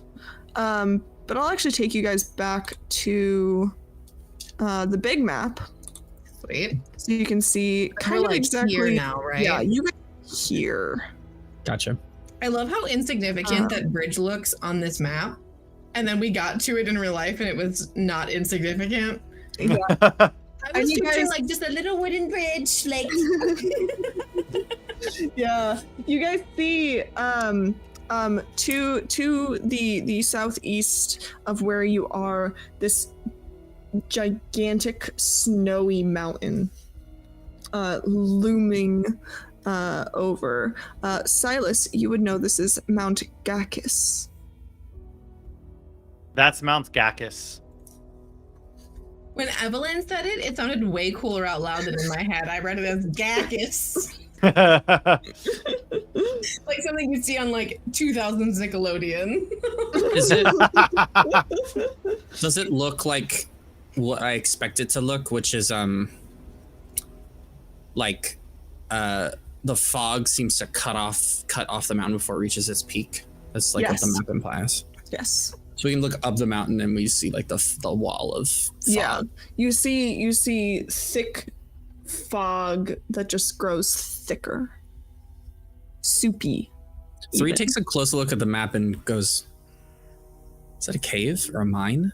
But I'll actually take you guys back to the big map. Sweet. So you can see kind of like exactly here now, right? Yeah, you guys here. Gotcha. I love how insignificant that bridge looks on this map. And then we got to it in real life and it was not insignificant. Yeah. I was picturing like just a little wooden bridge, like. Yeah, you guys see to the southeast of where you are, this gigantic snowy mountain looming over. Silas, you would know this is Mount Gakis. That's Mount Gakis. When Evelyn said it, it sounded way cooler out loud than in my head. I read it as Gakis. Like something you see on like 2000s Nickelodeon. Is it? Does it look like what I expect it to look, which is like the fog seems to cut off the mountain before it reaches its peak? That's like what the map implies. Yes. So we can look up the mountain and we see like the wall of fog. Yeah, you see thick fog that just grows thicker, soupy. 3 takes a closer look at the map and goes, "Is that a cave or a mine?"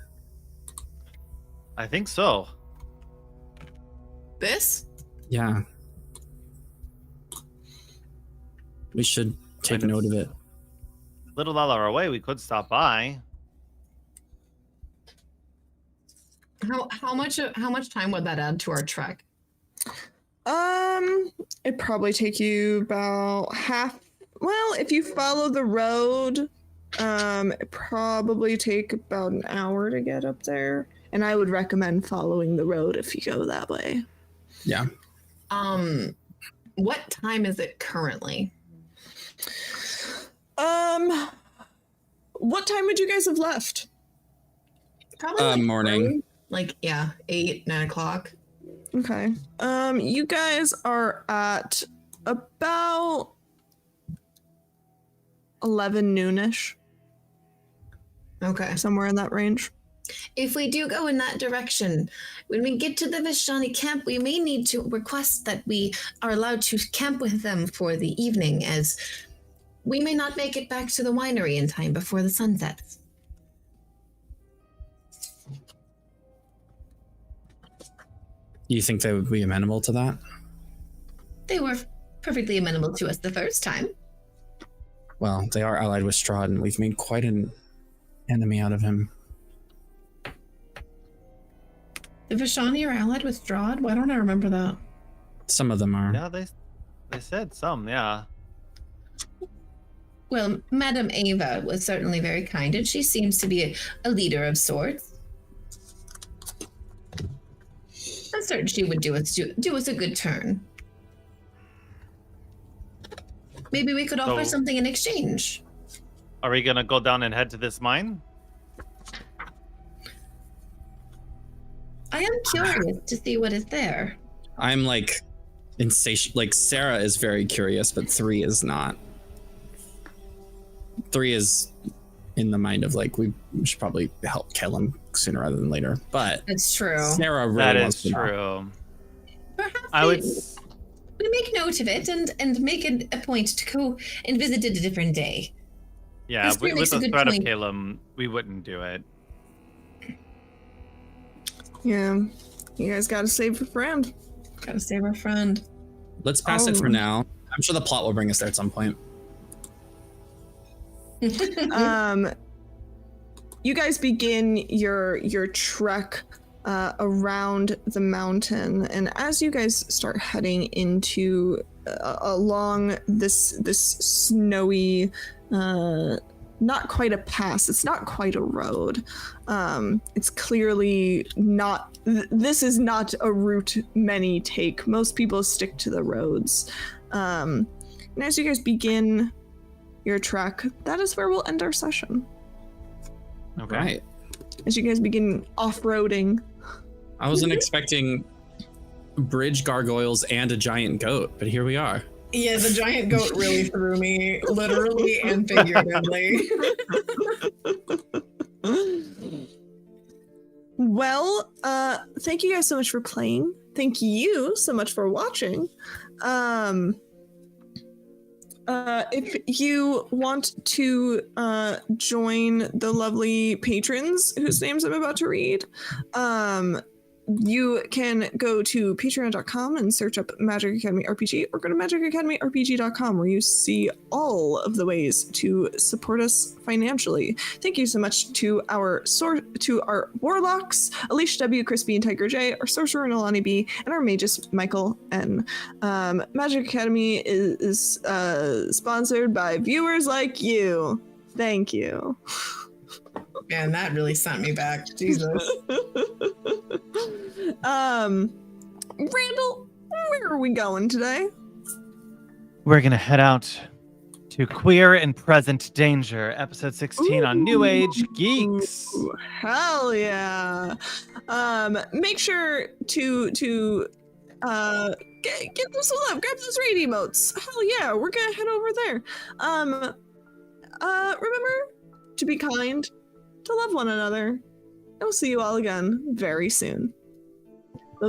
I think so. This? Yeah. We should take note of it. Little out of our way, we could stop by. How much time would that add to our trek? It'd probably take you about half. Well, if you follow the road, it'd probably take about an hour to get up there. And I would recommend following the road if you go that way. Yeah. What time is it currently? What time would you guys have left? Probably like morning. early. Like 8, 9 o'clock. Okay. You guys are at about 11 noonish. Okay. Somewhere in that range. If we do go in that direction, when we get to the Vishani camp, we may need to request that we are allowed to camp with them for the evening, as we may not make it back to the winery in time before the sun sets. You think they would be amenable to that? They were perfectly amenable to us the first time. Well, they are allied with Strahd, and we've made quite an enemy out of him. The Vishani are allied with Strahd? Why don't I remember that? Some of them are. Yeah, they said some, yeah. Well, Madame Ava was certainly very kind, and she seems to be a leader of sorts. I'm certain she would do us a good turn. Maybe we could offer something in exchange. Are we gonna go down and head to this mine? I am curious to see what is there. I'm like insatiable. Like Sarah is very curious, but 3 is not. 3 is in the mind of like we should probably help kill him sooner rather than later. But that's true. Sarah really that wants is to know. true. Perhaps I would. we make note of it and make it a point to go and visit it a different day. Yeah, This with makes a the good threat of point. Caleb, we wouldn't do it. Yeah, you guys gotta save your friend. Gotta save our friend. Let's pass it for now. I'm sure the plot will bring us there at some point. You guys begin your trek around the mountain, and as you guys start heading into along this snowy, not quite a pass, it's not quite a road. It's clearly not. This is not a route many take. Most people stick to the roads. And as you guys begin your trek, that is where we'll end our session. Okay. Right. As you guys begin off-roading. I wasn't expecting bridge gargoyles and a giant goat, but here we are. Yeah, the giant goat really threw me, literally and figuratively. Well, thank you guys so much for playing. Thank you so much for watching. If you want to join the lovely patrons whose names I'm about to read, you can go to patreon.com and search up Magic Academy RPG, or go to magicacademyrpg.com, where you see all of the ways to support us financially. Thank you so much to our warlocks, Alicia W, Crispy, and Tiger J, our sorcerer Nalani B, and our magus Michael N. Magic Academy is sponsored by viewers like you. Thank you. Man, that really sent me back. Jesus. Randall, where are we going today? We're gonna head out to Queer and Present Danger, episode 16 on New Age Geeks. Ooh, hell yeah. Make sure to give them some love. Grab those raid emotes. Hell yeah, we're gonna head over there. Remember to be kind, to love one another. I'll see you all again very soon.